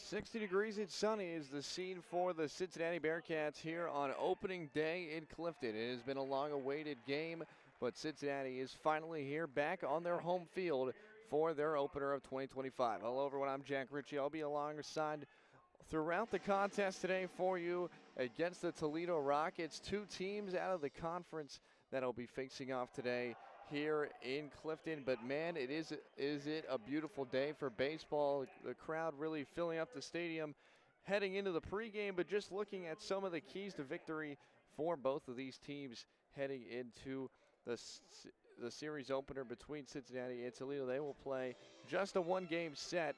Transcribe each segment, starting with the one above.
60 degrees and sunny is the scene for the Cincinnati Bearcats here on opening day in Clifton. It has been a long-awaited game, but Cincinnati is finally here back on their home field for their opener of 2025. Hello everyone, I'm Jack Ritchie. I'll be alongside throughout the contest today for you against the Toledo Rockets. Two teams out of the conference that'll be facing off today here in Clifton. But man, is it a beautiful day for baseball. The crowd really filling up the stadium heading into the pregame, but just looking at some of the keys to victory for both of these teams heading into the series opener between Cincinnati and Toledo. They will play just a one-game set.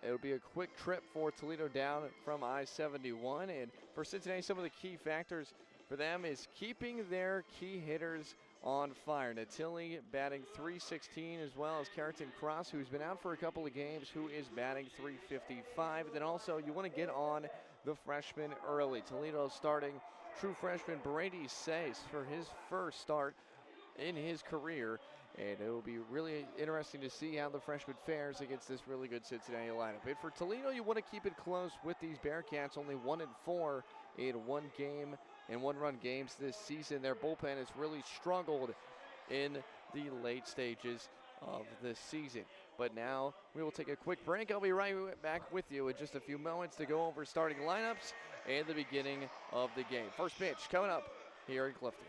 It'll be a quick trip for Toledo down from I-71. And for Cincinnati, some of the key factors for them is keeping their key hitters on fire. Natilli batting .316, as well as Carrington Cross, who's been out for a couple of games, who is batting .355. Then also you want to get on the freshmen early. Toledo starting true freshman Brady Sace for his first start in his career, and it will be really interesting to see how the freshman fares against this really good Cincinnati lineup. And for Toledo, you want to keep it close with these Bearcats, only 1-4 in one-game and one-run games this season. Their bullpen has really struggled in the late stages of the season. But now we will take a quick break. I'll be right back with you in just a few moments to go over starting lineups and the beginning of the game. First pitch coming up here in Clifton.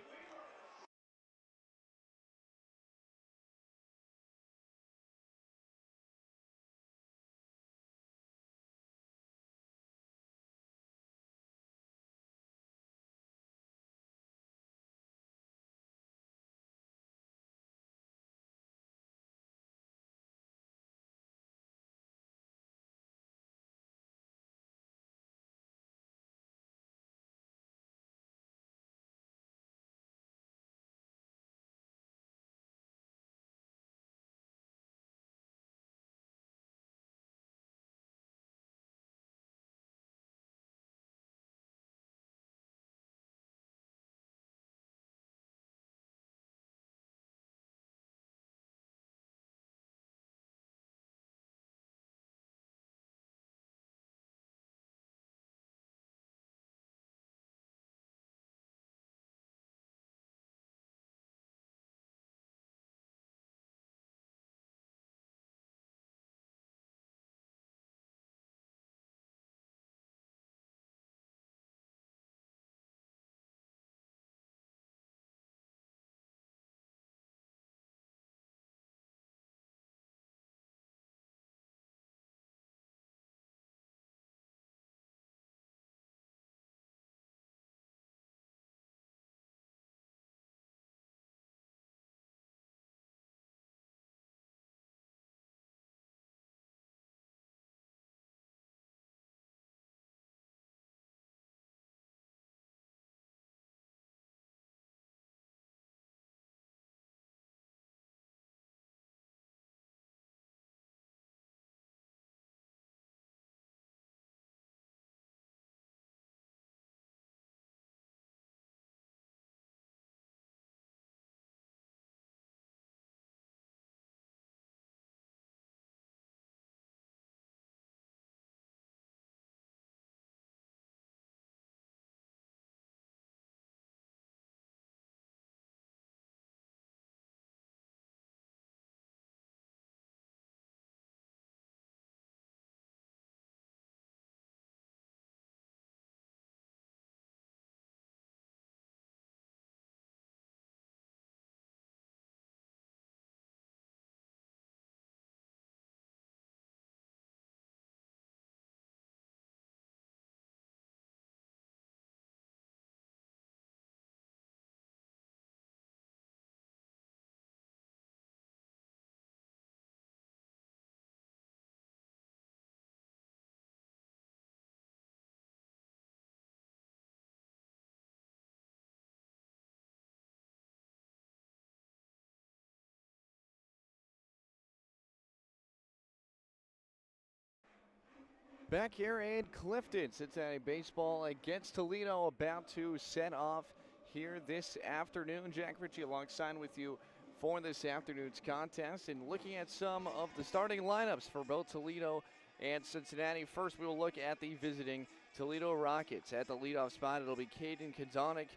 Back here in Clifton, Cincinnati baseball against Toledo about to set off here this afternoon. Jack Ritchie alongside with you for this afternoon's contest and looking at some of the starting lineups for both Toledo and Cincinnati. First, we will look at the visiting Toledo Rockets. At the leadoff spot, it'll be Caden Kazonic,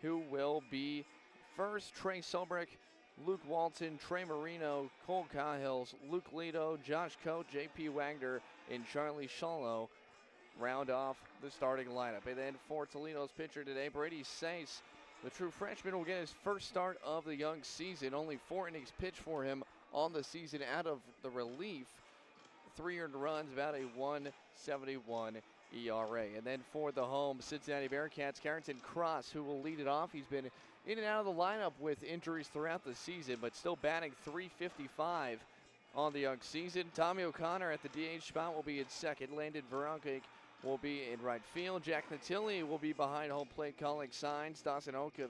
who will be first. Trey Solbrick, Luke Walton, Trey Marino, Cole Cahills, Luke Leto, Josh Coate, J.P. Wagner, and Charlie Shallow round off the starting lineup. And then for Toledo's pitcher today, Brady Sace, the true freshman, will get his first start of the young season. Only 4 innings pitched for him on the season out of the relief. 3 earned runs, about a 1.71 ERA. And then for the home Cincinnati Bearcats, Carrington Cross, who will lead it off. He's been in and out of the lineup with injuries throughout the season, but still batting .355 on the young season. Tommy O'Connor at the DH spot will be in second. Landon Veronkic will be in right field. Jack Natilli will be behind home plate calling signs. Dawson Okif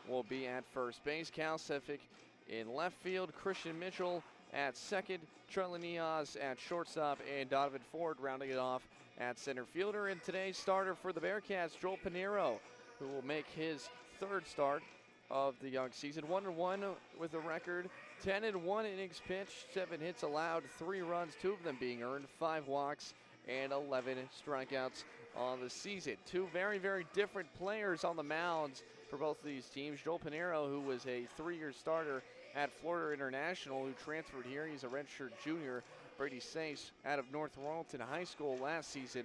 will be at first base. Cal Sefik in left field. Christian Mitchell at second. Charlie Niaz at shortstop, and Donovan Ford rounding it off at center fielder. And today's starter for the Bearcats, Joel Pinheiro, who will make his third start of the young season. 1-1 with a record, 10-1 innings pitched, 7 hits allowed, 3 runs, 2 of them being earned, 5 walks, and 11 strikeouts on the season. 2 very, very different players on the mounds for both of these teams. Joel Pinheiro, who was a 3-year starter at Florida International, who transferred here. He's a redshirt junior. Brady Sace out of North Royalton High School last season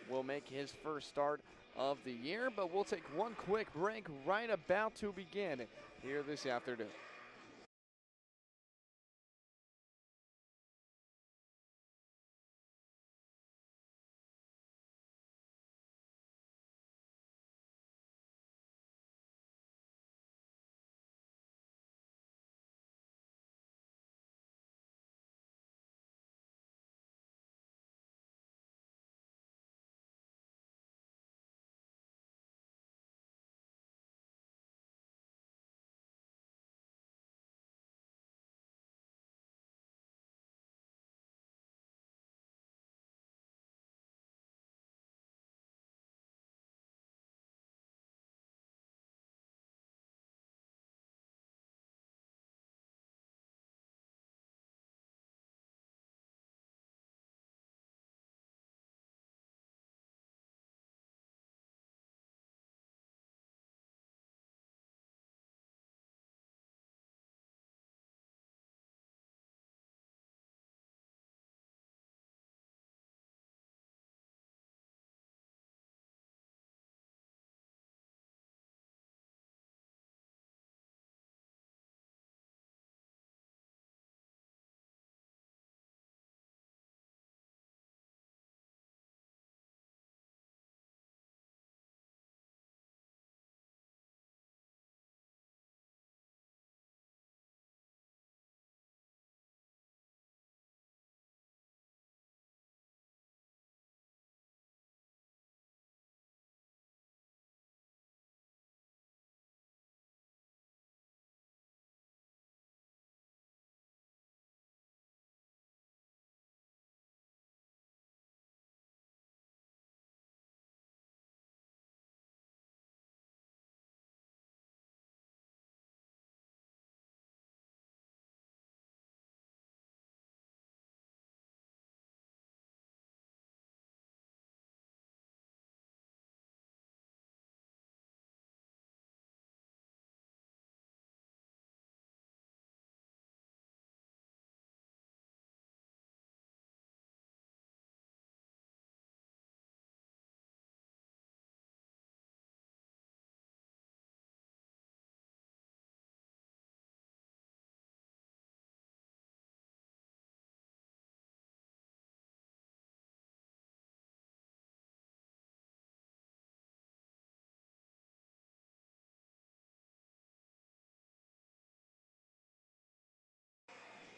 will make his first start of the year, but we'll take one quick break right about to begin here this afternoon.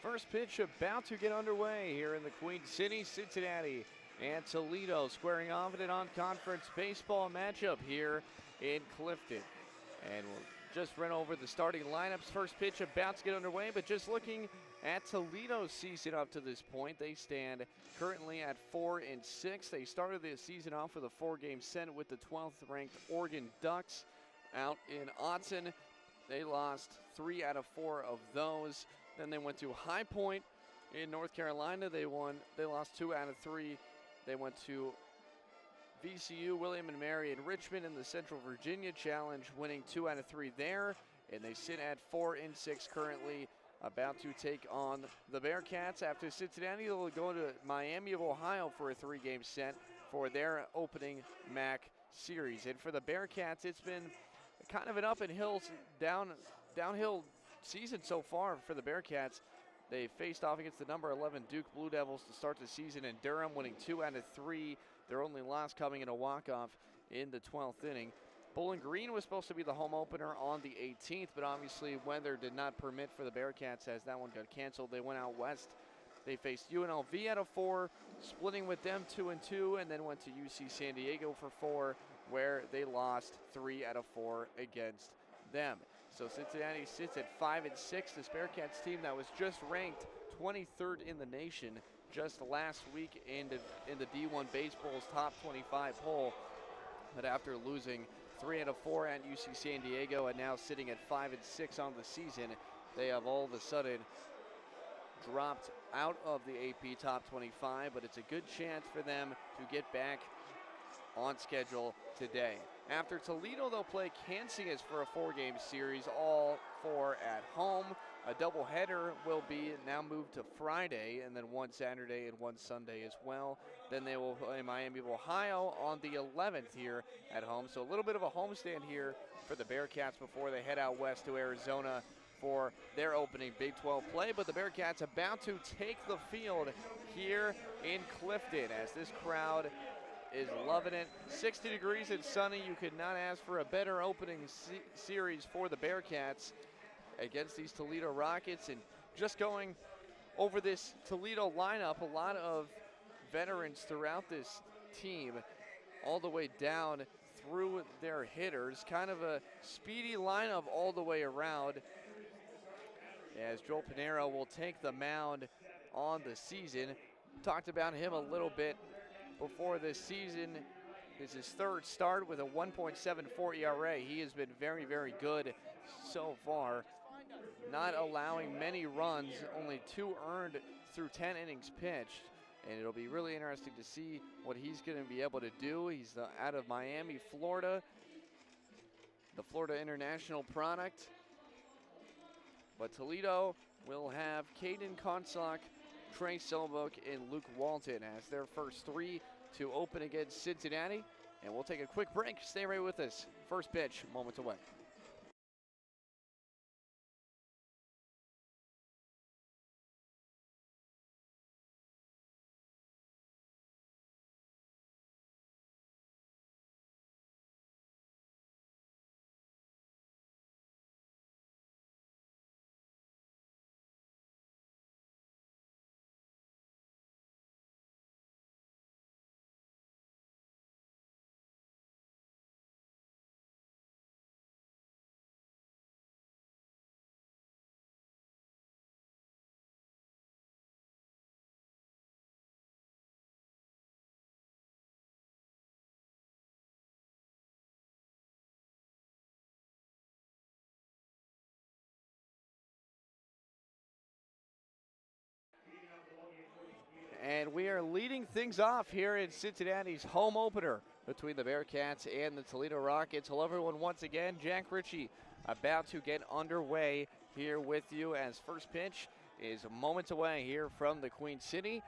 First pitch about to get underway here in the Queen City. Cincinnati and Toledo squaring off in an on-conference baseball matchup here in Clifton. And we'll just run over the starting lineups. First pitch about to get underway, but just looking at Toledo's season up to this point, they stand currently at 4-6. They started the season off with a 4-game set with the 12th-ranked Oregon Ducks out in Autzen. They lost 3 out of 4 of those. Then they went to High Point In North Carolina, they lost 2 out of 3. They went to VCU, William & Mary, and Richmond in the Central Virginia Challenge, winning 2 out of 3 there. And they sit at 4-6 currently, about to take on the Bearcats. After Cincinnati, they'll go to Miami of Ohio for a 3-game set for their opening MAC series. And for the Bearcats, it's been kind of an up and downhill season so far for the Bearcats. They faced off against the number 11 Duke Blue Devils to start the season in Durham, winning 2 out of 3. Their only loss coming in a walk-off in the 12th inning. Bowling Green was supposed to be the home opener on the 18th, but obviously weather did not permit for the Bearcats as that one got canceled. They went out west. They faced UNLV out of 4, splitting with them 2-2, and then went to UC San Diego for 4, where they lost 3 out of 4 against them. So Cincinnati sits at 5-6. This Bearcats team that was just ranked 23rd in the nation just last week in the D1 Baseball's top 25 poll. But after losing 3 out of 4 at UC San Diego and now sitting at 5-6 on the season, they have all of a sudden dropped out of the AP top 25, but it's a good chance for them to get back on schedule today. After Toledo, they'll play Kansas for a 4-game series, all 4 at home. A doubleheader will be now moved to Friday, and then one Saturday and one Sunday as well. Then they will play Miami of Ohio on the 11th here at home. So a little bit of a homestand here for the Bearcats before they head out west to Arizona for their opening Big 12 play. But the Bearcats about to take the field here in Clifton as this crowd is loving it. 60 degrees and sunny. You could not ask for a better opening series for the Bearcats against these Toledo Rockets. And just going over this Toledo lineup, a lot of veterans throughout this team, all the way down through their hitters. Kind of a speedy lineup all the way around, as Joel Pinero will take the mound on the season. Talked about him a little bit before this season. This is his 3rd start with a 1.74 ERA. He has been very, very good so far, not allowing many runs, only 2 earned through 10 innings pitched. And it'll be really interesting to see what he's going to be able to do. He's out of Miami, Florida, the Florida International product. But Toledo will have Caden Consock, Trey Selbook, and Luke Walton as their first 3 to open against Cincinnati. And we'll take a quick break. Stay right with us. First pitch, moments away. And we are leading things off here in Cincinnati's home opener between the Bearcats and the Toledo Rockets. Hello, everyone, once again. Jack Ritchie about to get underway here with you as first pitch is moments away here from the Queen City,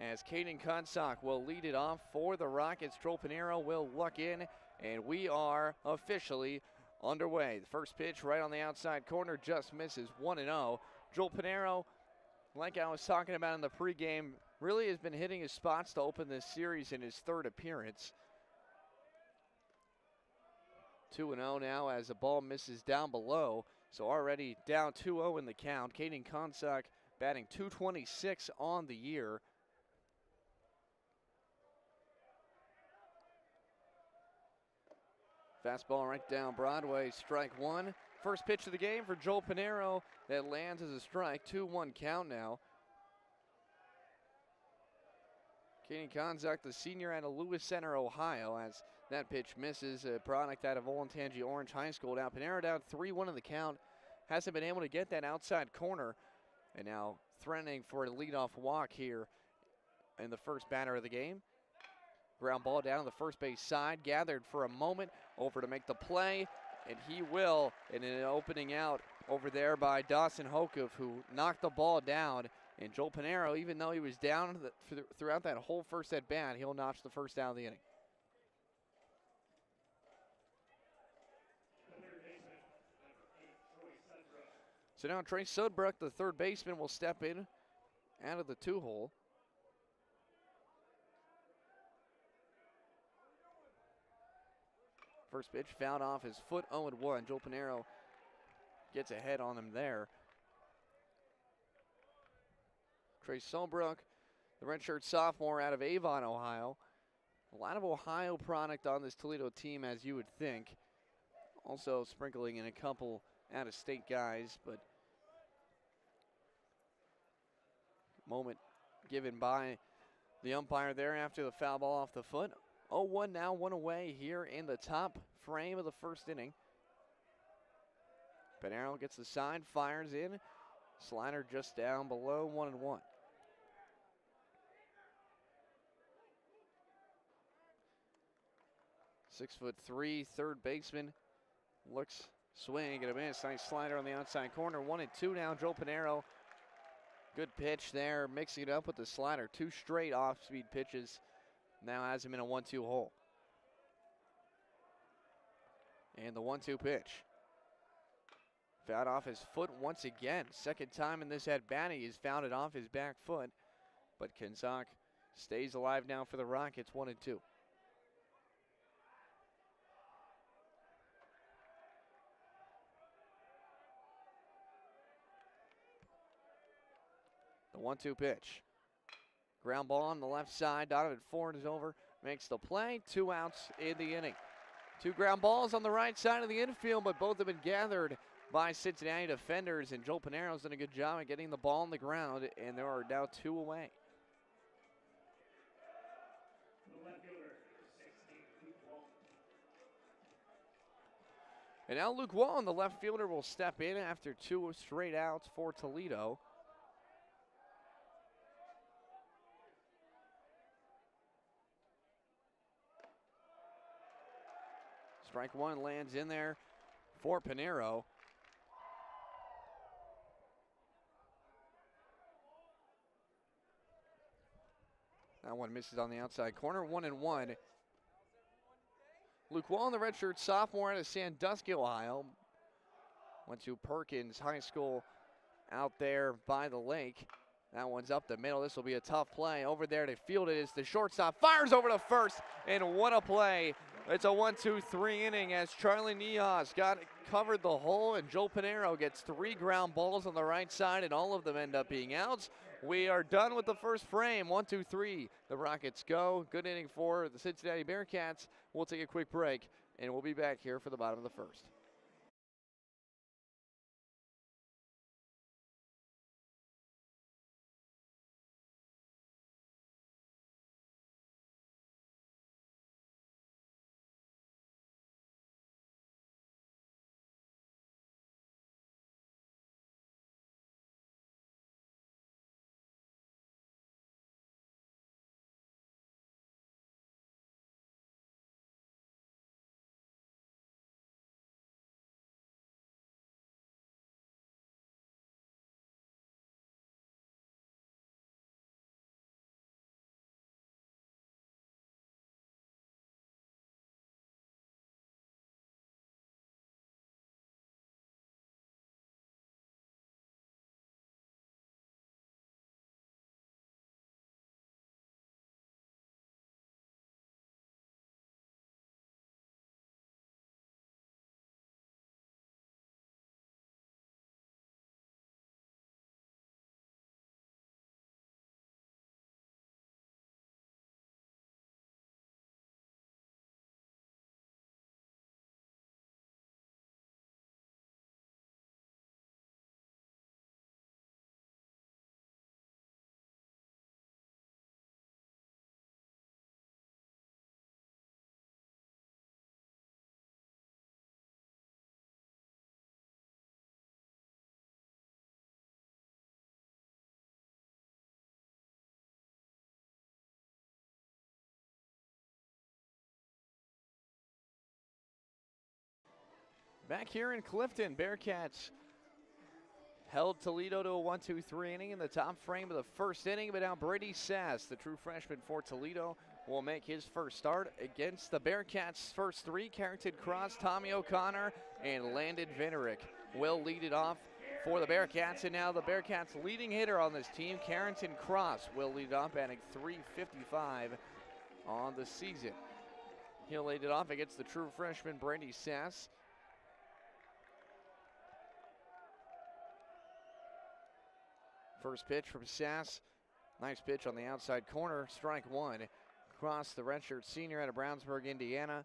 as Caden Consock will lead it off for the Rockets. Joel Pinero will luck in, and we are officially underway. The first pitch right on the outside corner just misses 1-0. Joel Pinero, like I was talking about in the pregame, really has been hitting his spots to open this series in his 3rd appearance. 2-0 now as the ball misses down below. So already down 2-0 in the count. Caden Consock batting .226 on the year. Fastball right down Broadway, strike 1. First pitch of the game for Joel Pinero that lands as a strike. 2-1 count now. Caden Consock, the senior out of Lewis Center, Ohio, as that pitch misses, a product out of Olentangy Orange High School. Now Pinero down 3-1 in the count. Hasn't been able to get that outside corner And now threatening for a leadoff walk here in the first batter of the game. Ground ball down the first base side, gathered for a moment, over to make the play, and he will, and an opening out over there by Dawson Hokuf, who knocked the ball down. And Joel Pinero, even though he was down throughout that whole first at bat, he'll notch the first out of the inning. So now Trey Sudbrook, the third baseman, will step in out of the two-hole. First pitch fouled off his foot, 0-1. Joel Pinero gets ahead on him there. Trey Sudbrook, the redshirt sophomore out of Avon, Ohio. A lot of Ohio product on this Toledo team, as you would think. Also sprinkling in a couple out-of-state guys, but moment given by the umpire there after the foul ball off the foot. 0-1 now, one away here in the top frame of the first inning. Pinero gets the sign, fires in. Slider just down below, 1-1. .6'3", third baseman. Looks, swing and a miss. Nice slider on the outside corner. 1-2 now, Joel Pinero. Good pitch there, mixing it up with the slider. Two straight off-speed pitches. Now has him in a 1-2 hole. And the 1-2 pitch. Fouled off his foot once again. Second time in this at-bat he's fouled it off his back foot. But Kenzak stays alive now for the Rockets, 1-2. The 1-2 pitch. Ground ball on the left side. Donovan Ford is over, makes the play. 2 outs in the inning. 2 ground balls on the right side of the infield, but both have been gathered by Cincinnati defenders, and Joel Pinero's done a good job of getting the ball on the ground, and there are now 2 away. And now Luke Wall, the left fielder, will step in after 2 straight outs for Toledo. Strike one lands in there for Pinero. That one misses on the outside corner, 1-1. Luke Wall, the redshirt sophomore out of Sandusky, Ohio. Went to Perkins High School out there by the lake. That one's up the middle. This will be a tough play. Over there to field it is the shortstop. Fires over to first, and what a play. It's a 1-2-3 inning as Charlie Niehaus covered the hole, and Joel Pinero gets 3 ground balls on the right side, and all of them end up being outs. We are done with the first frame. 1-2-3. The Rockets go. Good inning for the Cincinnati Bearcats. We'll take a quick break, and we'll be back here for the bottom of the first. Back here in Clifton, Bearcats held Toledo to a 1-2-3 inning in the top frame of the first inning, but now Brady Sass, the true freshman for Toledo, will make his first start against the Bearcats' first three. Carrington Cross, Tommy O'Connor, and Landon Vinerick will lead it off for the Bearcats. And now the Bearcats' leading hitter on this team, Carrington Cross, will lead off, batting .355 on the season. He'll lead it off against the true freshman Brady Sass. First pitch from Sass. Nice pitch on the outside corner. Strike one. Cross, the redshirt senior out of Brownsburg, Indiana,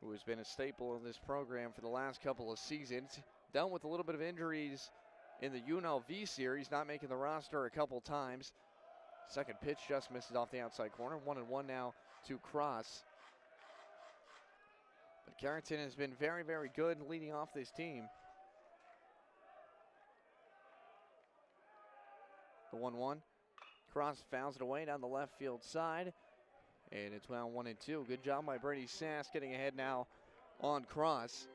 who has been a staple of this program for the last couple of seasons. Dealt with a little bit of injuries in the UNLV series, not making the roster a couple times. Second pitch just misses off the outside corner. 1-1 now to Cross. But Carrington has been very, very good leading off this team. The 1-1. Cross fouls it away down the left field side. And it's now 1-2. Good job by Brady Sass getting ahead now on Cross.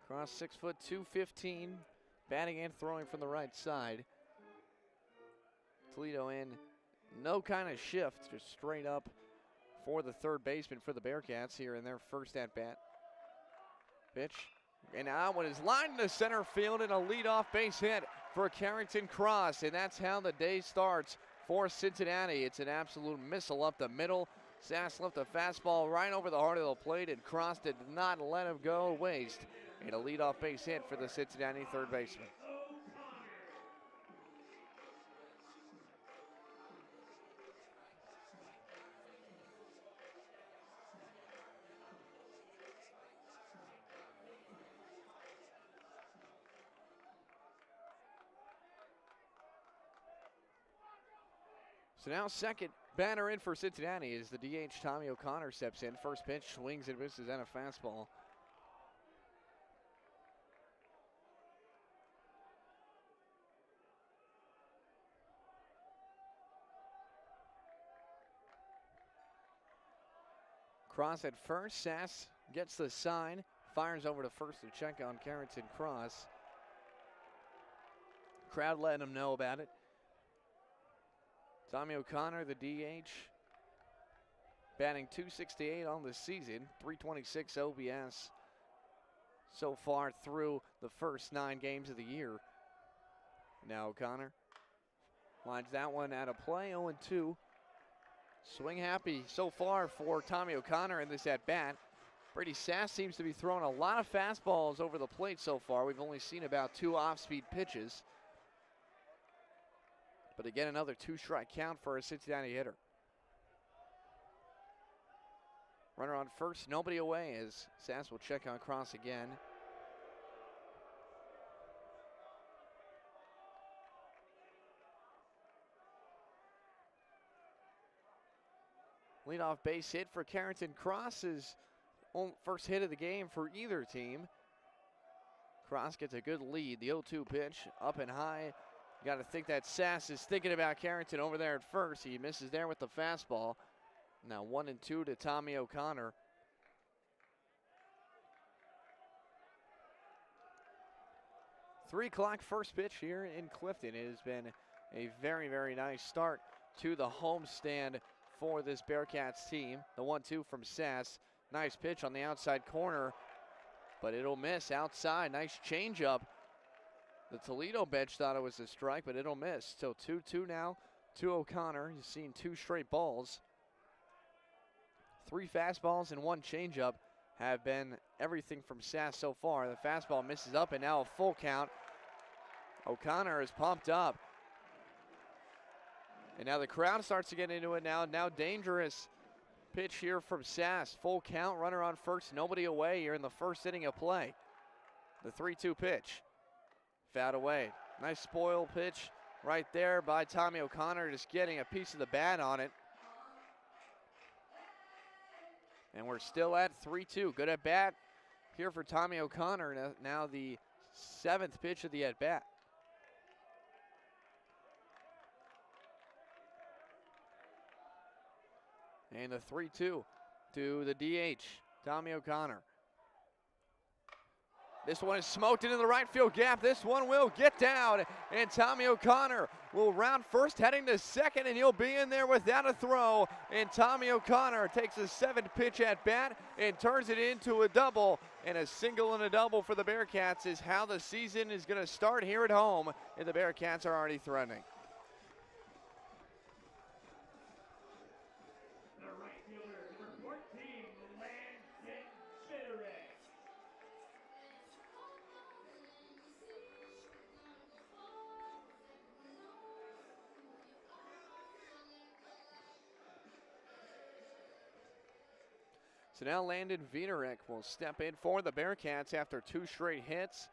Cross 6 foot 215, batting and throwing from the right side. Toledo in no kind of shift, just straight up for the third baseman for the Bearcats here in their first at bat. Pitch. And now one is lined to center field and a leadoff base hit for Carrington Cross. And that's how the day starts for Cincinnati. It's an absolute missile up the middle. Sass left a fastball right over the heart of the plate, and Cross did not let him go waste. And a leadoff base hit for the Cincinnati third baseman. So now second batter in for Cincinnati is the DH Tommy O'Connor steps in. First pitch, swings and misses, and a fastball. Cross at first. Sass gets the sign, fires over to first to check on Carrington Cross. Crowd letting him know about it. Tommy O'Connor, the DH, batting .268 on the season, .326 OPS so far through the first 9 games of the year. Now O'Connor lines that one out of play, 0-2. Swing happy so far for Tommy O'Connor in this at-bat. Brady Sass seems to be throwing a lot of fastballs over the plate so far. We've only seen about 2 off-speed pitches. But again, another 2-strike count for a Cincinnati hitter. Runner on first, nobody away as Sass will check on Cross again. Leadoff base hit for Carrington Cross is first hit of the game for either team. Cross gets a good lead. The 0-2 pitch up and high. You got to think that Sass is thinking about Carrington over there at first. He misses there with the fastball. Now 1-2 to Tommy O'Connor. Three o'clock first pitch here in Clifton. It has been a very, very nice start to the homestand for this Bearcats team. The 1-2 from Sass. Nice pitch on the outside corner, but it'll miss outside. Nice changeup. The Toledo bench thought it was a strike, but it'll miss. So 2-2 now to O'Connor. He's seen 2 straight balls. 3 fastballs and 1 changeup have been everything from Sass so far. The fastball misses up, and now a full count. O'Connor is pumped up. And now the crowd starts to get into it now. Now dangerous pitch here from Sass. Full count, runner on first, nobody away here in the first inning of play. The 3-2 pitch. Fouled away. Nice spoil pitch right there by Tommy O'Connor, just getting a piece of the bat on it. And we're still at 3-2. Good at bat here for Tommy O'Connor. Now the 7th pitch of the at bat. And the 3-2 to the DH, Tommy O'Connor. This one is smoked into the right field gap. This one will get down, and Tommy O'Connor will round first, heading to second, and he'll be in there without a throw. And Tommy O'Connor takes a 7th pitch at bat and turns it into a double. And a single and a double for the Bearcats is how the season is going to start here at home, and the Bearcats are already threatening. So now Landon Viderek will step in for the Bearcats after 2 straight hits.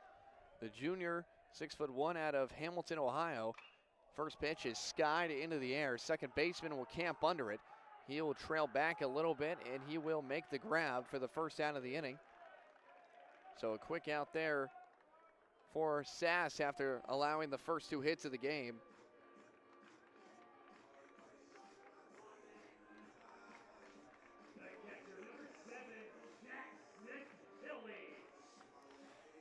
The junior, 6'1" out of Hamilton, Ohio. First pitch is skied into the air. Second baseman will camp under it. He will trail back a little bit, and he will make the grab for the first out of the inning. So a quick out there for Sass after allowing the first 2 hits of the game.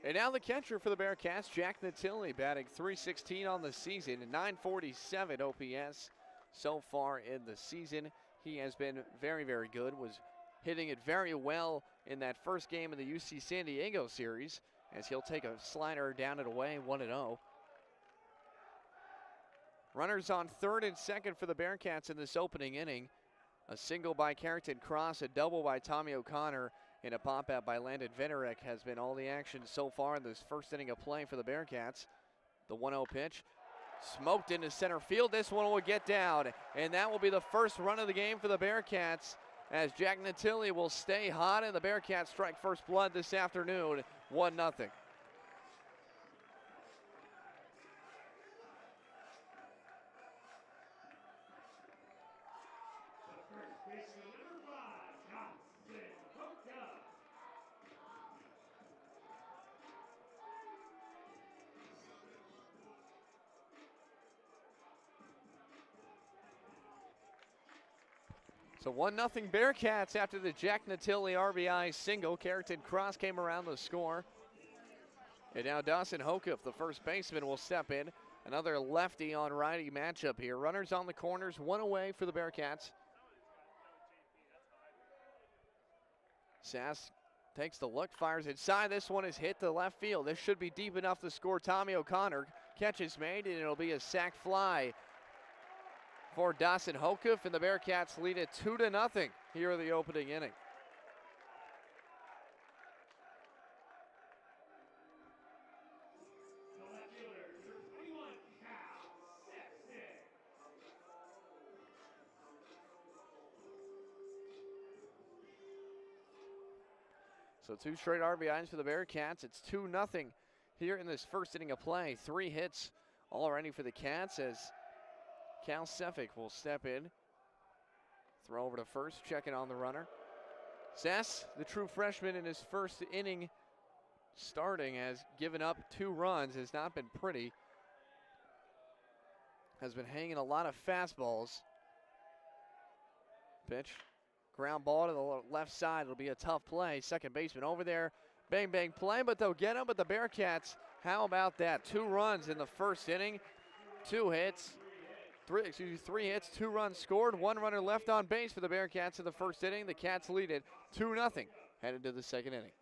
And now the catcher for the Bearcats, Jack Natilli, batting .316 on the season, and .947 OPS so far in the season. He has been very, very good, was hitting it very well in that first game of the UC San Diego series, as he'll take a slider down and away, 1-0. Runners on third and second for the Bearcats in this opening inning. A single by Carrington Cross, a double by Tommy O'Connor, and a pop out by Landon Viderek has been all the action so far in this first inning of play for the Bearcats. The 1-0 pitch, smoked into center field. This one will get down, and that will be the first run of the game for the Bearcats, as Jack Natilli will stay hot, and the Bearcats strike first blood this afternoon, 1-0. So 1-0 Bearcats after the Jack Natilli RBI single. Carrington Cross came around the score. And now Dawson Hokup, the first baseman, will step in. Another lefty on righty matchup here. Runners on the corners, 1 away for the Bearcats. Sass takes the look, fires inside. This one is hit to left field. This should be deep enough to score. Tommy O'Connor, catch is made, and it'll be a sac fly for Dawson Hokup, and the Bearcats lead it 2-0 here in the opening inning. So 2 straight RBIs for the Bearcats. It's 2-0 here in this first inning of play. 3 hits already for the Cats, as Cal Sefik will step in. Throw over to first, checking on the runner. Sass, the true freshman in his first inning starting, has given up 2 runs, has not been pretty. Has been hanging a lot of fastballs. Pitch, ground ball to the left side. It'll be a tough play. Second baseman over there. Bang, bang play, but they'll get him. But the Bearcats, how about that? 2 runs in the first inning, 2 hits. 3 hits, 2 runs scored, 1 runner left on base for the Bearcats in the first inning. The Cats lead it 2-0 headed to the second inning.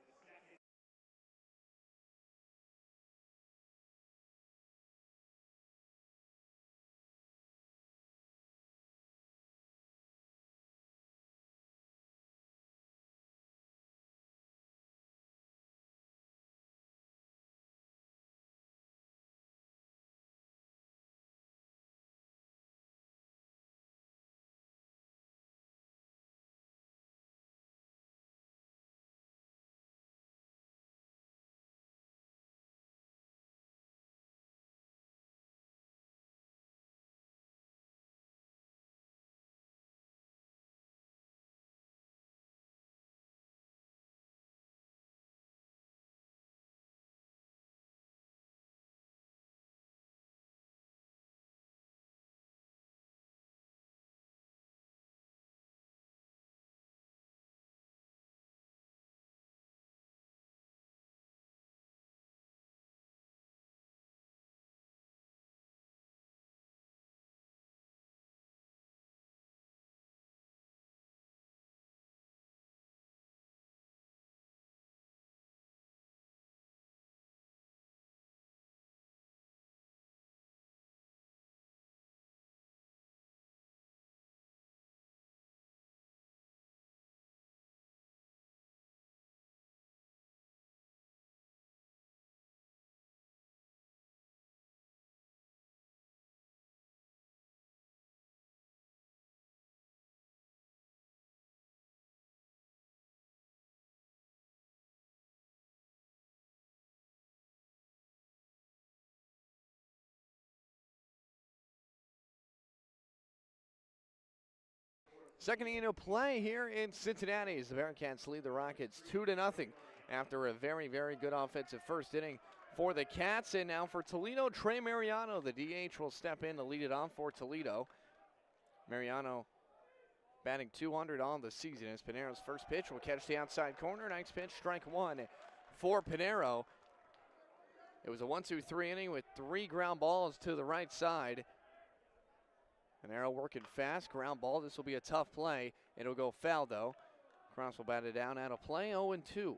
Second inning of play here in Cincinnati as the Bearcats lead the Rockets 2-0 after a very, very good offensive first inning for the Cats. And now for Toledo, Trey Mariano, the DH, will step in to lead it off for Toledo. Mariano batting .200 on the season as Pinero's first pitch will catch the outside corner. Next pitch, strike one for Pinero. It was a 1-2-3 inning with 3 ground balls to the right side. Pinero working fast, ground ball. This will be a tough play. It'll go foul though. Cross will bat it down out of play, 0-2.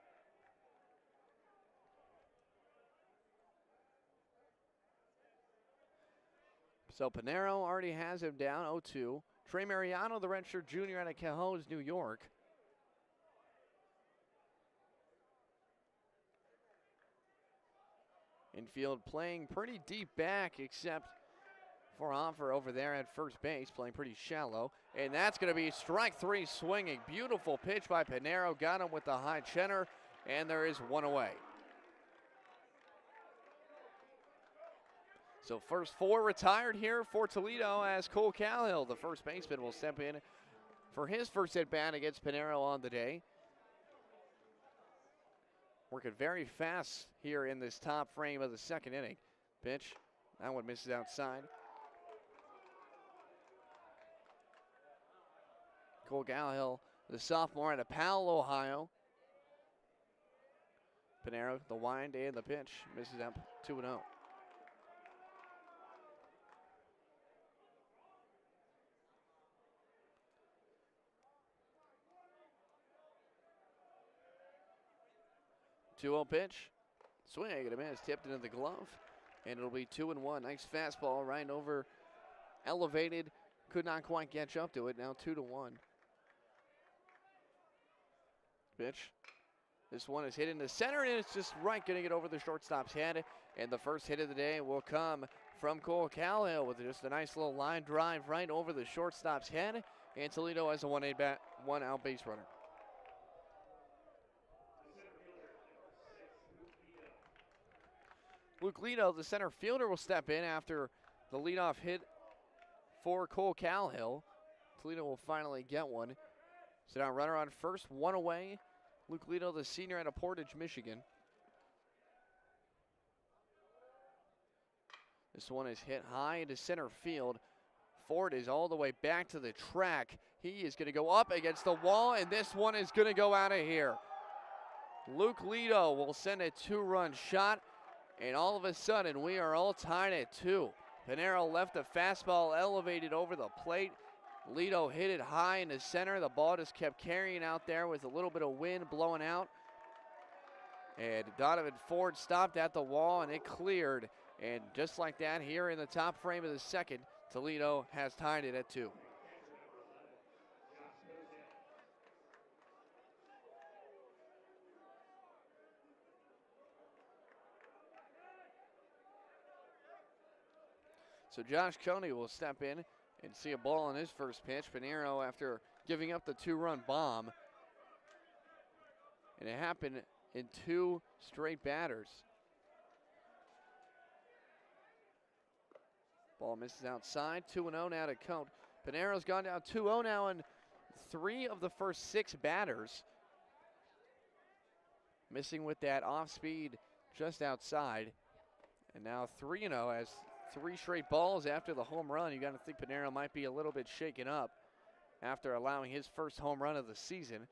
So Pinero already has him down, 0-2. Trey Mariano, the redshirt junior out of Cahoes, New York. Infield playing pretty deep back, except for Hoffer over there at first base, playing pretty shallow. And that's going to be strike 3 swinging. Beautiful pitch by Pinero, got him with the high cheddar, and there is one away. So first 4 retired here for Toledo as Cole Calhill, the first baseman, will step in for his first at-bat against Pinero on the day. Working very fast here in this top frame of the second inning. Pitch, that one misses outside. Cole Calhill, the sophomore out of Powell, Ohio. Pinero, the wind and the pitch, misses up 2-0. Two-0 pitch, swing and a miss, tipped into the glove, and it'll be 2-1. Nice fastball right over, elevated, could not quite catch up to it. Now 2-1. Pitch, this one is hit into center, and it's just right, getting it over the shortstop's head. And the first hit of the day will come from Cole Calhill with just a nice little line drive right over the shortstop's head. And Toledo has a 1-out base runner. Luke Lido, the center fielder, will step in after the leadoff hit for Cole Calhill. Toledo will finally get one. So now runner on first, 1 away. Luke Lido, the senior out of Portage, Michigan. This one is hit high into center field. Ford is all the way back to the track. He is going to go up against the wall, and this one is going to go out of here. Luke Lido will send a 2-run shot. And all of a sudden, we are all tied at 2. Pinero left the fastball elevated over the plate. Lido hit it high in the center. The ball just kept carrying out there with a little bit of wind blowing out. And Donovan Ford stopped at the wall, and it cleared. And just like that, here in the top frame of the second, Toledo has tied it at 2. So Josh Coney will step in and see a ball on his first pitch. Pinero, after giving up the 2-run bomb. And it happened in 2 straight batters. Ball misses outside, 2-0 now to count. Pinero's gone down 2-0 now in 3 of the first 6 batters. Missing with that off speed just outside. And now 3-0 as 3 straight balls after the home run. You got to think Pinero might be a little bit shaken up after allowing his first home run of the season.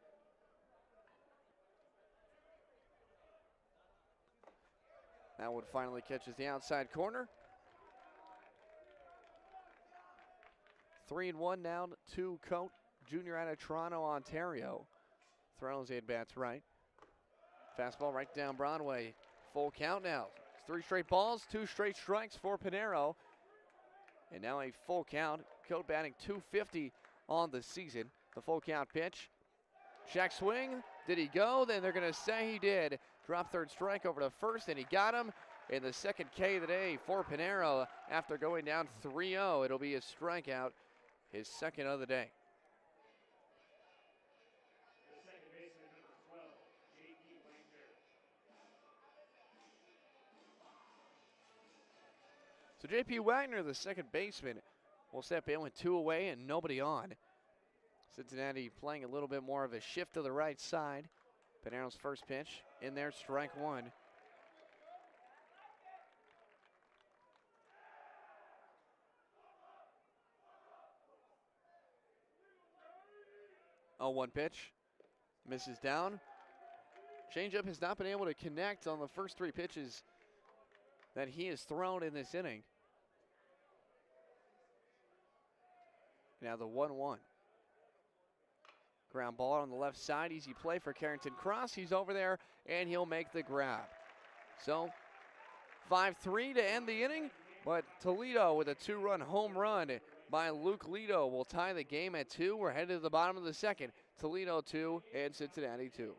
That one finally catches the outside corner. 3-1 now to Coate, junior out of Toronto, Ontario. Throws the at-bats right. Fastball right down Broadway. Full count now. 3 straight balls, 2 straight strikes for Pinero. And now a full count. Coate batting .250 on the season. The full count pitch. Check swing. Did he go? Then they're going to say he did. Drop third strike over to first, and he got him. In the second K of the day for Pinero after going down 3-0. It'll be a strikeout, his second of the day. So J.P. Wagner, the second baseman, will step in with 2 away and nobody on. Cincinnati playing a little bit more of a shift to the right side. Panero's first pitch in there, strike one. Oh, one pitch. Misses down. Changeup has not been able to connect on the first three pitches that he has thrown in this inning. Now the 1-1. Ground ball on the left side. Easy play for Carrington Cross. He's over there, and he'll make the grab. So 5-3 to end the inning, but Toledo with a two-run home run by Luke Lido will tie the game at 2. We're headed to the bottom of the second. Toledo 2 and Cincinnati 2.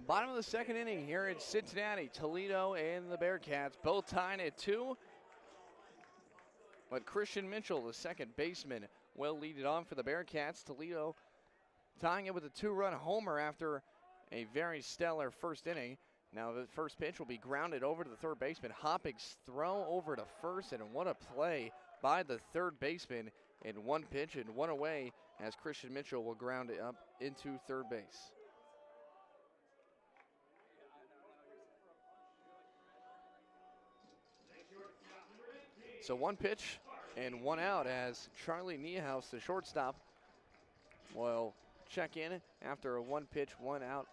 Bottom of the second inning here in Cincinnati. Toledo and the Bearcats both tying at 2. But Christian Mitchell, the second baseman, will lead it on for the Bearcats. Toledo tying it with a 2-run homer after a very stellar first inning. Now the first pitch will be grounded over to the third baseman. Hoppig's throw over to first, and what a play by the third baseman in one pitch and one away as Christian Mitchell will ground it up into third base. So one pitch and one out as Charlie Niehaus, the shortstop, will check in after a one pitch, one out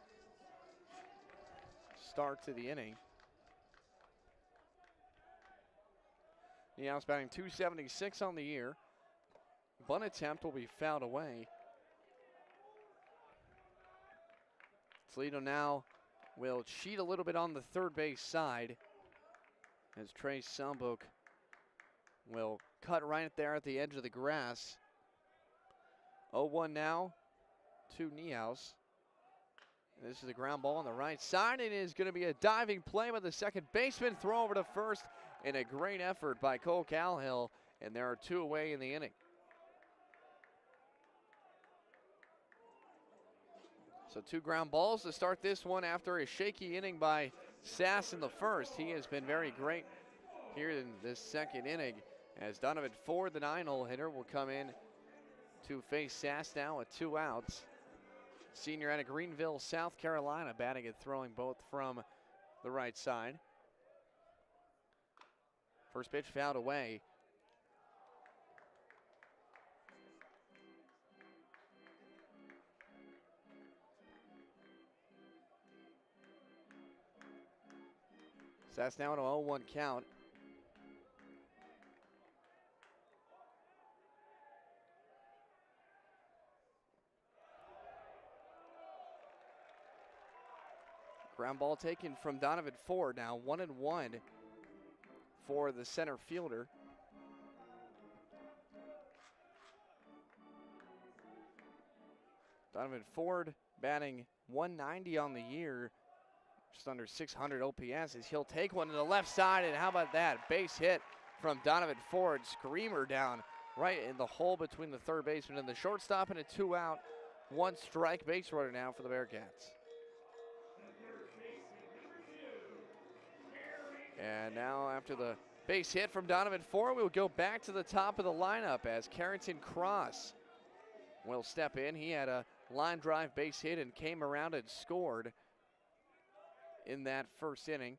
start to the inning. Niehaus batting .276 on the year. Bunt attempt will be fouled away. Toledo now will cheat a little bit on the third base side as Trey Selmbuk will cut right there at the edge of the grass. 0-1 now to Niehaus. This is a ground ball on the right side. It is going to be a diving play by the second baseman. Throw over to first, and a great effort by Cole Calhill, and there are 2 away in the inning. So 2 ground balls to start this one after a shaky inning by Sass in the first. He has been very great here in this second inning, as Donovan Ford, the 9-hole hitter, will come in to face Sass now with 2 outs. Senior out of Greenville, South Carolina, batting and throwing both from the right side. First pitch fouled away. Sass now at an 0-1 count. Ground ball taken from Donovan Ford, now 1-1 for the center fielder. Donovan Ford batting .190 on the year, just under 600 OPS, as he'll take one to the left side, and how about that? Base hit from Donovan Ford. Screamer down right in the hole between the third baseman and the shortstop, and a 2-out, 1-strike base runner now for the Bearcats. And now after the base hit from Donovan Ford, we'll go back to the top of the lineup as Carrington Cross will step in. He had a line drive base hit and came around and scored in that first inning.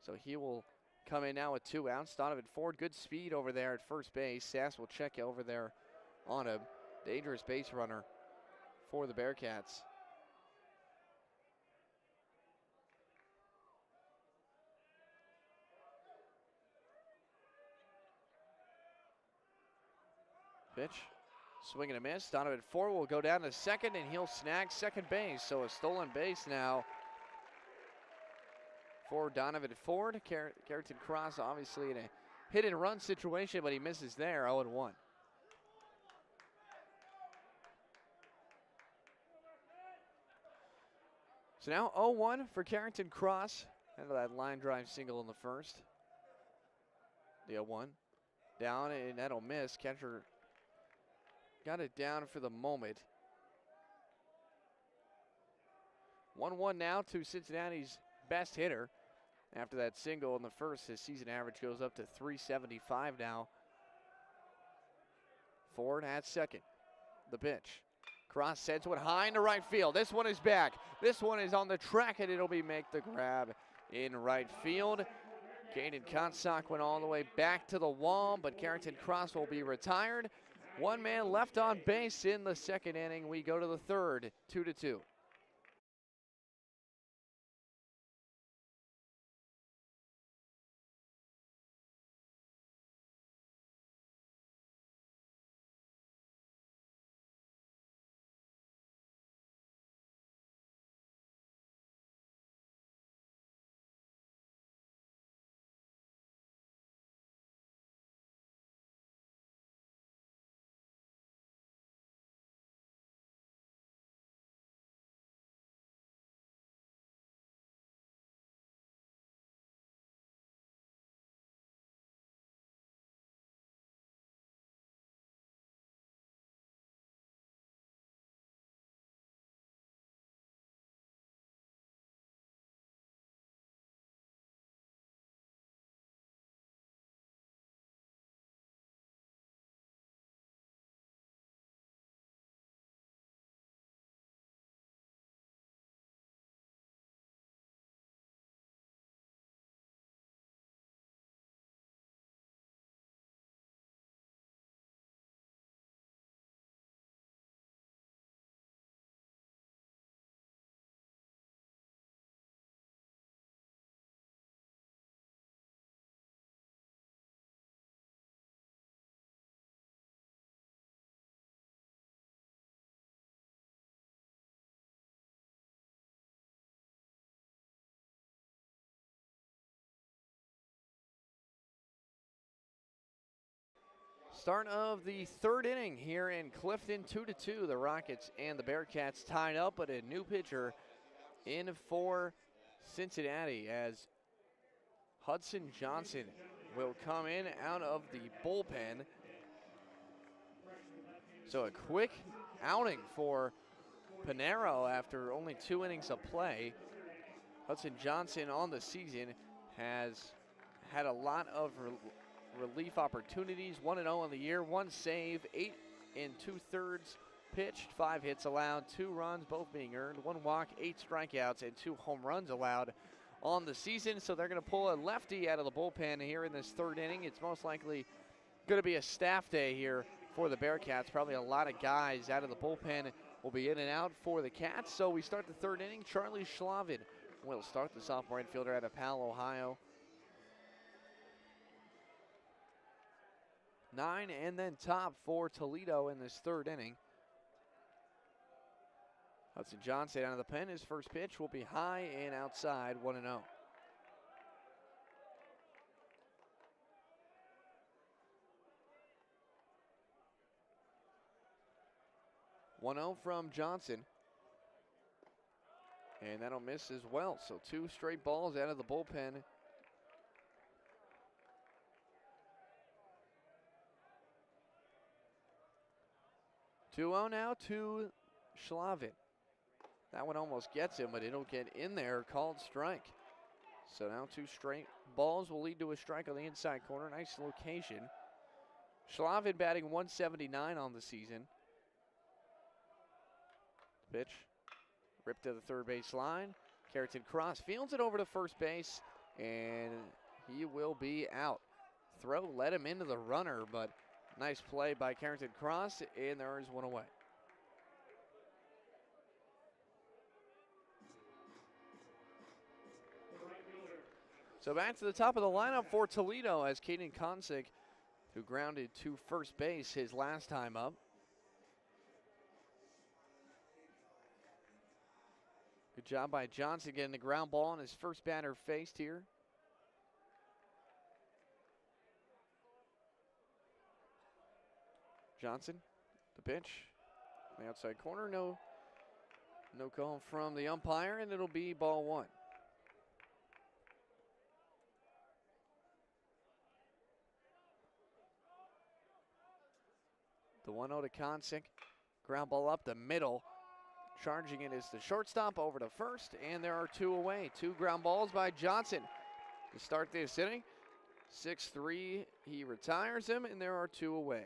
So he will come in now with 2 outs. Donovan Ford, good speed over there at first base. Sass will check over there on a dangerous base runner for the Bearcats. Pitch, swing and a miss. Donovan Ford will go down to second, and he'll snag second base. So a stolen base now for Donovan Ford. Carrington Cross obviously in a hit and run situation, but he misses there, 0-1. So now 0-1 for Carrington Cross. Out of that line drive single in the first. The 0-1. Down, and that'll miss. Catcher got it down for the moment. 1-1 now to Cincinnati's best hitter. After that single in the first, his season average goes up to .375 now. Ford at second. The pitch. Cross sends one high into right field. This one is back. This one is on the track, and it'll be make the grab in right field. Caden Kotsak went all the way back to the wall, but Carrington Cross will be retired. One man left on base in the second inning. We go to the third, 2-2. Start of the third inning here in Clifton, 2-2. The Rockets and the Bearcats tied up, but a new pitcher in for Cincinnati as Hudson Johnson will come in out of the bullpen. So a quick outing for Pinero after only 2 innings of play. Hudson Johnson on the season has had a lot of relief opportunities. 1-0 on the year, 1 save, 8 2/3 pitched, 5 hits allowed, 2 runs, both being earned, 1 walk, 8 strikeouts, and 2 home runs allowed on the season. So they're going to pull a lefty out of the bullpen here in this third inning. It's most likely going to be a staff day here for the Bearcats. Probably a lot of guys out of the bullpen will be in and out for the Cats. So we start the third inning. Charlie Schlavin will start, the sophomore infielder out of Powell, Ohio. 9 and then top for Toledo in this third inning. Hudson Johnson out of the pen. His first pitch will be high and outside, 1-0. 1-0 from Johnson. And that'll miss as well. So 2 straight balls out of the bullpen 2-0 now to Schlavin. That one almost gets him, but it'll get in there, called strike. So now 2 straight balls will lead to a strike on the inside corner. Nice location. Schlavin batting 179 on the season. Pitch, ripped to the third base line. Carrington Cross fields it over to first base, and he will be out. Throw led him into the runner, but nice play by Carrington Cross, and there is one away. So back to the top of the lineup for Toledo as Caden Konsick, who grounded to first base his last time up. Good job by Johnson getting the ground ball on his first batter faced here. Johnson, the pitch, the outside corner, no call from the umpire, and it'll be ball 1. The 1-0 to Konsick. Ground ball up the middle. Charging it is the shortstop over to first, and there are 2 away. 2 ground balls by Johnson to start this inning. 6-3, he retires him, and there are 2 away.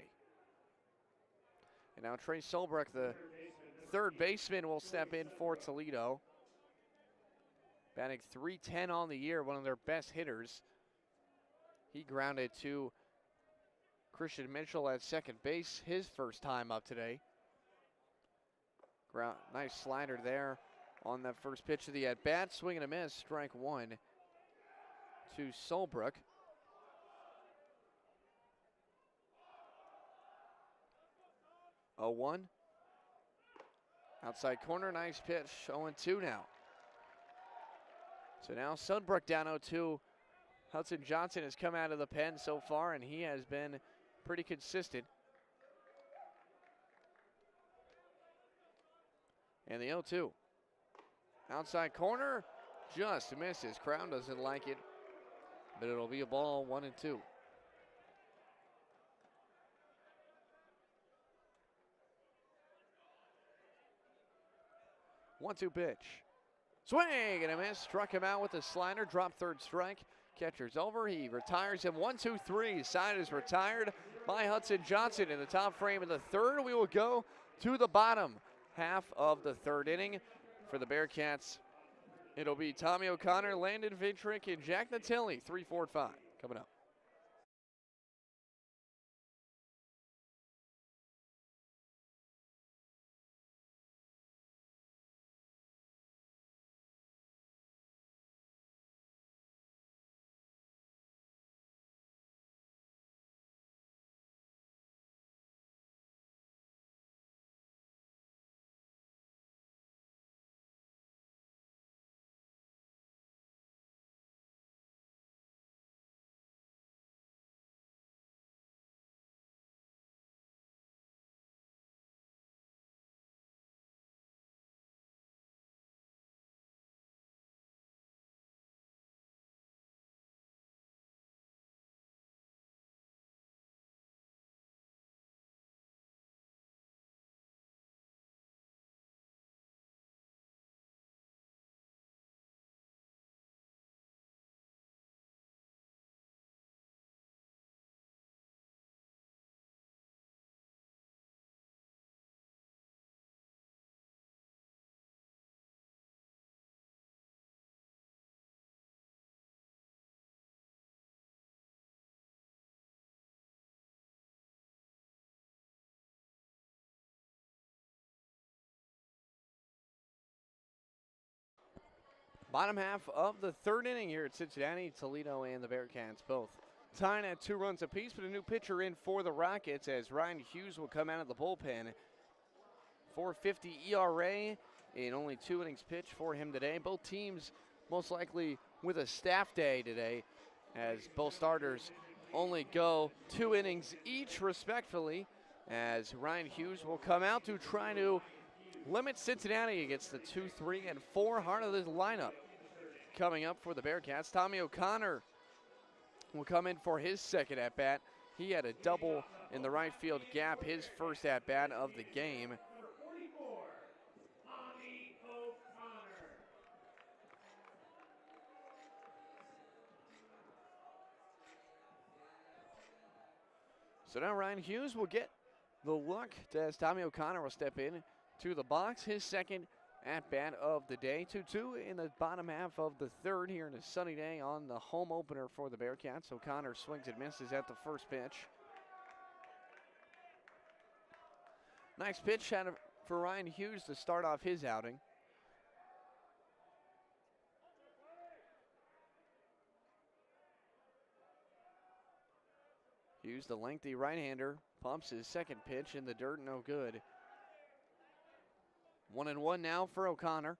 And now Trey Solbrecht, the third baseman, will step in for Toledo. Batting .310 on the year, one of their best hitters. He grounded to Christian Mitchell at second base, his first time up today. Nice slider there on that first pitch of the at-bat. Swing and a miss, strike 1 to Solbrecht. Oh, 1. Outside corner, nice pitch, 0-2 now. So now Sudbrook down 0-2. Hudson Johnson has come out of the pen so far, and he has been pretty consistent. And the 0-2. Outside corner, just misses. Crown doesn't like it, but it'll be a ball, 1-2. One-two pitch. Swing and a miss. Struck him out with a slider. Drop third strike. Catcher's over. He retires him. 1-2-3. Side is retired by Hudson Johnson. In the top frame of the third, we will go to the bottom half of the third inning. For the Bearcats, it'll be Tommy O'Connor, Landon Vitrick, and Jack Natilli. 3, 4, and 5 coming up. Bottom half of the third inning here at Cincinnati. Toledo and the Bearcats both tying at 2 runs apiece, but a new pitcher in for the Rockets as Ryan Hughes will come out of the bullpen. 4.50 ERA in only 2 innings pitched for him today. Both teams most likely with a staff day today as both starters only go 2 innings each respectively, as Ryan Hughes will come out to try to limit Cincinnati against the 2, 3, and 4 heart of this lineup. Coming up for the Bearcats, Tommy O'Connor will come in for his second at-bat. He had a double in the right field gap, his first at-bat of the game. So now Ryan Hughes will get the look as Tommy O'Connor will step in to the box. His second at-bat of the day. 2-2 in the bottom half of the third here in a sunny day on the home opener for the Bearcats. O'Connor swings and misses at the first pitch. Nice pitch for Ryan Hughes to start off his outing. Hughes, the lengthy right-hander, pumps his second pitch in the dirt, no good. 1-1 now for O'Connor.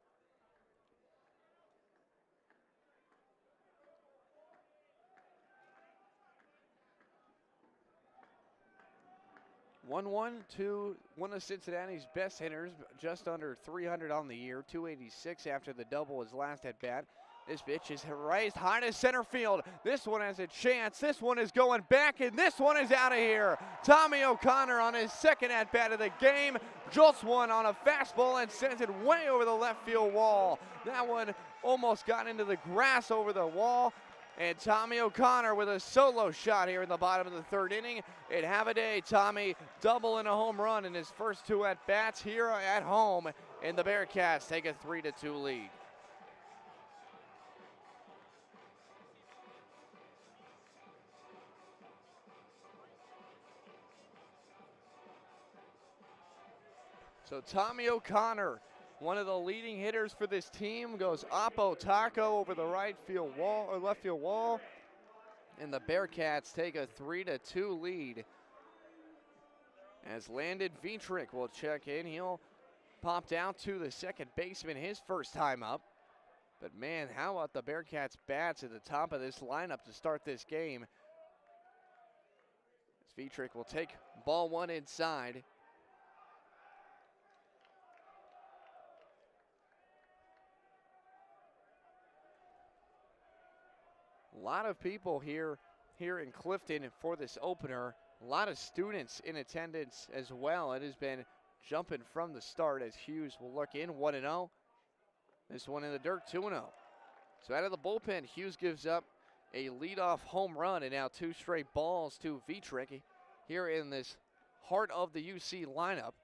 To one of Cincinnati's best hitters, just under 300 on the year, 286 after the double his last at bat. This pitch is raised high to center field. This one has a chance. This one is going back, and this one is out of here. Tommy O'Connor on his second at bat of the game jolts one on a fastball and sends it way over the left field wall. That one almost got into the grass over the wall. And Tommy O'Connor with a solo shot here in the bottom of the third inning. And have a day, Tommy. Double and a home run in his first two at-bats here at home. And the Bearcats take a 3-2 lead. So Tommy O'Connor, one of the leading hitters for this team, goes Oppo Taco over the right field wall or left field wall, and the Bearcats take a 3-2 lead. As Landon Vietrich will check in, he'll pop down to the second baseman his first time up. But man, how about the Bearcats bats at the top of this lineup to start this game? As Vietrich will take ball one inside. A lot of people here in Clifton for this opener. A lot of students in attendance as well. It has been jumping from the start as Hughes will look in 1-0. This one in the dirt, 2-0. So out of the bullpen, Hughes gives up a leadoff home run and now two straight balls to Vietrich here in this heart of the UC lineup.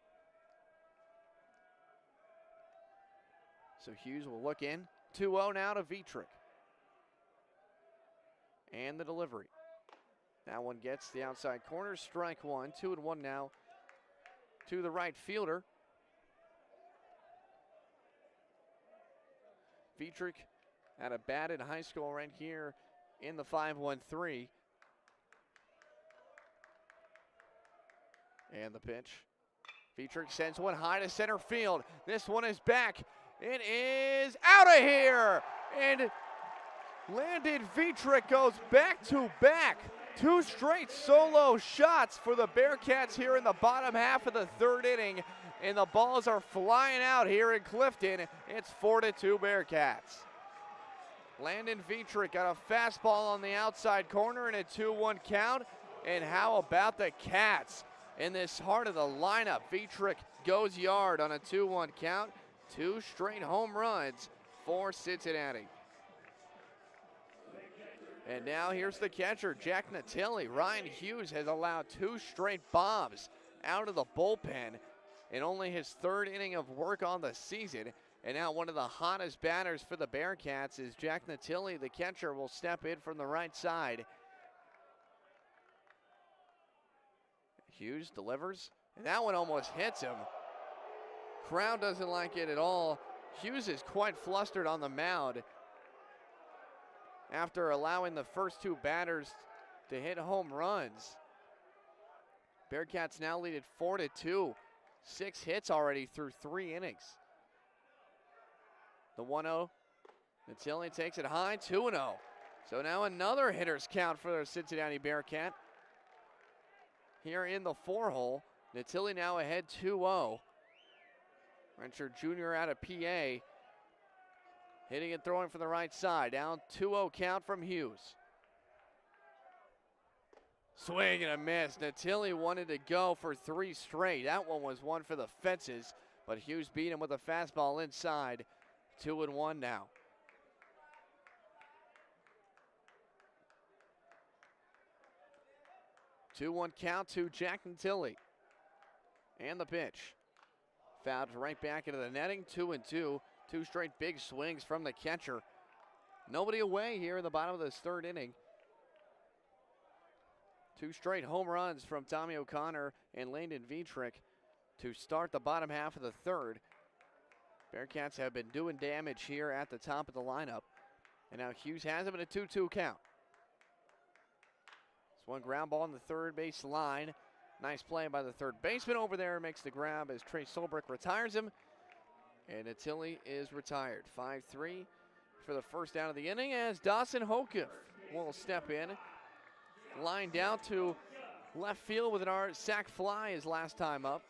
So Hughes will look in, 2-0 now to Vietrich. And the delivery. That one gets the outside corner, strike one. 2-1 now to the right fielder. Vietrich had a bat in high school right here in the 5-1-3. And the pitch. Vietrich sends one high to center field. This one is back. It is out of here. And Landon Vietrich goes back-to-back. Two straight solo shots for the Bearcats here in the bottom half of the third inning. And the balls are flying out here in Clifton. It's 4-2 Bearcats. Landon Vietrich got a fastball on the outside corner and a 2-1 count. And how about the Cats in this heart of the lineup? Vietrich goes yard on a 2-1 count. Two straight home runs for Cincinnati. And now here's the catcher, Jack Natilli. Ryan Hughes has allowed two straight bombs out of the bullpen in only his third inning of work on the season. And now one of the hottest batters for the Bearcats is Jack Natilli. The catcher will step in from the right side. Hughes delivers, and that one almost hits him. Crowd doesn't like it at all. Hughes is quite flustered on the mound after allowing the first two batters to hit home runs. Bearcats now lead at 4-2. 6 hits already through 3 innings. The 1-0. Natilli takes it high, 2-0. So now another hitter's count for the Cincinnati Bearcat. Here in the 4-hole, Natilli now ahead 2-0. Rencher Jr. out of PA. Hitting and throwing from the right side. Down 2-0 count from Hughes. Swing and a miss. Natilli wanted to go for 3 straight. That one was one for the fences, but Hughes beat him with a fastball inside. 2-1 now. 2-1 count to Jack Natilli. And the pitch. Fouled right back into the netting. 2-2. 2 straight big swings from the catcher. Nobody away here in the bottom of this 3rd inning. 2 straight home runs from Tommy O'Connor and Landon Vitrick to start the bottom half of the 3rd. Bearcats have been doing damage here at the top of the lineup. And now Hughes has him in a 2-2 count. It's one ground ball on the 3rd base line. Nice play by the 3rd baseman over there. Makes the grab as Trey Solbrick retires him. And Natilli is retired. 5-3 for the first out of the inning as Dawson Hokuff will step in. Lined out to left field with an sac fly his last time up.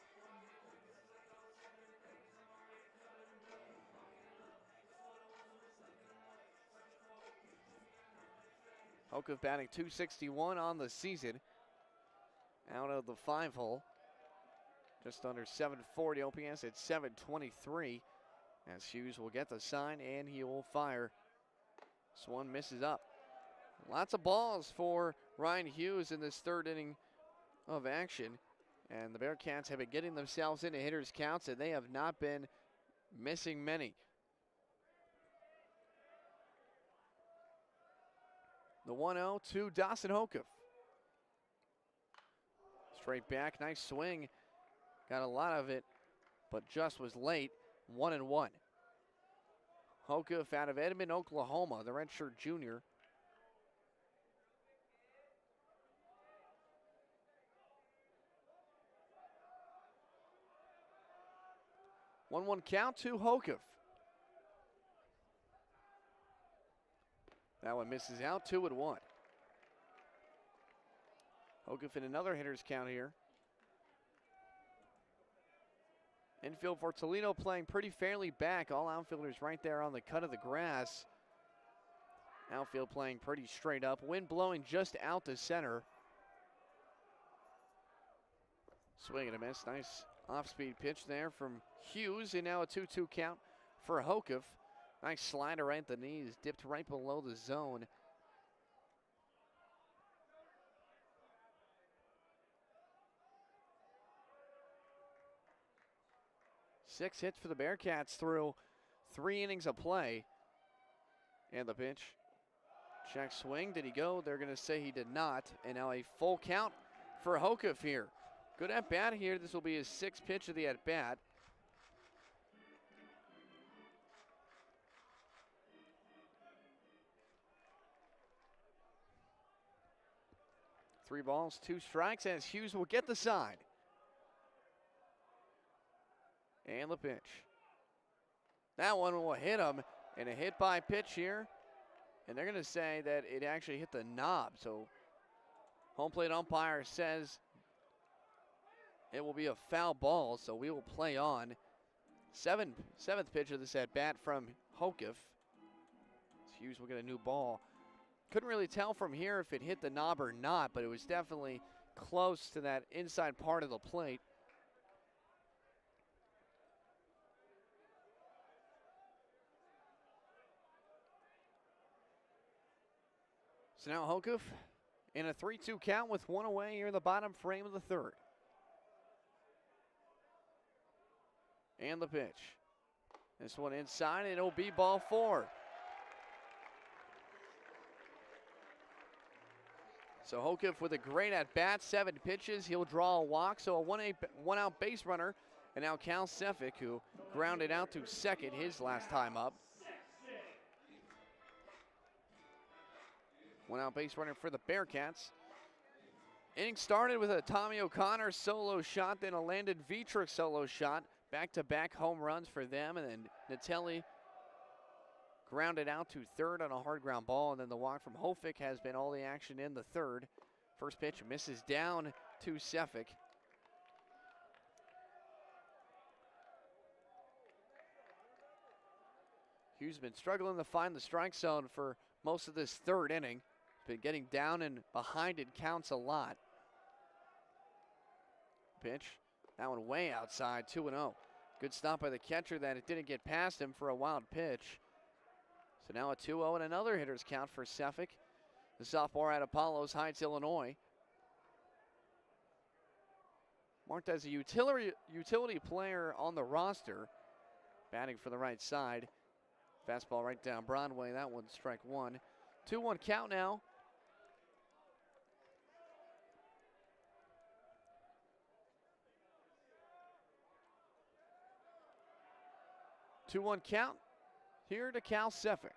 Hokuff batting .261 on the season. Out of the 5-hole. Just under 740 OPS at .723. As Hughes will get the sign and he will fire. This one misses up. Lots of balls for Ryan Hughes in this 3rd inning of action. And the Bearcats have been getting themselves into hitters' counts, and they have not been missing many. The 1-0 to Dawson Hokuff. Straight back, nice swing. Got a lot of it, but just was late. 1-1. Hokuff out of Edmond, Oklahoma, the redshirt junior. One count to Hokuff. That one misses out. 2-1. Hokuff in another hitter's count here. Infield for Toledo playing pretty fairly back. All outfielders right there on the cut of the grass. Outfield playing pretty straight up. Wind blowing just out to center. Swing and a miss. Nice off-speed pitch there from Hughes. And now a 2-2 count for Hokuff. Nice slider right at the knees. Dipped right below the zone. Six hits for the Bearcats through 3 innings of play. And the pitch. Check swing. Did he go? They're going to say he did not. And now a full count for Hokuff here. Good at bat here. This will be his 6th pitch of the at bat. Three balls, 2 strikes as Hughes will get the sign. And the pitch. That one will hit him, and a hit by pitch here. And they're going to say that it actually hit the knob. So home plate umpire says it will be a foul ball, so we will play on. 7th pitch of this at bat from Hokuff. Hughes will get a new ball. Couldn't really tell from here if it hit the knob or not, but it was definitely close to that inside part of the plate. So now Hokuff in a 3-2 count with 1 away here in the bottom frame of the 3rd. And the pitch. This one inside, and it'll be ball 4. So Hokuff with a great at-bat, 7 pitches. He'll draw a walk, so a 1-out base runner. And now Cal Sefik, who grounded out to second his last time up. 1-out base runner for the Bearcats. Inning started with a Tommy O'Connor solo shot, then a Landon Vitrick solo shot. Back-to-back home runs for them, and then Natilli grounded out to 3rd on a hard ground ball, and then the walk from Hofick has been all the action in the 3rd. First pitch misses down to Sefik. Hughes been struggling to find the strike zone for most of this 3rd inning. been getting down and behind it counts a lot. Pitch, that one way outside, 2-0. Good stop by the catcher that it didn't get past him for a wild pitch. So now a 2-0 and another hitter's count for Suffolk. The sophomore at Apollos Heights, Illinois. Marked as a utility player on the roster. Batting for the right side. Fastball right down Broadway. That one's strike one. 2-1 count now. Two-one count here to Cal Suffolk.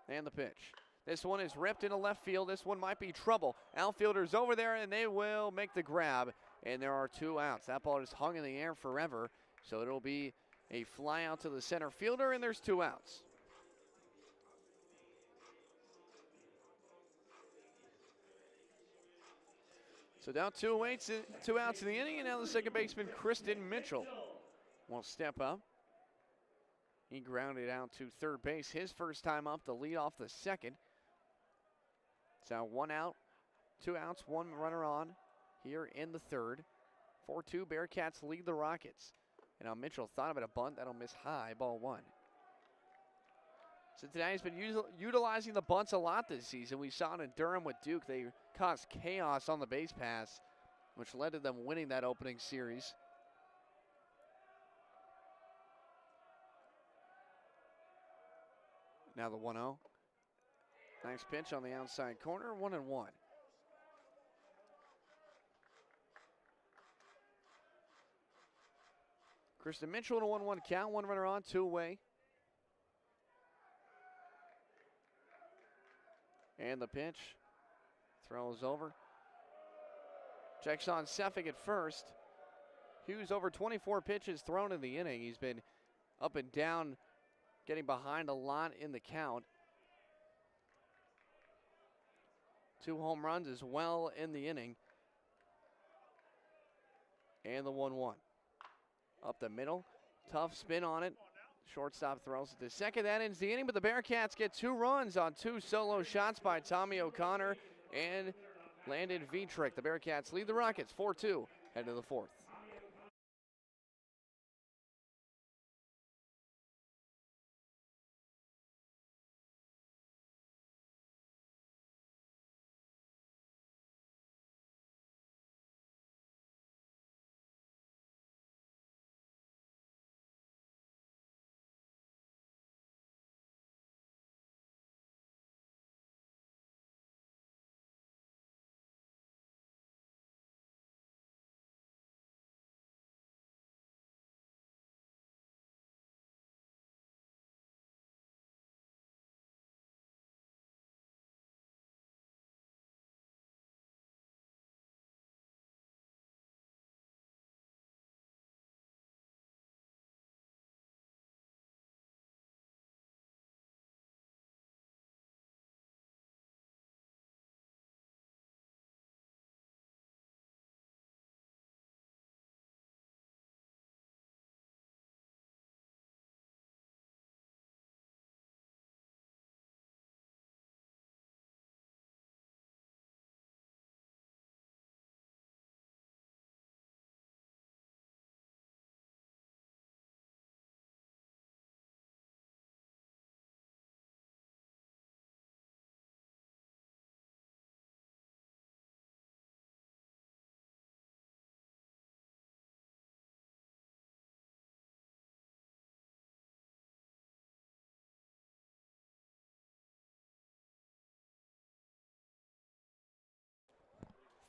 And the pitch. This one is ripped into left field. This one might be trouble. Outfielders over there, and they will make the grab. And there are 2 outs. That ball just hung in the air forever. So it'll be a fly out to the center fielder, and there's 2 outs. So now 2 outs in the inning, and now the second baseman, Kristen Mitchell, will step up. He grounded out to third base his first time up to lead off the second. So 1 out, 2 outs, 1 runner on here in the third. 4-2, Bearcats lead the Rockets. And now Mitchell thought about a bunt. That'll miss high, ball 1. Cincinnati's been utilizing the bunts a lot this season. We saw it in Durham with Duke. They caused chaos on the base pass, which led to them winning that opening series. Now the 1-0. Nice pitch on the outside corner, 1-1. Kristen Mitchell in a 1-1 count, 1 runner on, 2 away. And the pitch, throws over. Checks on Suffolk at first. Hughes over 24 pitches thrown in the inning. He's been up and down, getting behind a lot in the count. 2 home runs as well in the inning. And the 1-1. Up the middle, tough spin on it. Shortstop throws it to second. That ends the inning, but the Bearcats get 2 runs on 2 solo shots by Tommy O'Connor and Landon Vietrick. The Bearcats lead the Rockets 4-2, head to the 4th.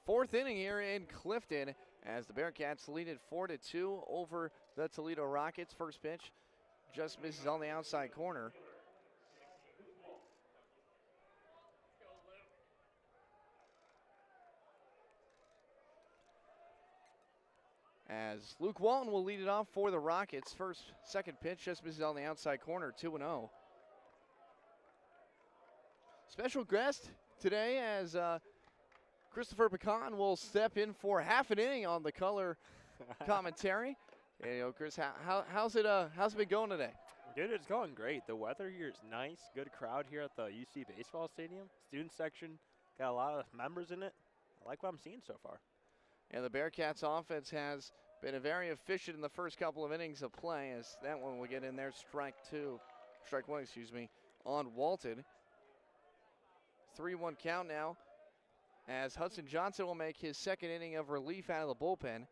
Fourth inning here in Clifton as the Bearcats lead it 4-2 over the Toledo Rockets. First pitch just misses on the outside corner. As Luke Walton will lead it off for the Rockets. Second pitch just misses on the outside corner, 2-0. Special guest today as Christopher Pecan will step in for half an inning on the color commentary. Hey, Chris, how's it been going today? Dude, it's going great. The weather here is nice. Good crowd here at the UC Baseball Stadium. Student section Got a lot of members in it. I like what I'm seeing so far. And the Bearcats offense has been very efficient in the first couple of innings of play, as that one will get in there. Strike one, on Walton. 3-1 count now, as Hudson Johnson will make his second inning of relief out of the bullpen.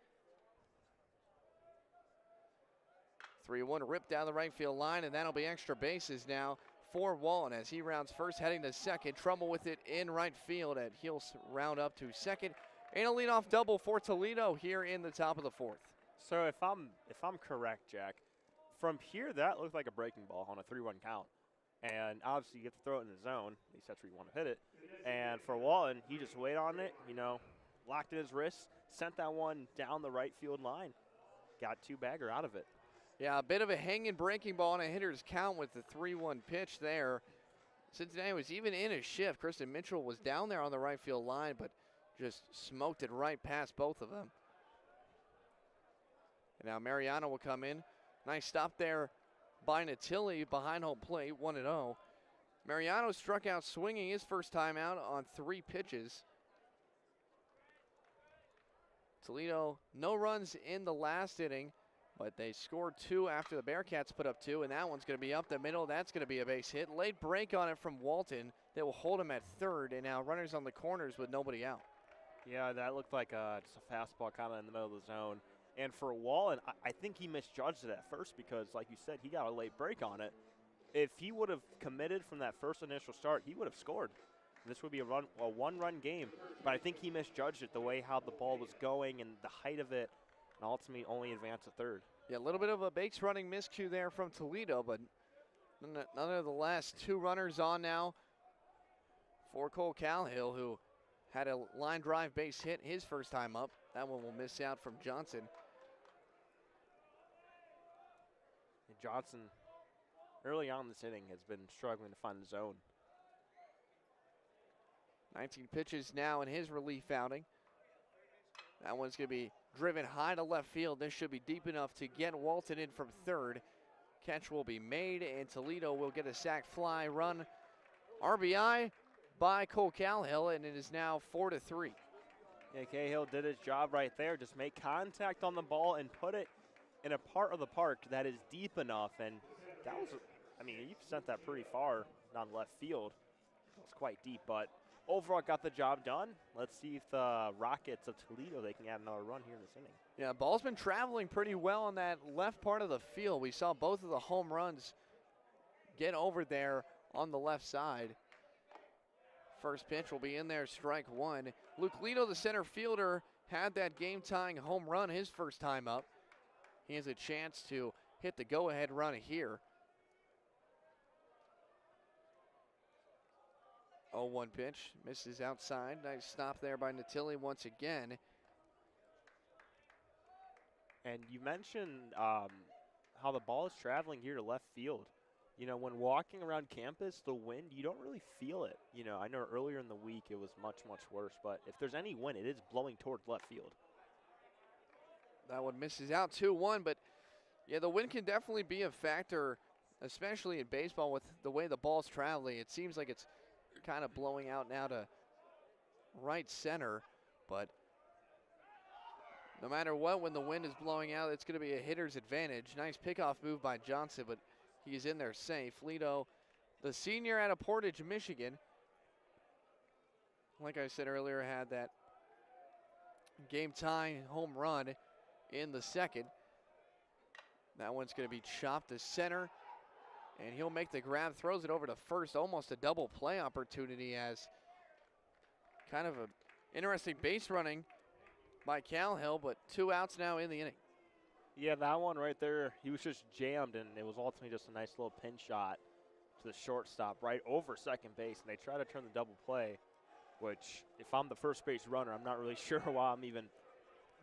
3-1 ripped down the right field line, and that'll be extra bases now for Walton as he rounds first, heading to second. Trouble with it in right field, and he'll round up to second. And a leadoff double for Toledo here in the top of the fourth. So if I'm correct, Jack, from here that looked like a breaking ball on a 3-1 count. And obviously you get to throw it in the zone. At least that's where you want to hit it. And for Walton, he just waited on it, locked in his wrist, sent that one down the right field line. Got two-bagger out of it. Yeah, a bit of a hanging breaking ball on a hitter's count with the 3-1 pitch there. Cincinnati was even in a shift. Kristen Mitchell was down there on the right field line, but just smoked it right past both of them. And now Mariano will come in. Nice stop there by Natili behind home plate, 1-0. Mariano struck out swinging his first time out on 3 pitches. Toledo, no runs in the last inning, but they scored 2 after the Bearcats put up 2, and that one's going to be up the middle. That's going to be a base hit. Late break on it from Walton. They will hold him at third, and now runners on the corners with nobody out. Yeah, that looked like just a fastball kind of in the middle of the zone. And for Walton, I think he misjudged it at first because, like you said, he got a late break on it. If he would have committed from that first initial start, he would have scored. This would be a one-run game. But I think he misjudged it, the way how the ball was going and the height of it, and ultimately only advanced to third. Yeah, a little bit of a base running miscue there from Toledo, but none of the last 2 runners on now for Cole Calhill, who had a line drive base hit his first time up. That one will miss out from Johnson. And Johnson, early on this inning, has been struggling to find the zone. 19 pitches now in his relief outing. That one's going to be driven high to left field. This should be deep enough to get Walton in from third. Catch will be made, and Toledo will get a sac fly run. RBI by Cole Calhill, and it is now 4-3. Yeah, Cahill did his job right there. Just make contact on the ball and put it in a part of the park that is deep enough. And that was, you sent that pretty far down left field. It was quite deep, but overall got the job done. Let's see if the Rockets of Toledo, they can add another run here in this inning. Yeah, ball's been traveling pretty well on that left part of the field. We saw both of the home runs get over there on the left side. First pitch will be in there, strike one. Luke Lito, the center fielder, had that game-tying home run his first time up. He has a chance to hit the go-ahead run here. 0-1 pitch, misses outside. Nice stop there by Natili once again. And you mentioned how the ball is traveling here to left field. When walking around campus, the wind, you don't really feel it. I know earlier in the week it was much, much worse, but if there's any wind, it is blowing towards left field. That one misses out 2-1, but yeah, the wind can definitely be a factor, especially in baseball with the way the ball's traveling. It seems like it's kind of blowing out now to right center, but no matter what, when the wind is blowing out, it's going to be a hitter's advantage. Nice pickoff move by Johnson, but he's in there safe. Lito, the senior out of Portage, Michigan, like I said earlier, had that game-tying home run in the second. That one's going to be chopped to center, and he'll make the grab, throws it over to first, almost a double play opportunity, as kind of an interesting base running by Calhill, but 2 outs now in the inning. Yeah, that one right there, he was just jammed, and it was ultimately just a nice little pin shot to the shortstop right over second base, and they try to turn the double play, which if I'm the first base runner, I'm not really sure why I'm even,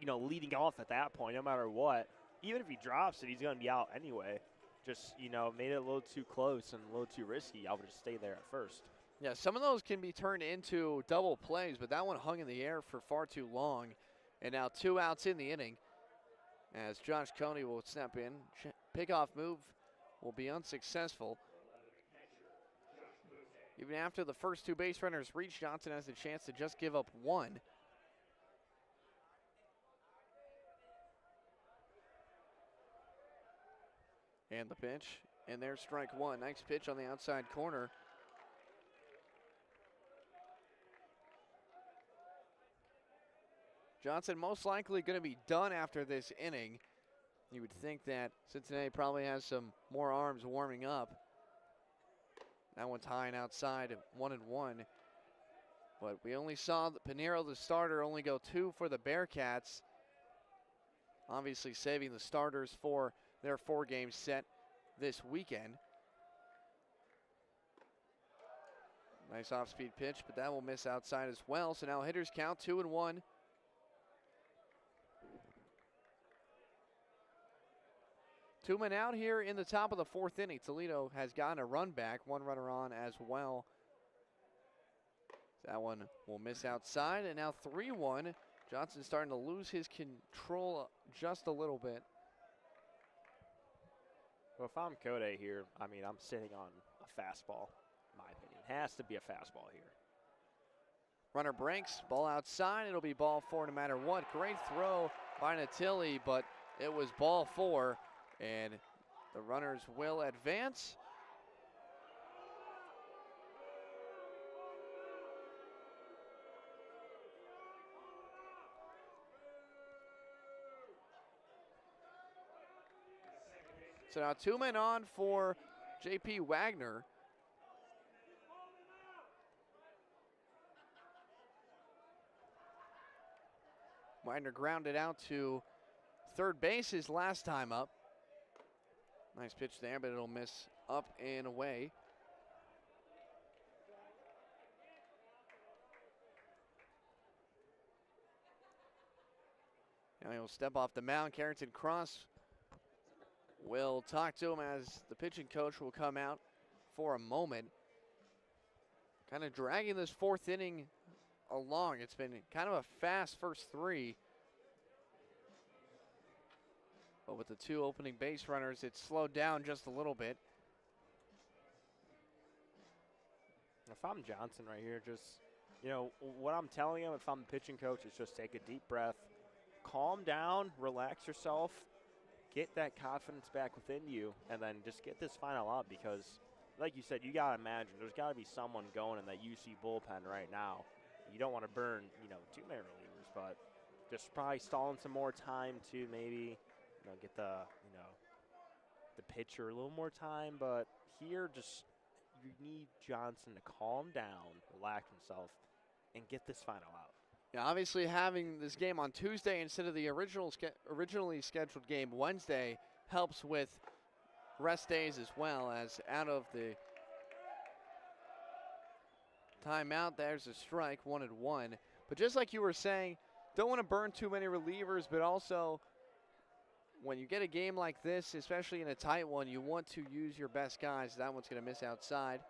leading off at that point, no matter what. Even if he drops it, he's going to be out anyway. Just, made it a little too close and a little too risky. I would just stay there at first. Yeah, some of those can be turned into double plays, but that one hung in the air for far too long. And now 2 outs in the inning as Josh Coney will step in. Pickoff move will be unsuccessful. Even after the first two base runners reach, Johnson has the chance to just give up one. And the pitch, and there's strike one. Nice pitch on the outside corner. Johnson most likely going to be done after this inning. You would think that Cincinnati probably has some more arms warming up. That one's high and outside, 1-1. But we only saw Pinheiro, the starter, only go 2 for the Bearcats. Obviously saving the starters for their 4-game set this weekend. Nice off-speed pitch, but that will miss outside as well. So now hitters count 2-1. 2 men out here in the top of the 4th inning. Toledo has gotten a run back, 1 runner on as well. That one will miss outside, and now 3-1. Johnson starting to lose his control just a little bit. Well, if I'm Code here, I mean, I'm sitting on a fastball, in my opinion. Has to be a fastball here. Runner breaks, ball outside. It'll be ball 4 no matter what. Great throw by Natilli, but it was ball 4. And the runners will advance. So now 2 men on for J.P. Wagner. Wagner grounded out to third base his last time up. Nice pitch there, but it'll miss up and away. Now he'll step off the mound. Carrington Cross will talk to him as the pitching coach will come out for a moment. Kind of dragging this 4th inning along. It's been kind of a fast first 3. But with the 2 opening base runners, it's slowed down just a little bit. If I'm Johnson right here, just, you know, what I'm telling him if I'm the pitching coach is just take a deep breath, calm down, relax yourself, get that confidence back within you, and then just get this final out because, like you said, you got to imagine there's got to be someone going in that UC bullpen right now. You don't want to burn, you know, 2 man relievers, but just probably stalling some more time to maybe – get the, the pitcher a little more time, but here just you need Johnson to calm down, relax himself, and get this final out. Yeah, obviously having this game on Tuesday instead of the originally scheduled game Wednesday helps with rest days as well, as out of the timeout, there's a strike, 1-1. But just like you were saying, don't want to burn too many relievers, but also when you get a game like this, especially in a tight one, you want to use your best guys. That one's going to miss outside.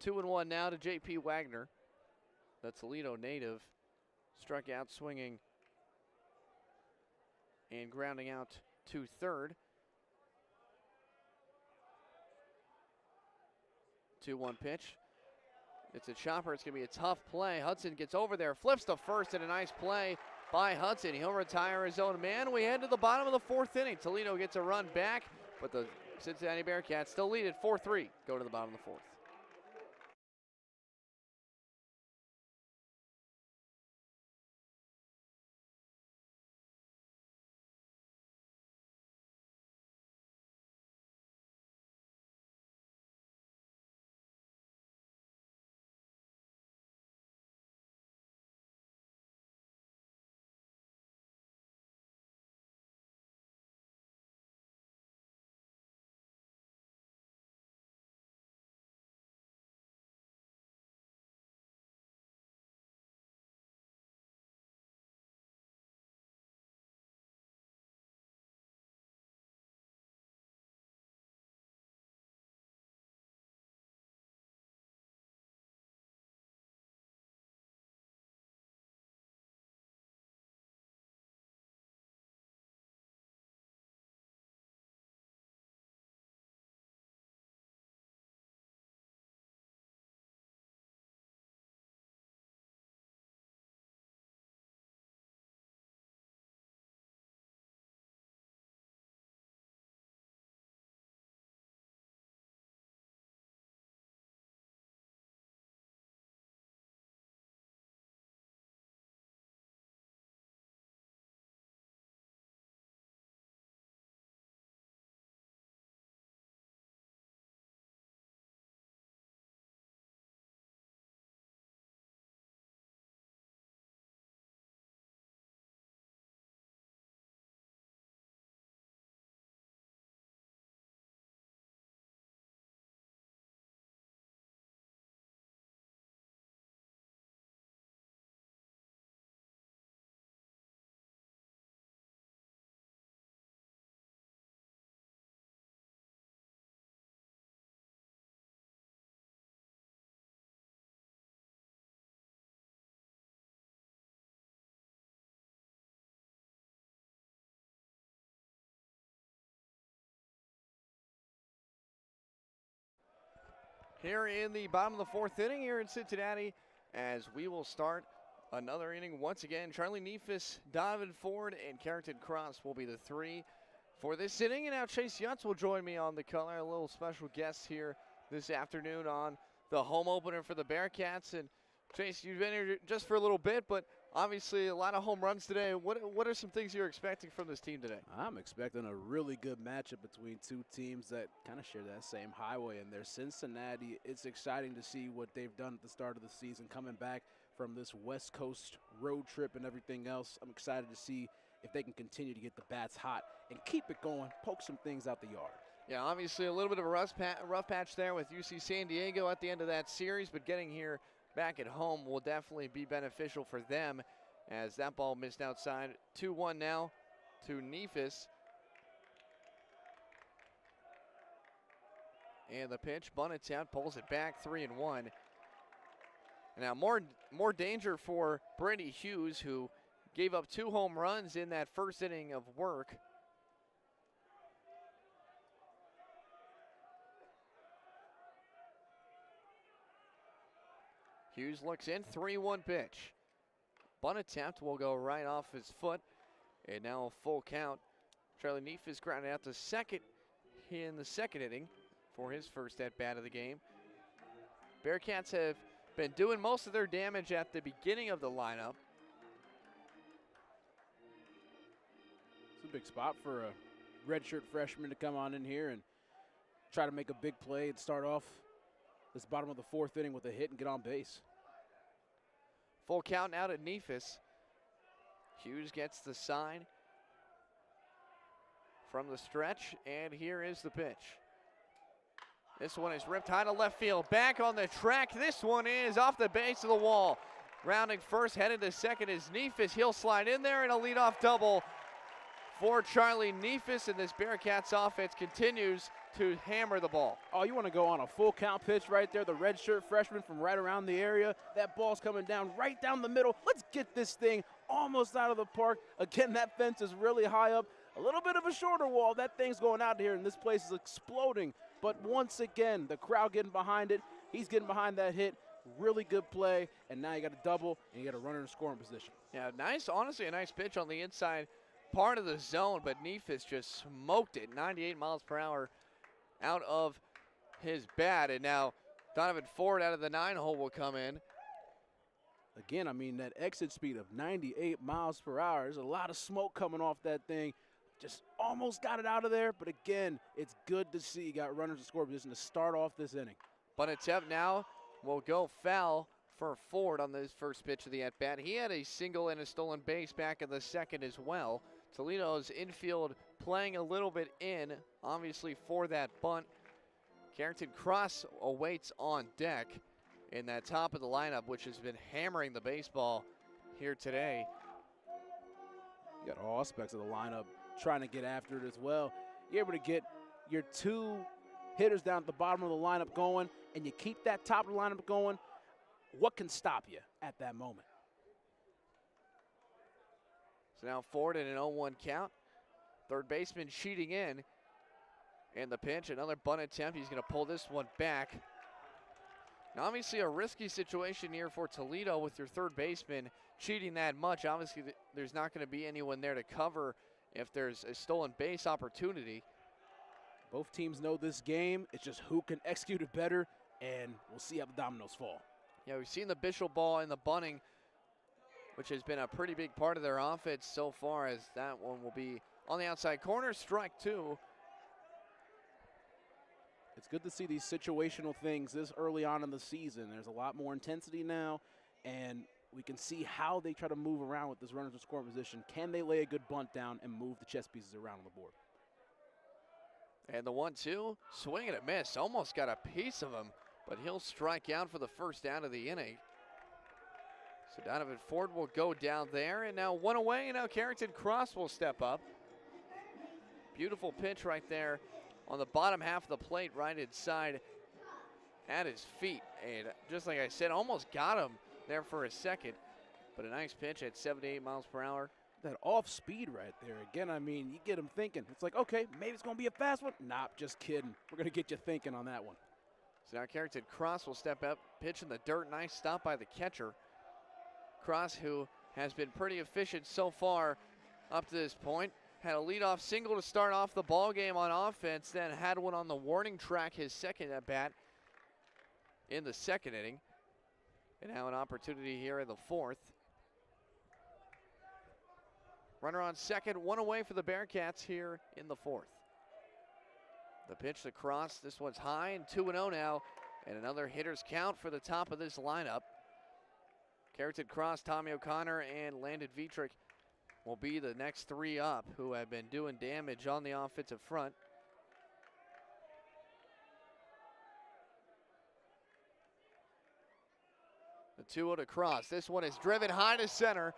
2-1 now to J.P. Wagner. The Toledo native struck out swinging and grounding out to third. 2-1 pitch. It's a chopper. It's going to be a tough play. Hudson gets over there, flips to first, and a nice play by Hudson. He'll retire his own man. We head to the bottom of the 4th inning. Toledo gets a run back, but the Cincinnati Bearcats still lead it 4-3. Go to the bottom of the 4th. here in the bottom of the fourth inning here in Cincinnati, as we will start another inning once again. Charlie Neefus, Donovan Ford, and Carrington Cross will be the three for this inning. And now Chase Yutz will join me on the color, a little special guest here this afternoon on the home opener for the Bearcats. And Chase, you've been here just for a little bit, but obviously a lot of home runs today. What are some things you're expecting from this team today? I'm expecting a really good matchup between two teams that kind of share that same highway in there. Cincinnati, it's exciting to see what they've done at the start of the season, coming back from this West Coast road trip and everything else. I'm excited to see if they can continue to get the bats hot and keep it going, poke some things out the yard. Yeah, obviously a little bit of a rough patch there with UC San Diego at the end of that series, but getting here back at home will definitely be beneficial for them, as that ball missed outside. 2-1 now to Neefus. And the pitch, bunt attempt, pulls it back, 3-1. Now more danger for Brady Hughes, who gave up 2 home runs in that first inning of work. Hughes looks in, 3-1 pitch. Bunt attempt will go right off his foot. And now a full count. Charlie Neefus grounded out to second in the second inning for his first at-bat of the game. Bearcats have been doing most of their damage at the beginning of the lineup. It's a big spot for a redshirt freshman to come on in here and try to make a big play and start off this bottom of the fourth inning with a hit and get on base. Full count now to Neefus. Hughes gets the sign from the stretch, and here is the pitch. This one is ripped high to left field. Back on the track. This one is off the base of the wall. Rounding first, headed to second is Neefus. He'll slide in there, and a leadoff double for Charlie Neefus, and this Bearcats offense continues to hammer the ball. Oh, you want to go on a full count pitch right there, the redshirt freshman from right around the area. That ball's coming down right down the middle. Let's get this thing almost out of the park. Again, that fence is really high up. A little bit of a shorter wall. That thing's going out here, and this place is exploding. But once again, the crowd getting behind it. He's getting behind that hit. Really good play, and now you got a double, and you got a runner in scoring position. Yeah, nice, honestly a nice pitch on the inside part of the zone, but Neefus just smoked it, 98 miles per hour out of his bat. And now Donovan Ford out of the 9-hole will come in. Again, I mean, that exit speed of 98 miles per hour. There's a lot of smoke coming off that thing. Just almost got it out of there, but again, it's good to see you got runners in score position to start off this inning. But attempt now will go foul for Ford on this first pitch of the at-bat. He had a single and a stolen base back in the second as well. Toledo's infield playing a little bit in, obviously, for that bunt. Carrington Cross awaits on deck in that top of the lineup, which has been hammering the baseball here today. You got all aspects of the lineup trying to get after it as well. You're able to get your 2 hitters down at the bottom of the lineup going, and you keep that top of the lineup going. What can stop you at that moment? So now Ford in an 0-1 count. Third baseman cheating in. And the pitch, another bunt attempt. He's going to pull this one back. Now obviously a risky situation here for Toledo with your third baseman cheating that much. Obviously there's not going to be anyone there to cover if there's a stolen base opportunity. Both teams know this game. It's just who can execute it better, and we'll see how the dominoes fall. Yeah, we've seen the Bishop ball and the bunting, which has been a pretty big part of their offense so far, as that one will be on the outside corner. Strike 2. It's good to see these situational things this early on in the season. There's a lot more intensity now, and we can see how they try to move around with this runners in scoring position. Can they lay a good bunt down and move the chess pieces around on the board? And the 1-2, swing and a miss. Almost got a piece of him, but he'll strike out for the first out of the inning. So Donovan Ford will go down there, and now one away, and now Carrington Cross will step up. Beautiful pitch right there on the bottom half of the plate, right inside at his feet. And just like I said, almost got him there for a second, but a nice pitch at 78 miles per hour. That off speed right there. Again, I mean, you get him thinking. It's like, okay, maybe it's going to be a fast one. Nah, just kidding. We're going to get you thinking on that one. So now Carrington Cross will step up, pitch in the dirt. Nice stop by the catcher. Cross, who has been pretty efficient so far up to this point. Had a leadoff single to start off the ball game on offense, then had one on the warning track, his second at bat in the second inning. And now an opportunity here in the fourth. Runner on second, one away for the Bearcats here in the fourth. The pitch to Cross, this one's high and 2-0 now, and another hitter's count for the top of this lineup. Carrington Cross, Tommy O'Connor, and Landon Vietrich will be the next three up who have been doing damage on the offensive front. The 2-0 to Cross. This one is driven high to center.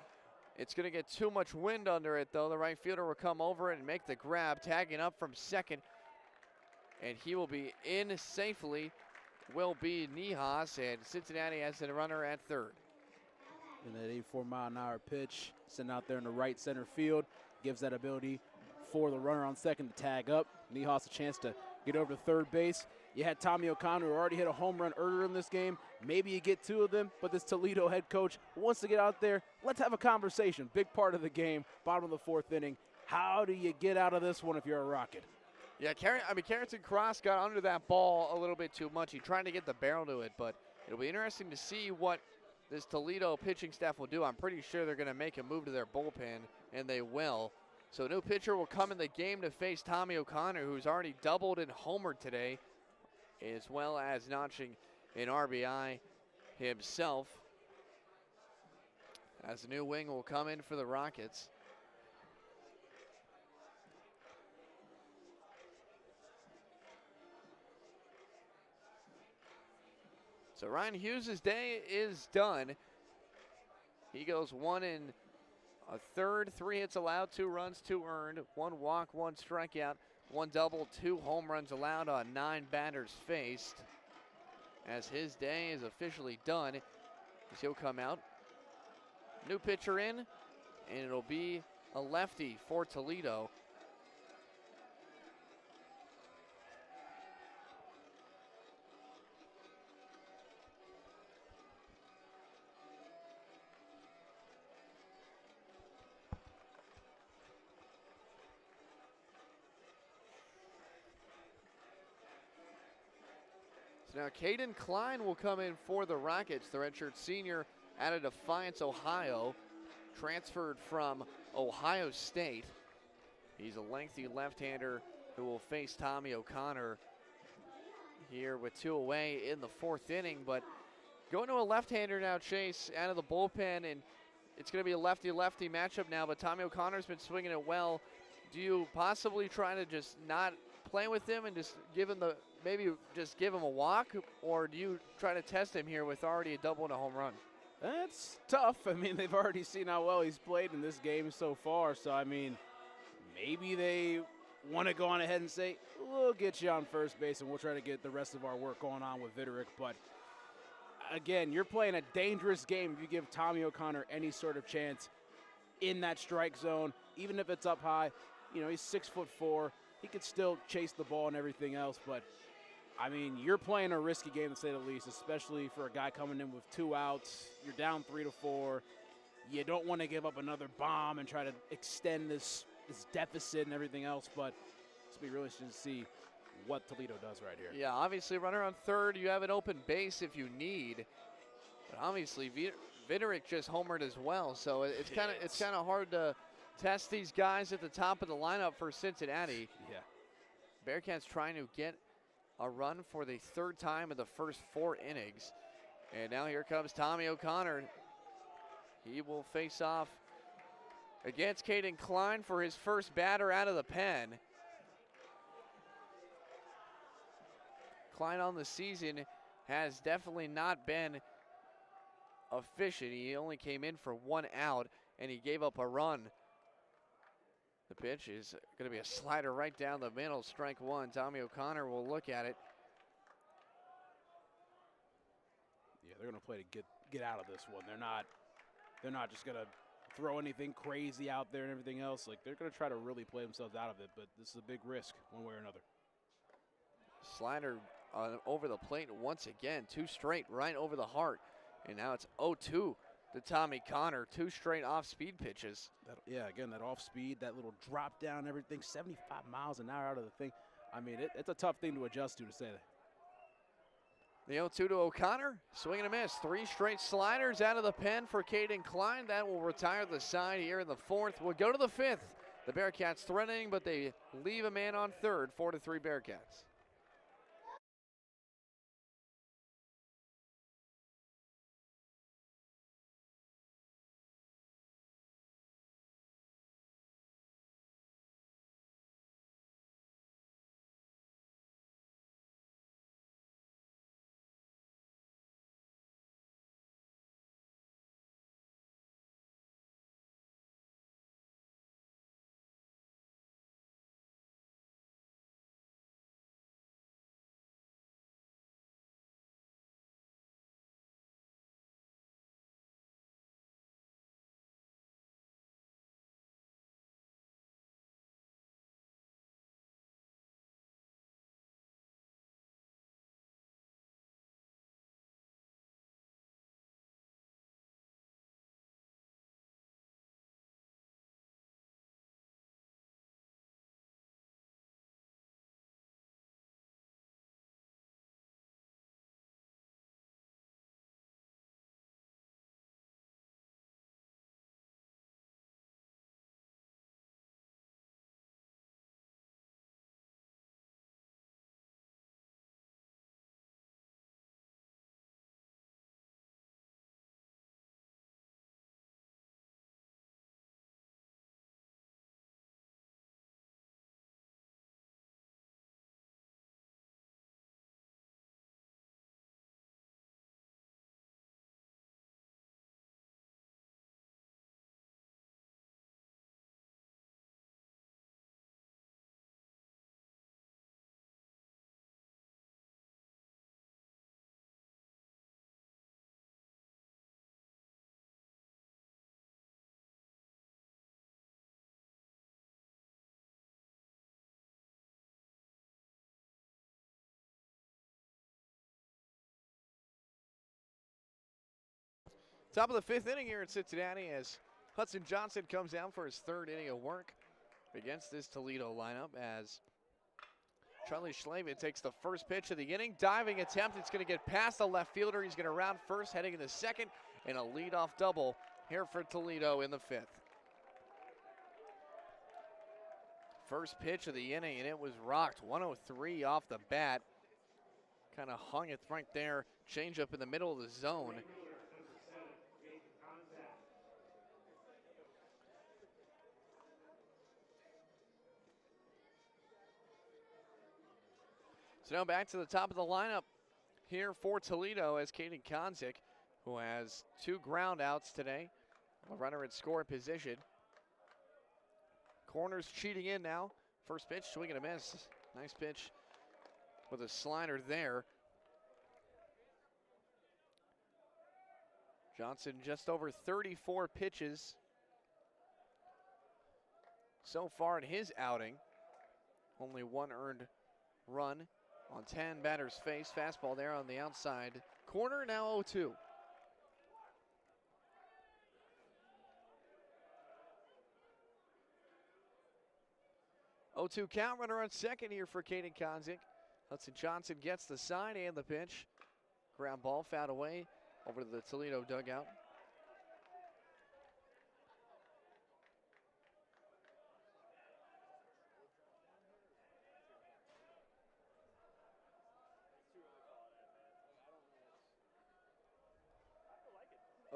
It's going to get too much wind under it, though. The right fielder will come over it and make the grab, tagging up from second. And he will be in safely, will be Nihas, and Cincinnati has a runner at third. And that 84-mile-an-hour pitch sent out there in the right center field gives that ability for the runner on second to tag up. Nihas a chance to get over to third base. You had Tommy O'Connor, who already hit a home run earlier in this game. Maybe you get two of them, but this Toledo head coach wants to get out there. Let's have a conversation. Big part of the game, bottom of the fourth inning. How do you get out of this one if you're a Rocket? Yeah, Carrington Cross got under that ball a little bit too much. He tried to get the barrel to it, but it'll be interesting to see what this Toledo pitching staff will do. I'm pretty sure they're going to make a move to their bullpen, and they will. So a new pitcher will come in the game to face Tommy O'Connor, who's already doubled and homered today, as well as notching an RBI himself. As the new wing will come in for the Rockets. So Ryan Hughes' day is done. He goes 1 1/3, 3 hits allowed, 2 runs, 2 earned, 1 walk, 1 strikeout, 1 double, 2 home runs allowed on 9 batters faced. As his day is officially done, as he'll come out. New pitcher in, and it'll be a lefty for Toledo. Now Caden Klein will come in for the Rockets, the redshirt senior out of Defiance, Ohio, transferred from Ohio State. He's a lengthy left-hander who will face Tommy O'Connor here with 2 away in the fourth inning. But going to a left-hander now, Chase, out of the bullpen, and it's going to be a lefty-lefty matchup now, but Tommy O'Connor's been swinging it well. Do you possibly try to just not play with him and just give him maybe just give him a walk, or do you try to test him here with already a double and a home run? That's tough. I mean, they've already seen how well he's played in this game so far. So, I mean, maybe they want to go on ahead and say, we'll get you on first base and we'll try to get the rest of our work going on with Vietrich. But, again, you're playing a dangerous game if you give Tommy O'Connor any sort of chance in that strike zone, even if it's up high. You know, he's 6'4". He could still chase the ball and everything else, but I mean, you're playing a risky game to say the least, especially for a guy coming in with 2 outs. You're down 3-4. You don't want to give up another bomb and try to extend this deficit and everything else, but it's going to be really interesting to see what Toledo does right here. Yeah, obviously runner on third, you have an open base if you need, but obviously Vietrich just homered as well, so it's kind of hard to test these guys at the top of the lineup for Cincinnati. Yeah. Bearcats trying to get a run for the 3rd time in the first 4 innings. And now here comes Tommy O'Connor. He will face off against Caden Klein for his first batter out of the pen. Klein on the season has definitely not been efficient. He only came in for 1 out, and he gave up a run. The pitch is going to be a slider right down the middle, strike 1. Tommy O'Connor will look at it. Yeah, they're going to play to get out of this one. They're not just going to throw anything crazy out there and everything else. Like, they're going to try to really play themselves out of it, but this is a big risk one way or another. Slider over the plate once again. 2 straight right over the heart. And now it's 0-2 to Tommy Connor. 2 straight off-speed pitches. Yeah, again, that off-speed, that little drop down, everything, 75 miles an hour out of the thing. I mean, it's a tough thing to adjust to say that. The 0-2 to O'Connor, swing and a miss. 3 straight sliders out of the pen for Caden Klein. That will retire the side here in the 4th. We'll go to the 5th. The Bearcats threatening, but they leave a man on third. 4-3 Bearcats. Top of the 5th inning here in Cincinnati as Hudson Johnson comes down for his 3rd inning of work against this Toledo lineup as Charlie Schlavin takes the first pitch of the inning. Diving attempt. It's going to get past the left fielder. He's going to round first, heading into 2nd, and a leadoff double here for Toledo in the 5th. First pitch of the inning, and it was rocked. 103 off the bat. Kind of hung it right there. Change up in the middle of the zone. So now back to the top of the lineup here for Toledo as Caden Konzik, who has 2 ground outs today. A runner in score position. Corners cheating in now. First pitch, swing and a miss. Nice pitch with a slider there. Johnson just over 34 pitches so far in his outing. Only 1 earned run on 10 batters faced. Fastball there on the outside corner, now 0-2. Count, runner on second here for Caden Konzik. Hudson Johnson gets the sign and the pitch. Ground ball fouled away over to the Toledo dugout.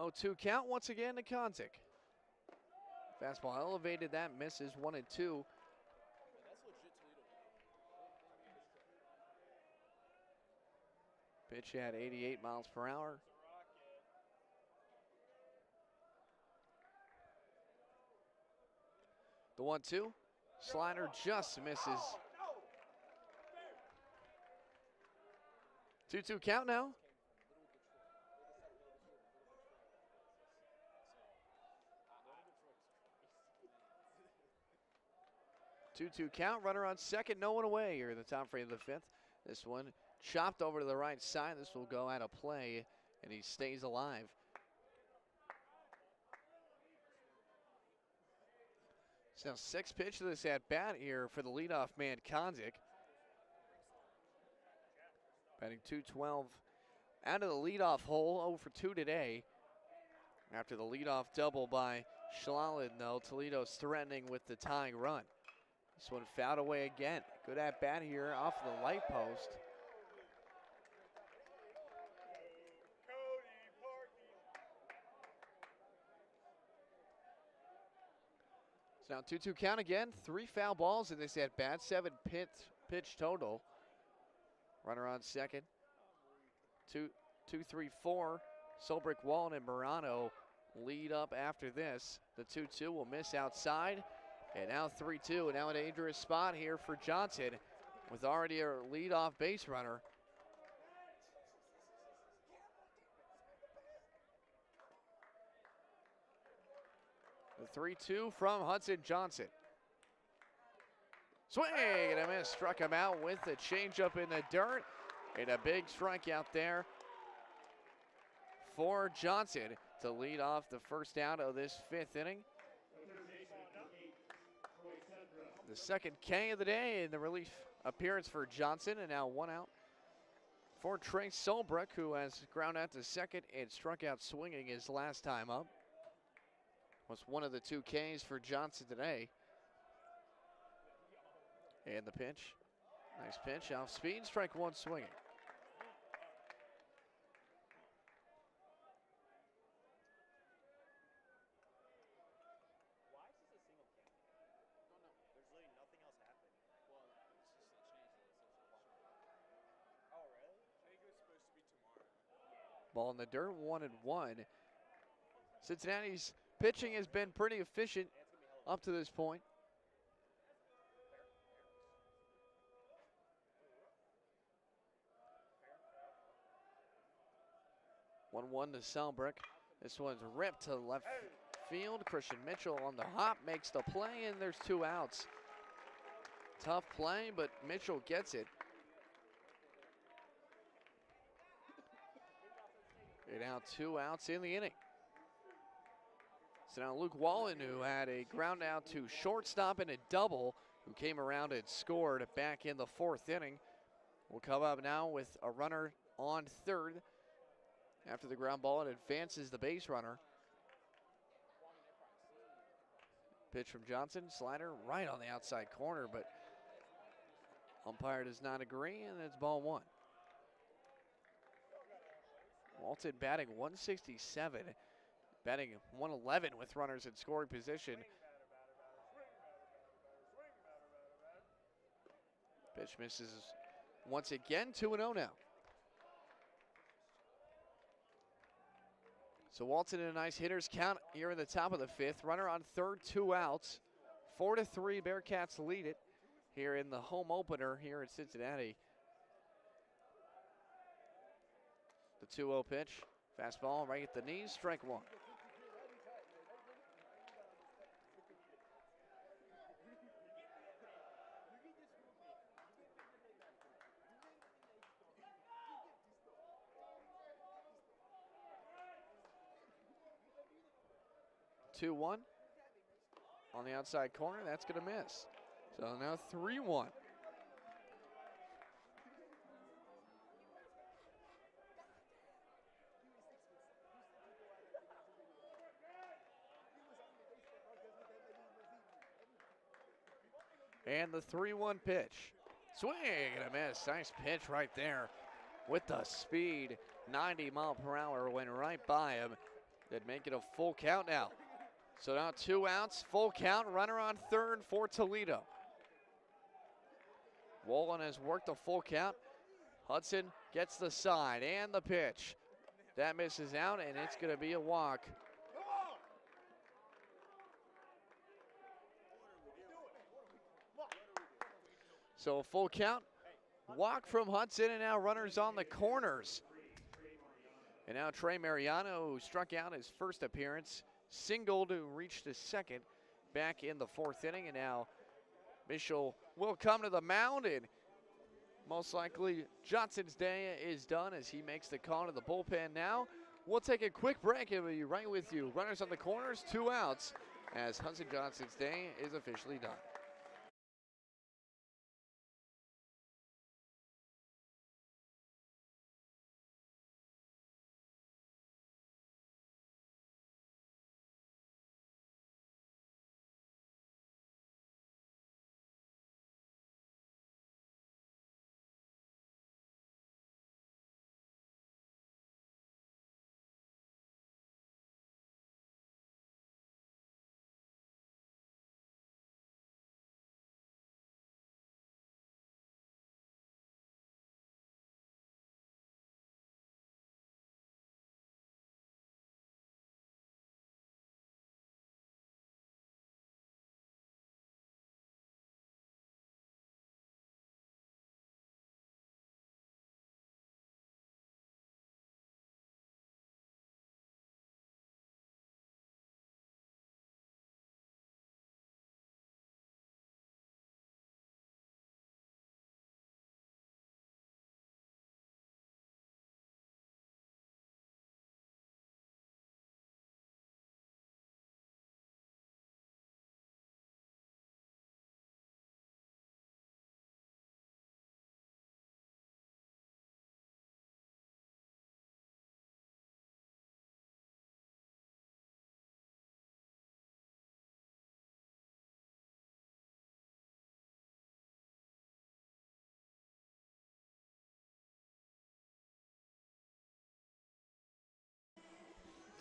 Oh, 2 count once again to Konzik. Fastball elevated, that misses 1-2. Pitch at 88 miles per hour. The 1-2. Slider just misses. 2-2 count now. Two-two count, runner on second, no one away here in the top frame of the 5th. This one chopped over to the right side. This will go out of play, and he stays alive. So now 6th pitch of this at bat here for the leadoff man, Konzik. Batting .212 out of the leadoff hole, 0 for 2 today. After the leadoff double by Schlallen, though, Toledo's threatening with the tying run. This one fouled away again. Good at bat here off the light post. So now 2-2 count again. 3 foul balls in this at bat. 7 pitch total. Runner on second. 2-3-4. Solbrick, Wallen, and Morano lead up after this. The 2-2 will miss outside. And now 3-2. And now a dangerous spot here for Johnson with already a leadoff base runner. The 3-2 from Hudson Johnson. Swing and a miss. Struck him out with a changeup in the dirt. And a big strikeout there for Johnson to lead off the first out of this 5th inning. The 2nd K of the day in the relief appearance for Johnson, and now 1 out for Trey Solbrick, who has ground out to second and struck out swinging his last time up. Was one of the 2 Ks for Johnson today. And the pitch. Nice pitch, off speed, strike 1 swinging. Ball in the dirt, 1-1. Cincinnati's pitching has been pretty efficient up to this point. One to Solbrick. This one's ripped to left field. Christian Mitchell on the hop makes the play, and there's 2 outs. Tough play, but Mitchell gets it. And now 2 outs in the inning. So now Luke Wallen, who had a ground out to shortstop and a double, who came around and scored back in the 4th inning, will come up now with a runner on third. After the ground ball, it advances the base runner. Pitch from Johnson, slider right on the outside corner, but umpire does not agree, and it's ball 1. Walton batting .167, batting .111 with runners in scoring position. Pitch misses once again, 2-0 now. So Walton in a nice hitter's count here in the top of the 5th. Runner on third, 2 outs. 4-3, Bearcats lead it here in the home opener here in Cincinnati. The 2-0 pitch, fastball right at the knees, strike 1. Two 1 on the outside corner. That's going to miss. So now 3-1. And the 3-1 pitch. Swing and a miss. Nice pitch right there with the speed. 90 mile per hour went right by him. They'd make it a full count now. So now 2 outs, full count, runner on third for Toledo. Wallen has worked a full count. Hudson gets the side and the pitch. That misses out, and it's going to be a walk. So a full count, walk from Hudson, and now runners on the corners. And now Trey Mariano, who struck out his first appearance, singled to reach the second back in the 4th inning. And now Mitchell will come to the mound, and Most likely Johnson's day is done as he makes the call to the bullpen now. We'll take a quick break and we'll be right with you. Runners on the corners, 2 outs as Hudson Johnson's day is officially done.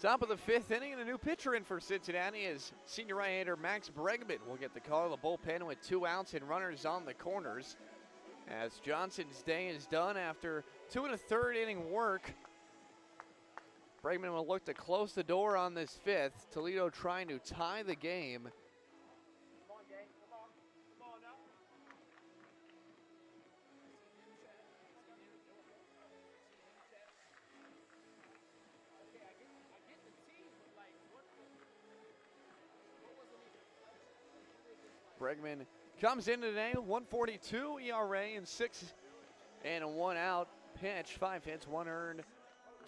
Top of the 5th inning, and a new pitcher in for Cincinnati is senior right-hander Max Bregman will get the call of the bullpen with 2 outs and runners on the corners. As Johnson's day is done after 2 1/3 inning work, Bregman will look to close the door on this 5th. Toledo trying to tie the game. Bregman comes in today, 1.42 ERA and 6 and 1 out. Pitch, 5 hits, 1 earned,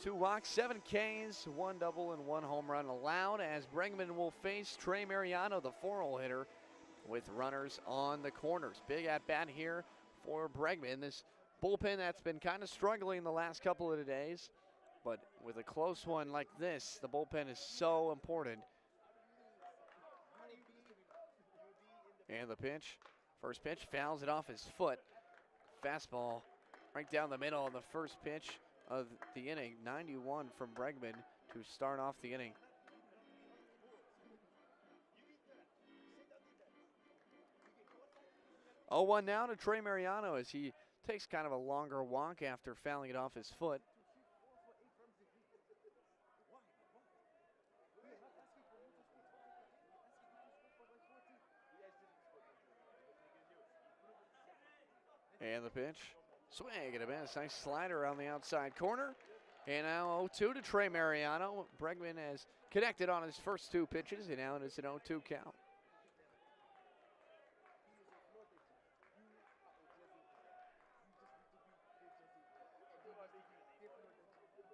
2 walks, 7 Ks, 1 double, and 1 home run allowed as Bregman will face Trey Mariano, the 4-hole hitter, with runners on the corners. Big at bat here for Bregman. This bullpen that's been kind of struggling the last couple of days, but with a close one like this, the bullpen is so important. And the pitch, first pitch, fouls it off his foot. Fastball right down the middle on the first pitch of the inning. 91 from Bregman to start off the inning. Oh, 1 now to Trey Mariano as he takes kind of a longer walk after fouling it off his foot. And the pitch, swing and a miss. Nice slider on the outside corner. And now 0-2 to Trey Mariano. Bregman has connected on his first 2 pitches, and now it's an 0-2 count.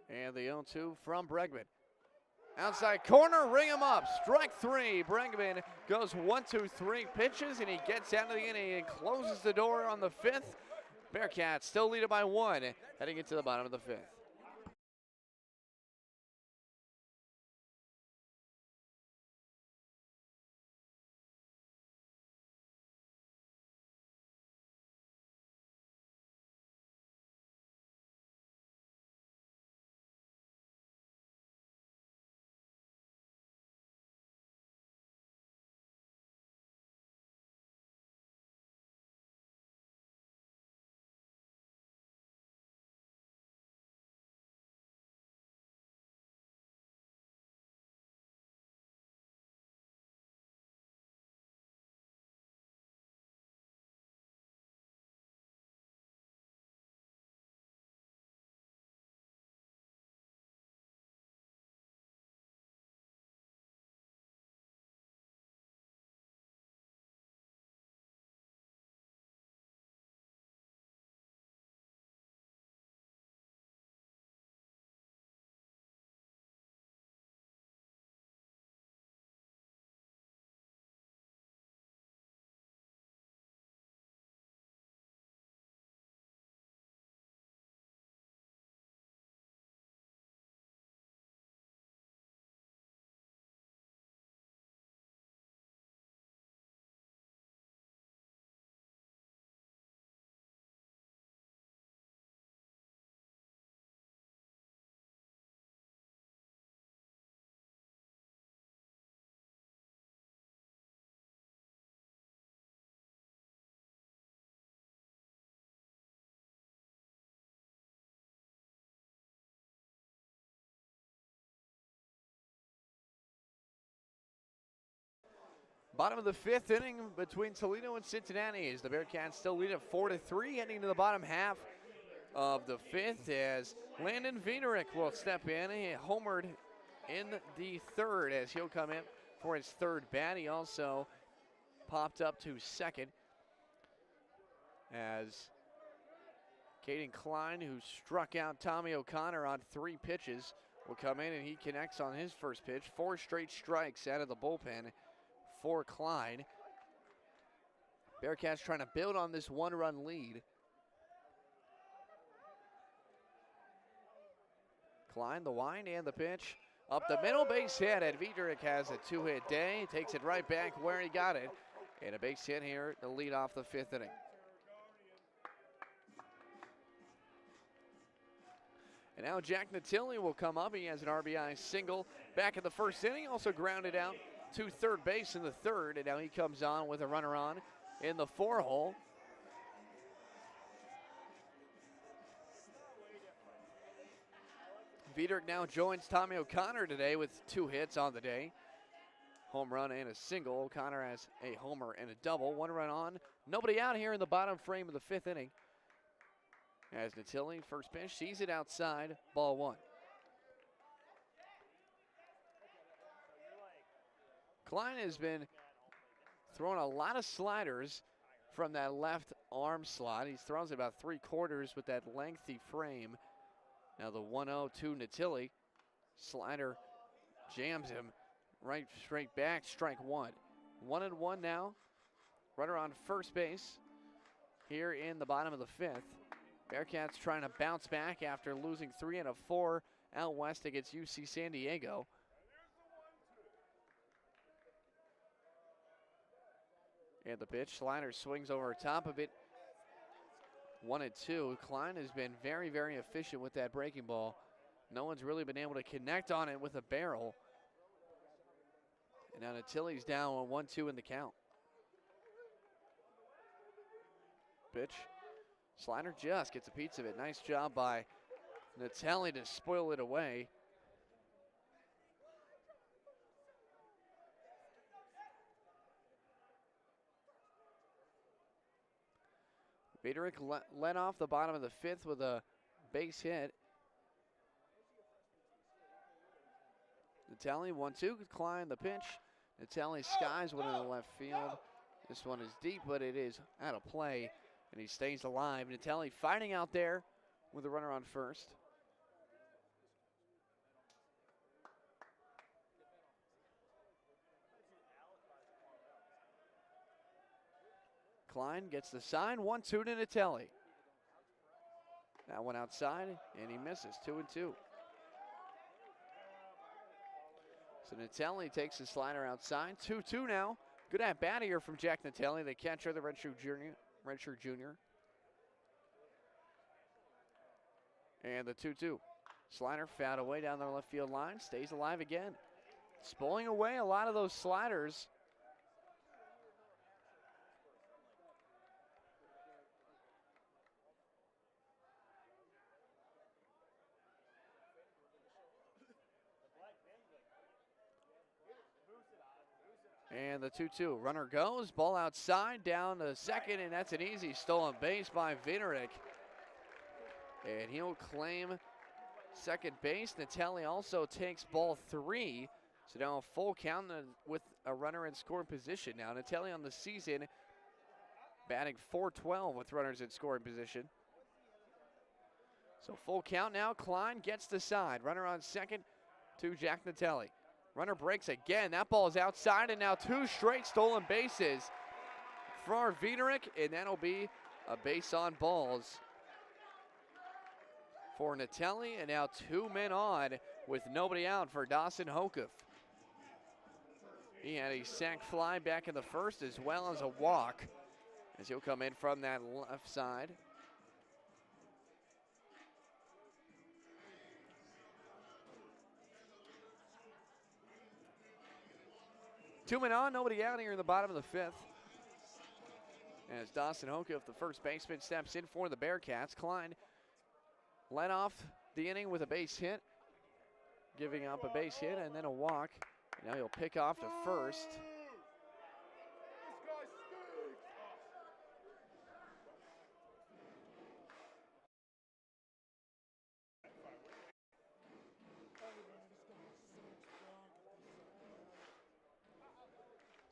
And the 0-2 from Bregman. Outside corner, ring him up. Strike 3. Bregman goes 1-2-3 pitches, and he gets out of the inning and closes the door on the 5th. Bearcats still lead it by 1, heading into the bottom of the 5th. Bottom of the 5th inning between Toledo and Cincinnati as the Bearcats still lead at 4-3, heading to the bottom half of the 5th as Landon Wienerick will step in. He homered in the 3rd as he'll come in for his 3rd bat. He also popped up to 2nd as Caden Klein, who struck out Tommy O'Connor on 3 pitches, will come in and he connects on his first pitch. 4 straight strikes out of the bullpen for Klein. Bearcats trying to build on this 1-run lead. Klein, the wind and the pitch. Up the middle, base hit, and Wienerick has a 2-hit day. Takes it right back where he got it. And a base hit here to lead off the 5th inning. And now Jack Natilli will come up. He has an RBI single back in the 1st inning. Also grounded out to 3rd base in the 3rd. And now he comes on with a runner on in the 4-hole. Wienerick now joins Tommy O'Connor today with 2 hits on the day. Home run and a single. O'Connor has a homer and a double. 1 run on. Nobody out here in the bottom frame of the 5th inning. As Natilli, first pitch, sees it outside, ball 1. Klein has been throwing a lot of sliders from that left arm slot. He throws it about 3/4 with that lengthy frame. Now the 1-0 to Natilli. Slider jams him right straight back, strike 1. 1-1 now. Runner on first base here in the bottom of the 5th. Bearcats trying to bounce back after losing 3 out of 4 out west against UC San Diego. And the pitch, slider swings over top of it. 1-2. Klein has been very, very efficient with that breaking ball. No one's really been able to connect on it with a barrel. And now Natilli's down on 1-2 in the count. Pitch. Slider just gets a piece of it. Nice job by Natilli to spoil it away. Wienerick led off the bottom of the 5th with a base hit. Natilli 1-2, Klein the pitch. Natilli skies one in the left field. This one is deep, but it is out of play, and he stays alive. Natilli fighting out there with a runner on first. Klein gets the sign, 1-2 to Natilli. That one outside, and he misses, 2-2. So Natilli takes the slider outside, 2-2 now. Good at bat here from Jack Natilli, the catcher, the redshirt junior. And the 2-2. Slider fouled away down the left field line, stays alive again. Spoiling away a lot of those sliders. And the 2-2. Runner goes, ball outside, down to second, and that's an easy stolen base by Wienerick. And he'll claim second base. Natilli also takes ball 3. So now a full count with a runner in scoring position. Now Natilli on the season batting .412 with runners in scoring position. So full count now. Klein gets the side. Runner on second to Jack Natilli. Runner breaks again. That ball is outside, and now 2 straight stolen bases for Wienerick, and that'll be a base on balls for Natilli, and now 2 men on with nobody out for Dawson Hokuff. He had a sac fly back in the first as well as a walk as he'll come in from that left side. Two men on, nobody out here in the bottom of the 5th. As Dawson Hokuff, the first baseman, steps in for the Bearcats. Klein led off the inning with a base hit, giving up a base hit and then a walk. Now he'll pick off to first.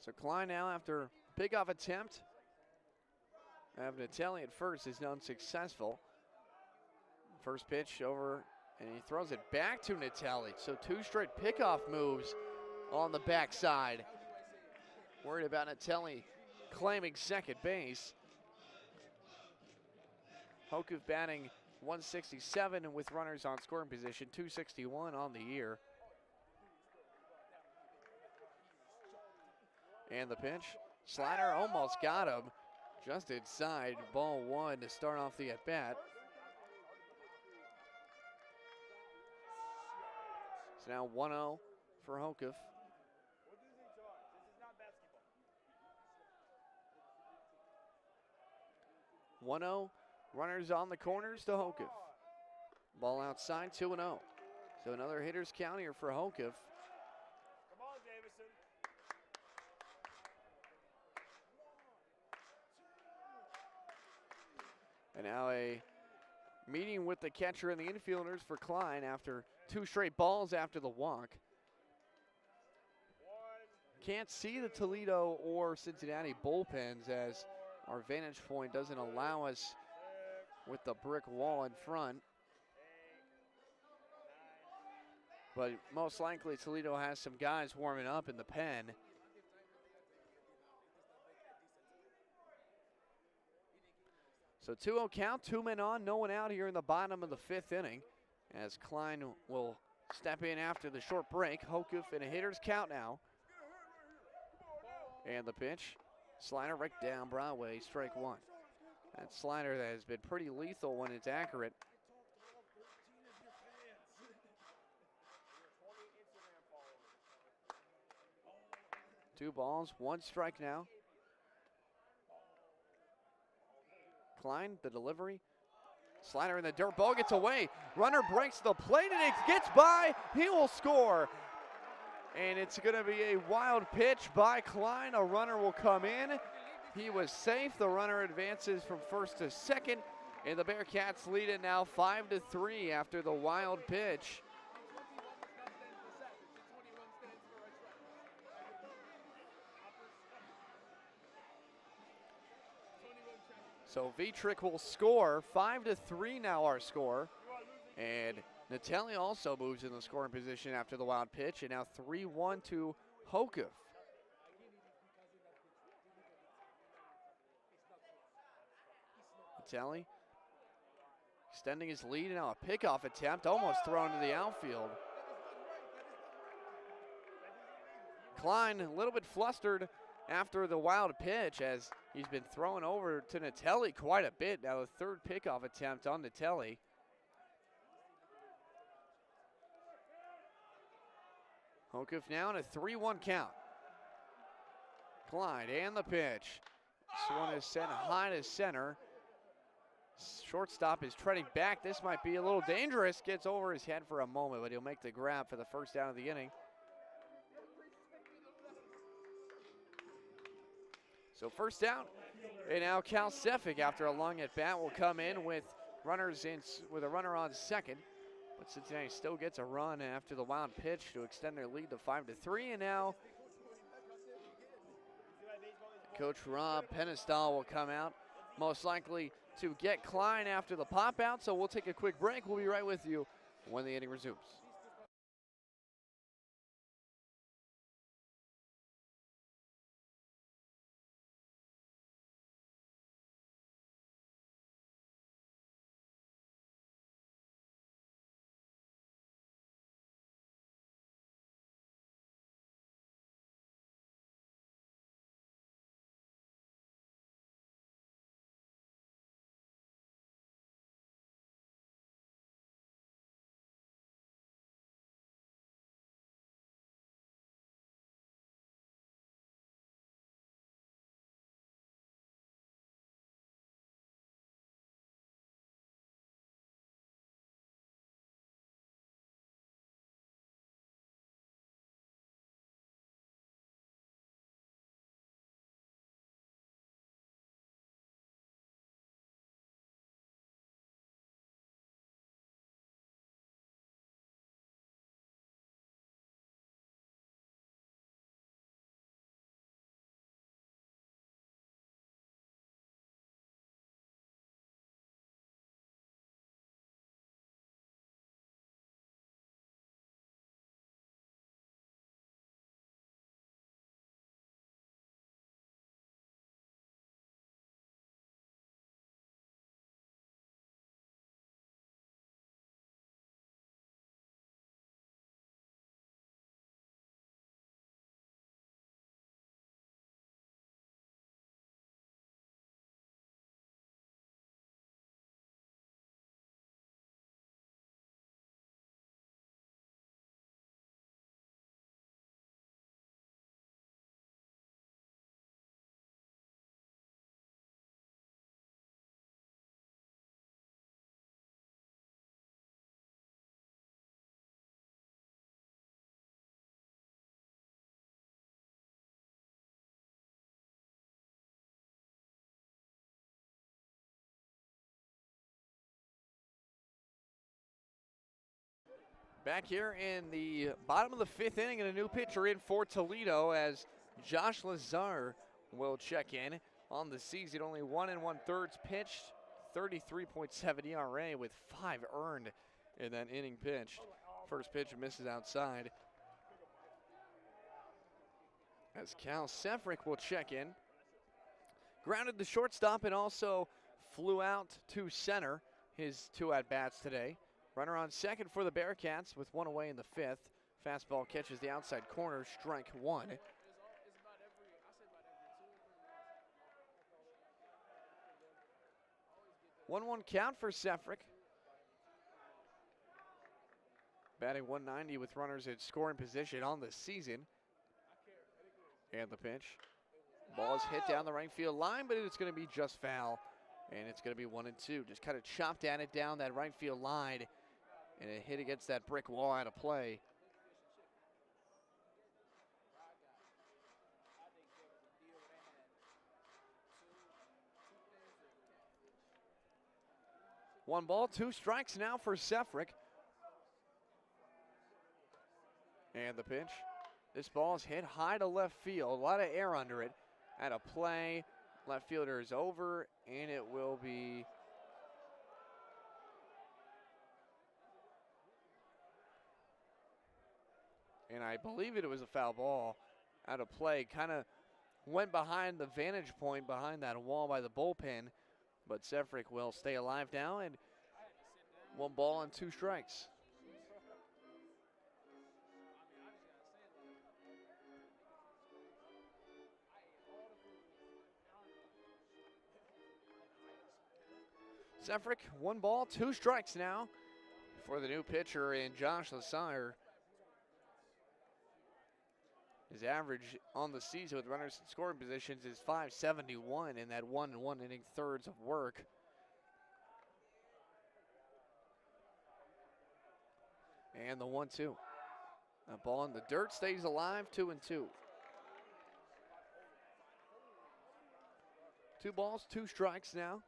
So Klein now, after pickoff attempt, have Natelli at first, is unsuccessful. First pitch over, and he throws it back to Natelli. So 2 straight pickoff moves on the backside. Worried about Natelli claiming second base. Hokuf batting 167 with runners on scoring position, 261 on the year. And the pitch, slider almost got him. Just inside, ball 1 to start off the at-bat. So now 1-0 for Hokuf. 1-0, runners on the corners to Hokuf. Ball outside, 2-0. So another hitter's count here for Hokuf. Come on, Davison. And now a meeting with the catcher and the infielders for Klein after 2 straight balls after the walk. Can't see the Toledo or Cincinnati bullpens as our vantage point doesn't allow us with the brick wall in front. But most likely Toledo has some guys warming up in the pen. So 2-0 count, 2 men on, no one out here in the bottom of the 5th inning as Klein will step in after the short break. Hokuf in a hitter's count now. And the pitch, slider right down Broadway, strike 1. That slider that has been pretty lethal when it's accurate. Two balls, 1 strike now. Klein, the delivery. Slider in the dirt, ball gets away. Runner breaks the plate and it gets by. He will score. And it's going to be a wild pitch by Klein. A runner will come in. He was safe. The runner advances from first to second. And the Bearcats lead it now 5-3 after the wild pitch. So Vitrick will score, 5-3 now our score. And Natelli also moves in the scoring position after the wild pitch, and now 3-1 to Hokuf. Natelli extending his lead, and now a pickoff attempt, almost thrown to the outfield. Klein a little bit flustered after the wild pitch as he's been thrown over to Natelli quite a bit. Now the 3rd pickoff attempt on Natelli. Hokuf now in a 3-1 count. Klein and the pitch. This one is sent high to center. Shortstop is treading back. This might be a little dangerous. Gets over his head for a moment, but he'll make the grab for the first down of the inning. So first down, and now Cal Sefik, after a long at bat, will come in with runners in with a runner on second. But Cincinnati still gets a run after the wild pitch to extend their lead to 5-3. And now Coach Rob Penestall will come out, most likely to get Klein after the pop out. So we'll take a quick break. We'll be right with you when the inning resumes. Back here in the bottom of the 5th inning, and a new pitcher in for Toledo as Josh Lazar will check in on the season. Only 1 1/3 pitched, 33.7 ERA with 5 earned in that inning pitched. First pitch misses outside. As Cal Sefrick will check in. Grounded the shortstop and also flew out to center his 2 at-bats today. Runner on second for the Bearcats with 1 away in the 5th. Fastball catches the outside corner, strike 1. 1-1 count for Sefrick. Batting 190 with runners in scoring position on the season. And the pitch. Ball is hit down the right field line, but it's going to be just foul. And it's going to be 1-2. Just kind of chopped at it down that right field line. And it hit against that brick wall out of play. One ball, 2 strikes now for Sefrick. And the pitch. This ball is hit high to left field. A lot of air under it. At a play. Left fielder is over, and it will be and I believe it was a foul ball out of play. Kind of went behind the vantage point behind that wall by the bullpen, but Sefrick will stay alive now, and 1 ball and 2 strikes. Sefrick, 1 ball, 2 strikes now for the new pitcher in Josh Lazar. His average on the season with runners in scoring positions is .571 in that 1 1 thirds of work. And the 1-2. That ball in the dirt stays alive, 2-2. 2 balls, 2 strikes now.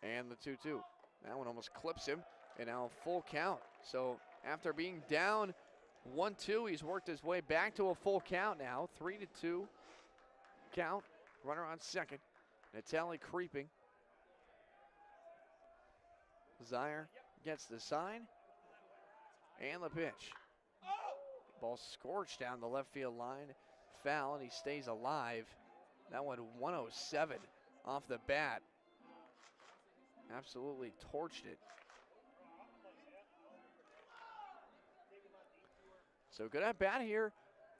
And the 2-2. That one almost clips him, and now a full count. So after being down 1-2, he's worked his way back to a full count now. 3-2 count. Runner on second. Natali creeping. Zaire gets the sign. And the pitch. Ball scorched down the left field line. Foul, and he stays alive. That one 107 off the bat. Absolutely torched it. So good at bat here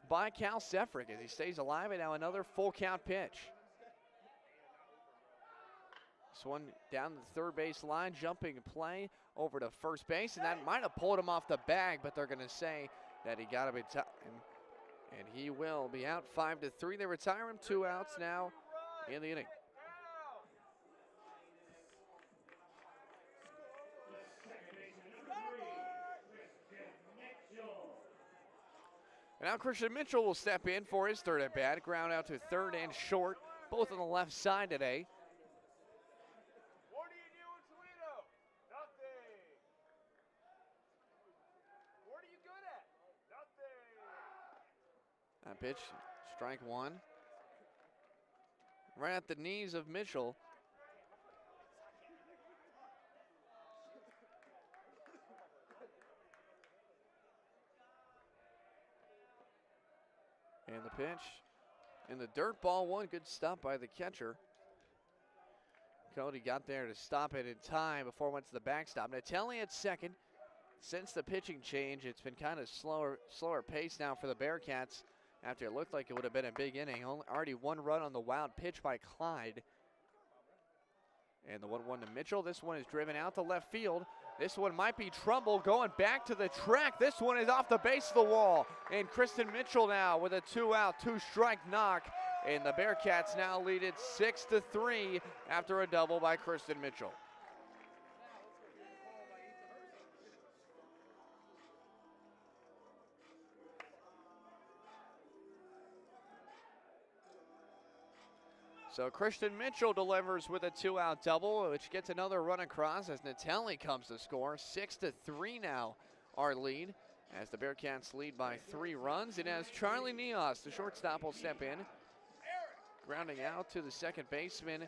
by Cal Sefrick as he stays alive, and now another full count pitch. This one down the third base line, jumping play over to first base, and that might have pulled him off the bag, but they're going to say that he got him in time, and he will be out 5-3. They retire him, 2 outs now in the inning. And now Christian Mitchell will step in for his 3rd at bat. Ground out to third and short, both on the left side today. What are you doing, Toledo? Nothing. What are you good at? Nothing. That pitch, strike 1. Right at the knees of Mitchell. And the pitch in the dirt, ball 1. Good stop by the catcher. Cody got there to stop it in time before it went to the backstop. Natali at second. Since the pitching change, it's been kind of slower pace now for the Bearcats after it looked like it would have been a big inning. Already 1 run on the wild pitch by Clyde. And the 1-1 to Mitchell. This one is driven out to left field. This one might be trouble going back to the track. This one is off the base of the wall. And Kristen Mitchell now with a 2-out, 2-strike knock. And the Bearcats now lead it 6-3 after a double by Kristen Mitchell. So Christian Mitchell delivers with a 2-out double, which gets another run across as Natelli comes to score. 6-3 now, our lead, as the Bearcats lead by 3 runs. And as Charlie Neos, the shortstop, will step in, grounding out to the second baseman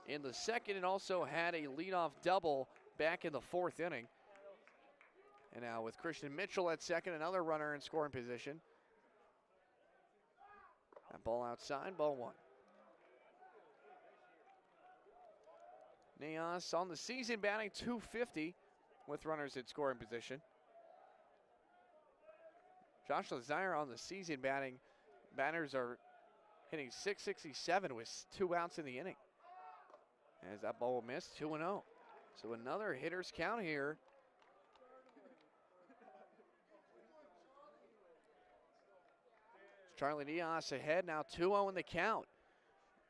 in the second, and also had a leadoff double back in the 4th inning. And now with Christian Mitchell at second, another runner in scoring position. That ball outside, ball 1. Neos on the season batting .250 with runners in scoring position. Josh Lazire on the season batting. Batters are hitting .667 with 2 outs in the inning. As that ball will miss, 2-0. So another hitter's count here. Charlie Neos ahead now, 2-0 in the count.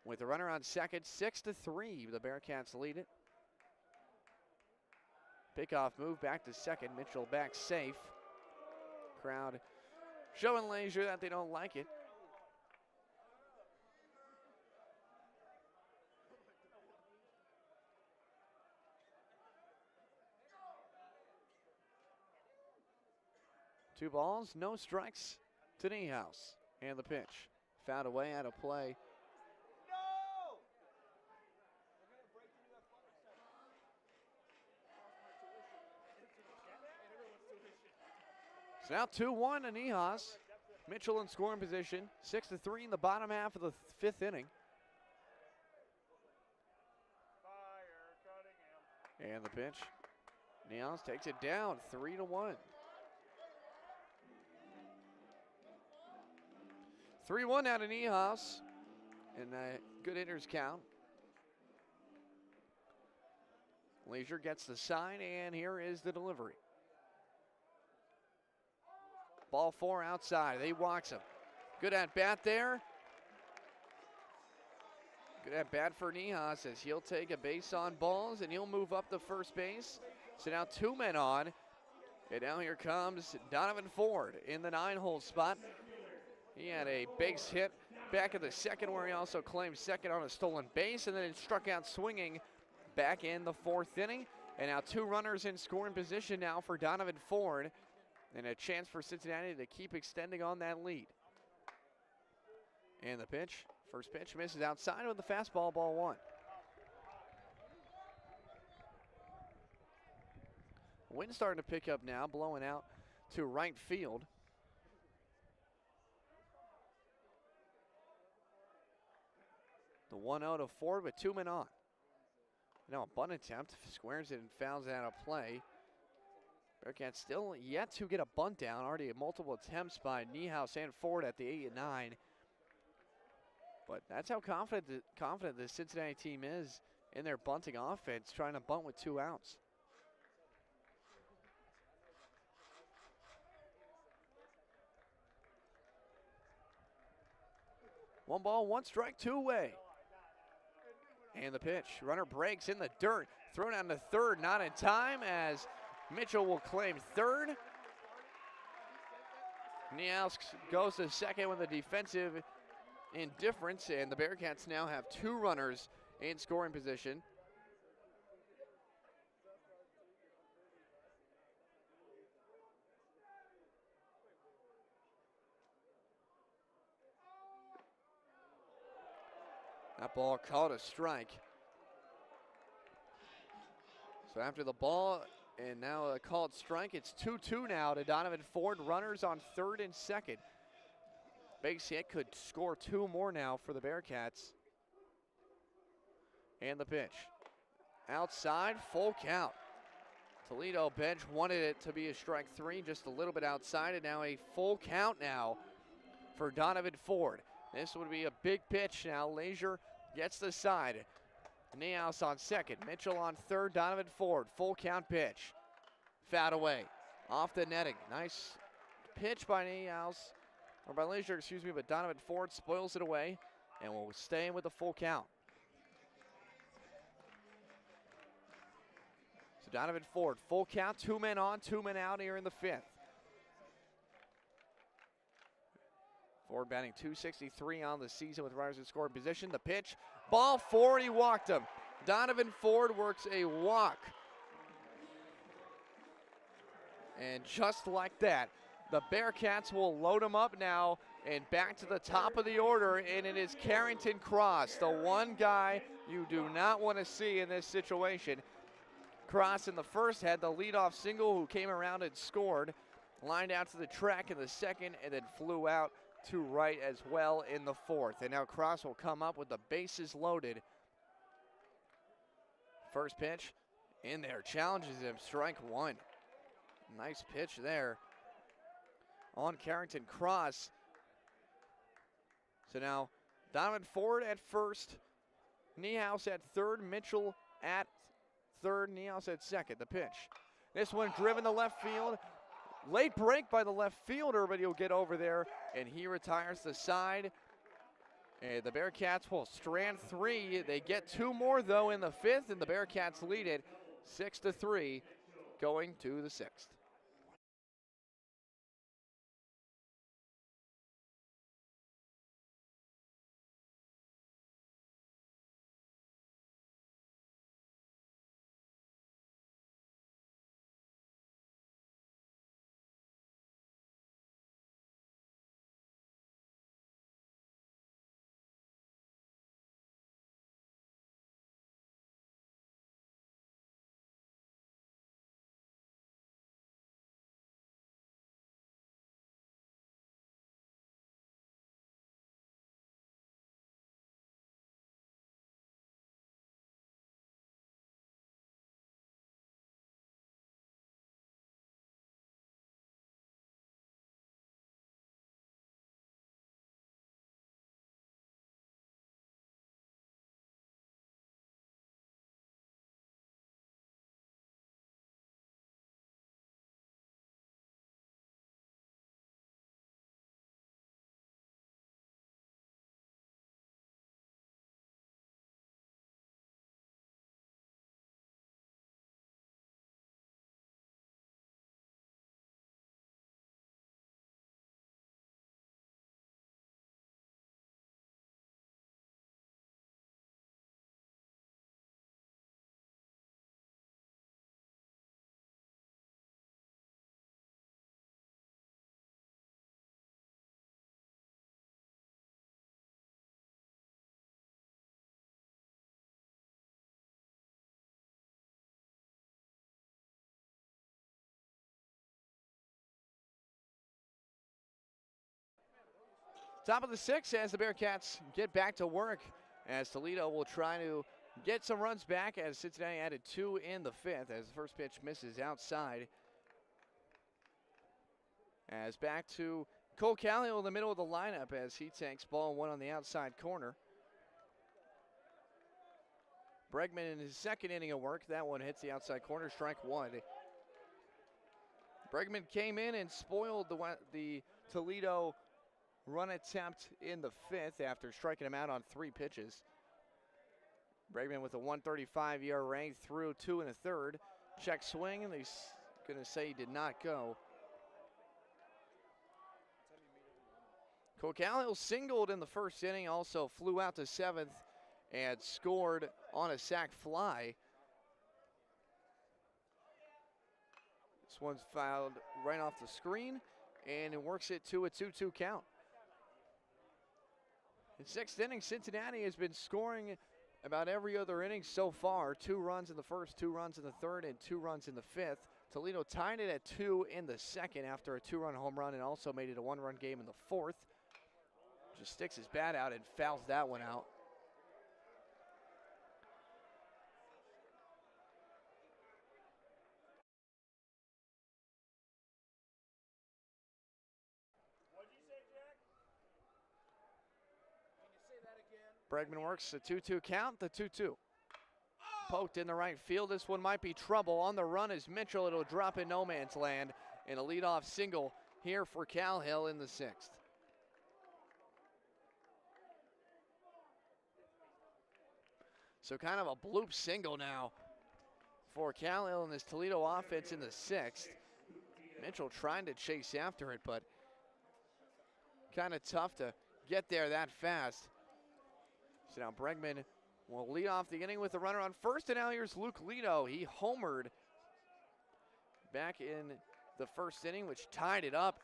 With the runner on second, 6-3, the Bearcats lead it. Pickoff move back to second, Mitchell back safe. Crowd showing leisure that they don't like it. Two balls, no strikes to Niehaus. And the pitch. Fouled away out of play. So now 2-1 to Niehaus. Mitchell in scoring position. 6-3 in the bottom half of the 5th inning. And the pitch. Niehaus takes it down, 3-1. 3-1 out of Niehaus, and a good hitter's count. Leisure gets the sign, and here is the delivery. Ball 4 outside, they walks him. Good at bat there. Good at bat for Niehaus as he'll take a base on balls, and he'll move up to first base. So now 2 men on, and now here comes Donovan Ford in the 9-hole spot. He had a base hit back in the second where he also claimed second on a stolen base, and then it struck out swinging back in the 4th inning. And now 2 runners in scoring position now for Donovan Ford, and a chance for Cincinnati to keep extending on that lead. And the pitch, first pitch misses outside with the fastball, ball 1. Wind starting to pick up now, blowing out to right field. The 1-0 to Ford with 2 men on. Now a bunt attempt, squares it and fouls it out of play. Bearcats still yet to get a bunt down. Already multiple attempts by Niehaus and Ford at the 8 and 9. But that's how confident the Cincinnati team is in their bunting offense, trying to bunt with 2 outs. One ball, 1 strike, 2 away. And the pitch, runner breaks in the dirt, thrown down to third, not in time as Mitchell will claim third. Niehaus goes to second with a defensive indifference, and the Bearcats now have 2 runners in scoring position. That ball called a strike. So after the ball and now a called strike, it's 2-2 now to Donovan Ford. Runners on third and second. Base hit could score 2 more now for the Bearcats. And the pitch. Outside, full count. Toledo bench wanted it to be a strike 3, just a little bit outside, and now a full count now for Donovan Ford. This would be a big pitch now. Leisure gets the side. Niehaus on second, Mitchell on third, Donovan Ford, full count pitch. Fouled away, off the netting. Nice pitch by Niehaus, or by Leisure, excuse me, but Donovan Ford spoils it away and will stay with the full count. So Donovan Ford, full count, 2 men on, 2 men out here in the 5th. Ford batting .263 on the season with runners in scoring position. The pitch, ball forward, he walked him. Donovan Ford works a walk. And just like that, the Bearcats will load him up now and back to the top of the order, and it is Carrington Cross, the one guy you do not want to see in this situation. Cross in the first had the leadoff single, who came around and scored, lined out to the track in the second, and then flew out to right as well in the fourth. And now Cross will come up with the bases loaded. First pitch in there, challenges him, strike one. Nice pitch there on Carrington Cross. So now Donovan Ford at first, Niehaus at third, Mitchell at third, Niehaus at second. The pitch. This one driven to left field. Late break by the left fielder, but he'll get over there, and he retires the side. And the Bearcats will strand three. They get two more, though, in the fifth, and the Bearcats lead it 6-3 going to the sixth. Top of the sixth as the Bearcats get back to work, as Toledo will try to get some runs back, as Cincinnati added two in the fifth as the first pitch misses outside. As back to Cole Callio in the middle of the lineup as he takes ball one on the outside corner. Bregman in his second inning of work. That one hits the outside corner, strike one. Bregman came in and spoiled the Toledo run attempt in the fifth after striking him out on three pitches. Bregman with a 135 ERA through 2 1/3. Check swing, and he's going to say he did not go. Cocalio singled in the first inning, also flew out to seventh and scored on a sac fly. This one's fouled right off the screen, and it works it to a 2-2 count. In sixth inning, Cincinnati has been scoring about every other inning so far. 2 runs in the first, 2 runs in the third, and 2 runs in the fifth. Toledo tied it at 2 in the second after a 2-run home run, and also made it a 1-run game in the fourth. Just sticks his bat out and fouls that one out. Bregman works a 2-2 count, the 2-2. Poked in the right field. This one might be trouble. On the run is Mitchell. It'll drop in no man's land. And a leadoff single here for Cal Hill in the sixth. So kind of a bloop single now for Cal Hill in this Toledo offense in the sixth. Mitchell trying to chase after it, but kind of tough to get there that fast. So now Bregman will lead off the inning with a runner on first, and now here's Luke Lito. He homered back in the first inning, which tied it up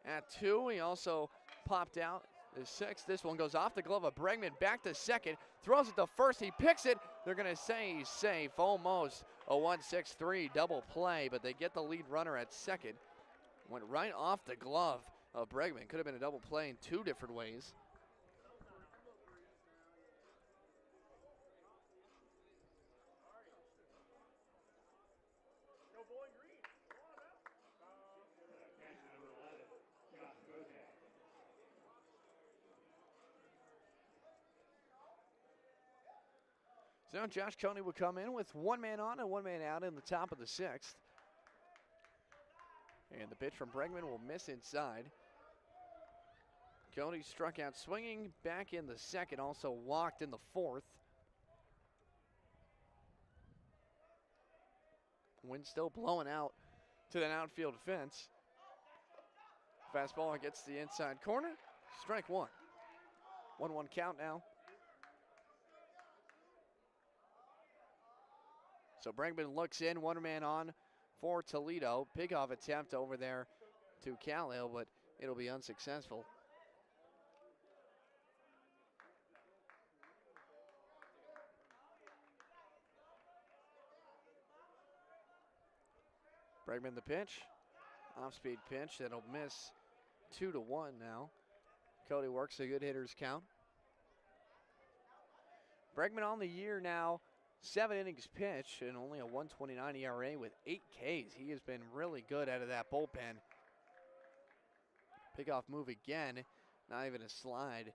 at 2. He also popped out the 6th. This one goes off the glove of Bregman, back to second, throws it to first, he picks it. They're gonna say he's safe, almost a 1-6-3 double play, but they get the lead runner at second. Went right off the glove of Bregman. Could have been a double play in 2 different ways. So now Josh Coney will come in with 1 man on and 1 man out in the top of the 6th. And the pitch from Bregman will miss inside. Coney struck out swinging back in the 2nd, also walked in the 4th. Wind still blowing out to that outfield fence. Fastball gets the inside corner. Strike 1. 1-1 count now. So Bregman looks in, 1 man on for Toledo. Pickoff attempt over there to Calhill, but it'll be unsuccessful. Bregman the pitch. Off-speed pitch that'll miss 2-1 now. Cody works a good hitter's count. Bregman on the year now, 7 innings pitched and only a 1.29 ERA with 8 Ks. He has been really good out of that bullpen. Pickoff move again, not even a slide.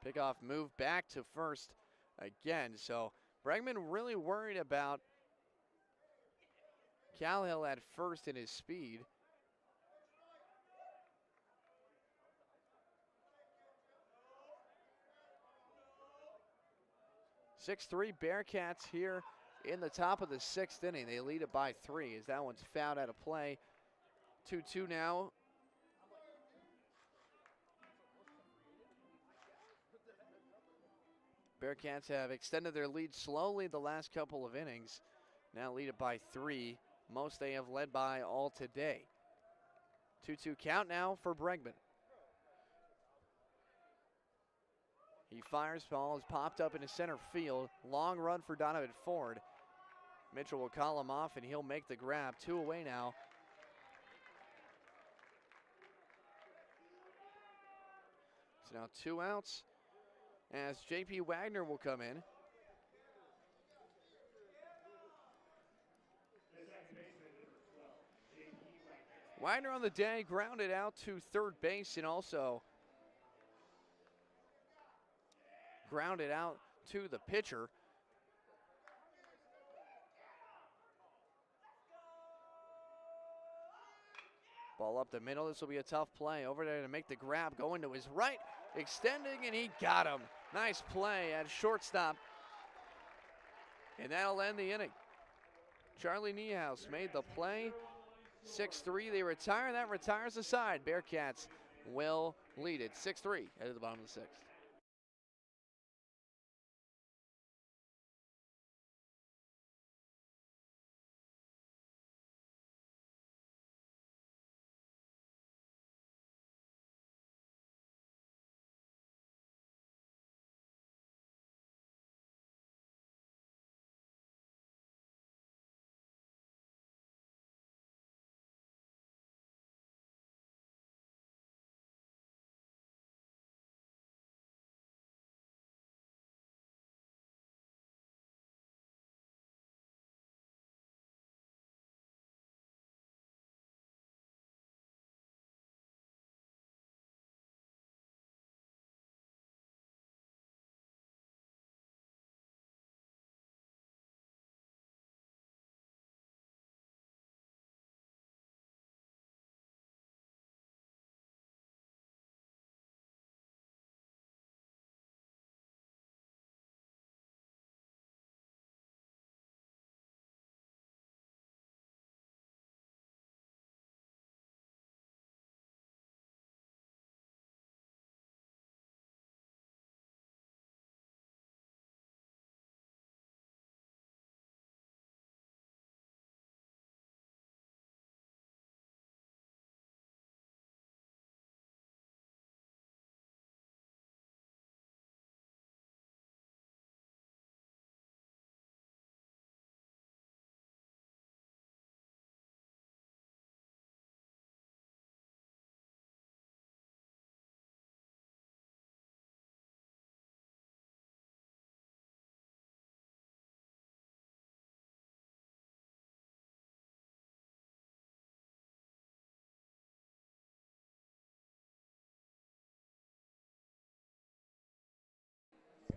Pickoff move back to first again. So Bregman really worried about Calhill at first in his speed. (6-3) Bearcats here in the top of the 6th inning. They lead it by 3 as that one's fouled out of play. 2-2 now. Bearcats have extended their lead slowly the last couple of innings. Now lead it by 3. Most they have led by all today. 2-2 count now for Bregman. He fires, ball is popped up into center field. Long run for Donovan Ford. Mitchell will call him off and he'll make the grab. 2 away now. So now 2 outs as J.P. Wagner will come in. Wagner on the day grounded out to third base and also grounded out to the pitcher. Ball up the middle. This will be a tough play. Over there to make the grab. Going to his right. Extending, and he got him. Nice play at shortstop. And that'll end the inning. Charlie Niehaus made the play. 6-3, they retire. That retires the side. Bearcats will lead it 6-3 at the bottom of the 6th.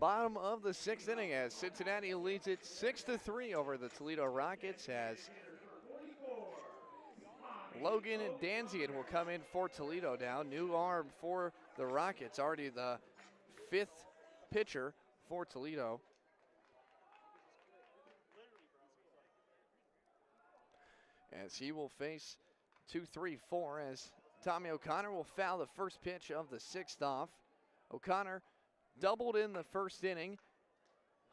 Bottom of the 6th inning as Cincinnati leads it 6-3 over the Toledo Rockets as Logan Danzian will come in for Toledo now. New arm for the Rockets, already the 5th pitcher for Toledo. As he will face 2-3-4 as Tommy O'Connor will foul the first pitch of the 6th off. O'Connor doubled in the 1st inning,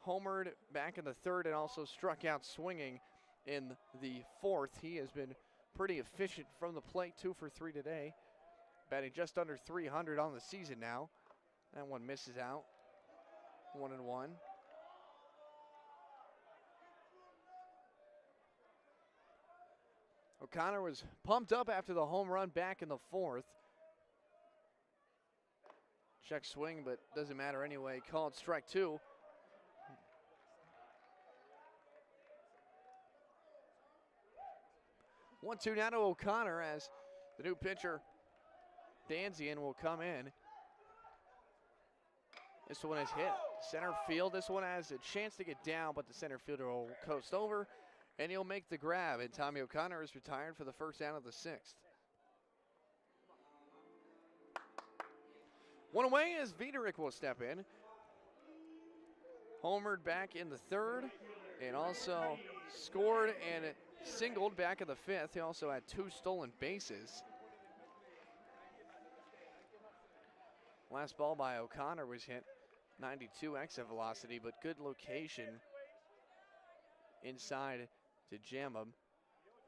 homered back in the 3rd, and also struck out swinging in the 4th. He has been pretty efficient from the plate, 2 for 3 today. Batting just under 300 on the season now. That one misses out, 1-1. O'Connor was pumped up after the home run back in the 4th. Check swing, but doesn't matter anyway. Called strike 2. One, 2 now to O'Connor as the new pitcher, Danzian, will come in. This one is hit center field. This one has a chance to get down, but the center fielder will coast over, and he'll make the grab. And Tommy O'Connor is retired for the 1st out of the 6th. One away as Viterick will step in. Homered back in the 3rd, and also scored and singled back in the 5th. He also had 2 stolen bases. Last ball by O'Connor was hit 92 exit velocity, but good location inside to jam him.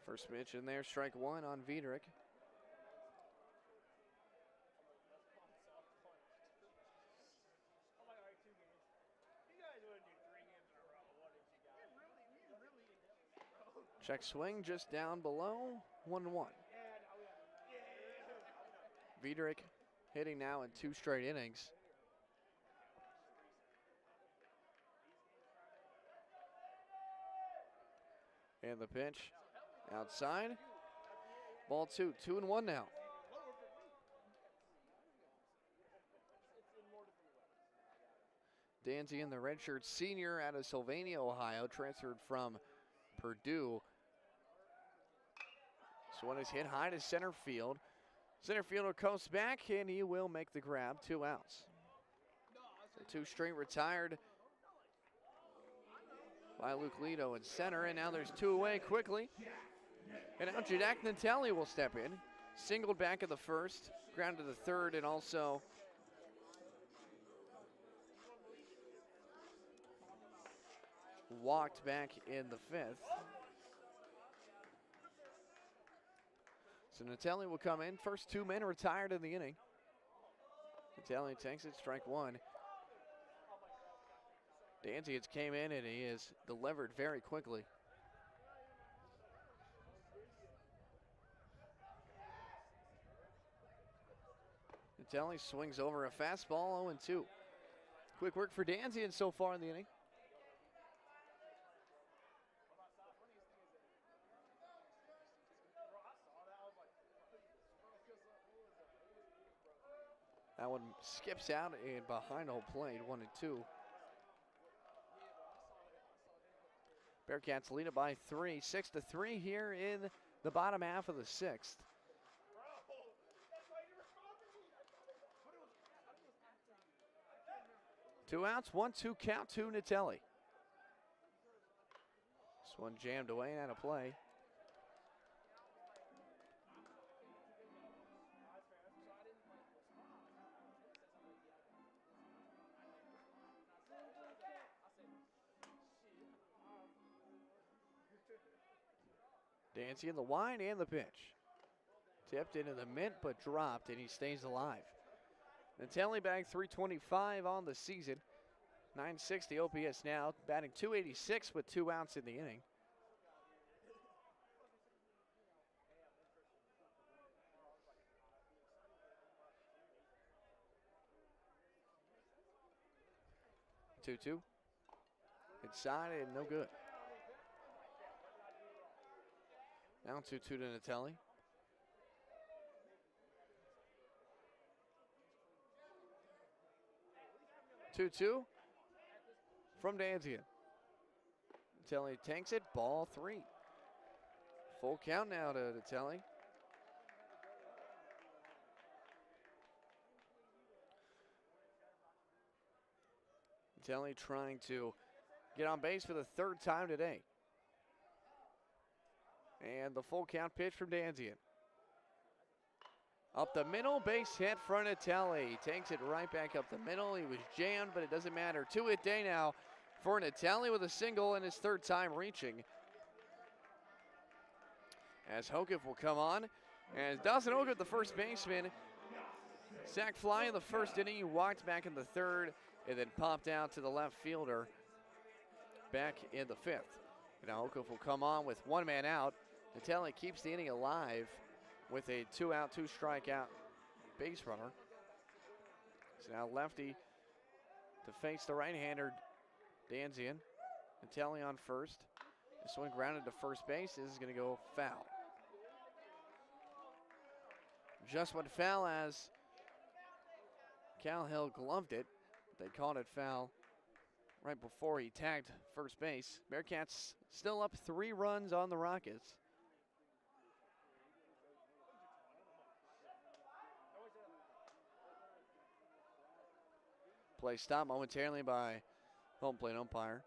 First pitch in there, strike 1 on Viterick. Check swing just down below, 1-1. Viterick hitting now in 2 straight innings. And the pitch outside. Ball 2, 2-1 now. Danzian, the redshirt senior out of Sylvania, Ohio, transferred from Purdue. This one is hit high to center field. Center fielder comes back, and he will make the grab. 2 outs. So 2 straight retired by Luke Lido in center, and now there's 2 away quickly. And now Jadak Natelli will step in. Singled back in the 1st, grounded the 3rd, and also walked back in the 5th. So Natelli will come in. First 2 men retired in the inning. Natelli takes it, strike 1. Danzian came in and he is delivered very quickly. Natelli swings over a fastball, 0-2. Quick work for Danzian so far in the inning. That one skips out and behind home plate, 1-2. Bearcats lead it by 3, 6-3 here in the bottom half of the 6th. Two outs, 1-2 count to Natelli. This one jammed away and out of play. Danzian, the wind and the pitch. Tipped into the mint, but dropped, and he stays alive. Natelli bagged 325 on the season. 960 OPS now, batting .286 with 2 outs in the inning. Two. Inside and no good. Now 2-2 to Natelli. Two. from Danzian. Telly takes it, ball 3. Full count now to Telly. Telly trying to get on base for the 3rd time today. And the full count pitch from Danzian. Up the middle, base hit front of Telly. Takes it right back up the middle. He was jammed, but it doesn't matter. 2-hit day now for Natali with a single and his 3rd time reaching. As Hokiff will come on. As Dawson Hokiff, the first baseman, sack fly in the 1st inning. He walked back in the 3rd and then popped out to the left fielder back in the 5th. Now Hokiff will come on with 1 man out. Natali keeps the inning alive with a 2-out, 2-strikeout base runner. So now lefty to face the right-hander Danzian. Natali on first. The swing grounded to first base. This is going to go foul. Just went foul as Cal Hill gloved it. They called it foul right before he tagged first base. Bearcats still up 3 runs on the Rockets. Play stopped momentarily by home plate umpire.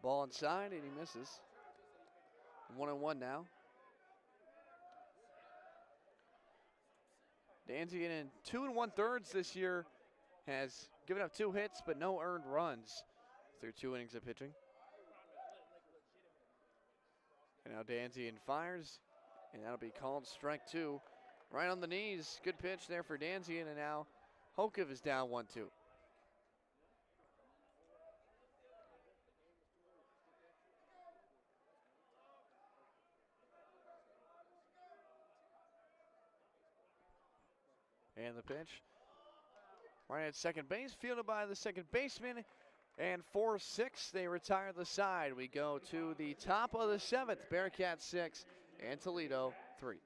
Ball inside and he misses. 1-1 now. Danzian in 2 1/3 this year has given up 2 hits but no earned runs through 2 innings of pitching. And now Danzian fires, and that'll be called strike 2. Right on the knees. Good pitch there for Danzian, and now Hokiff is down 1-2. And the pitch. Right at second base, fielded by the second baseman. And 4-6, they retire the side. We go to the top of the 7th. Bearcats 6 and Toledo 3.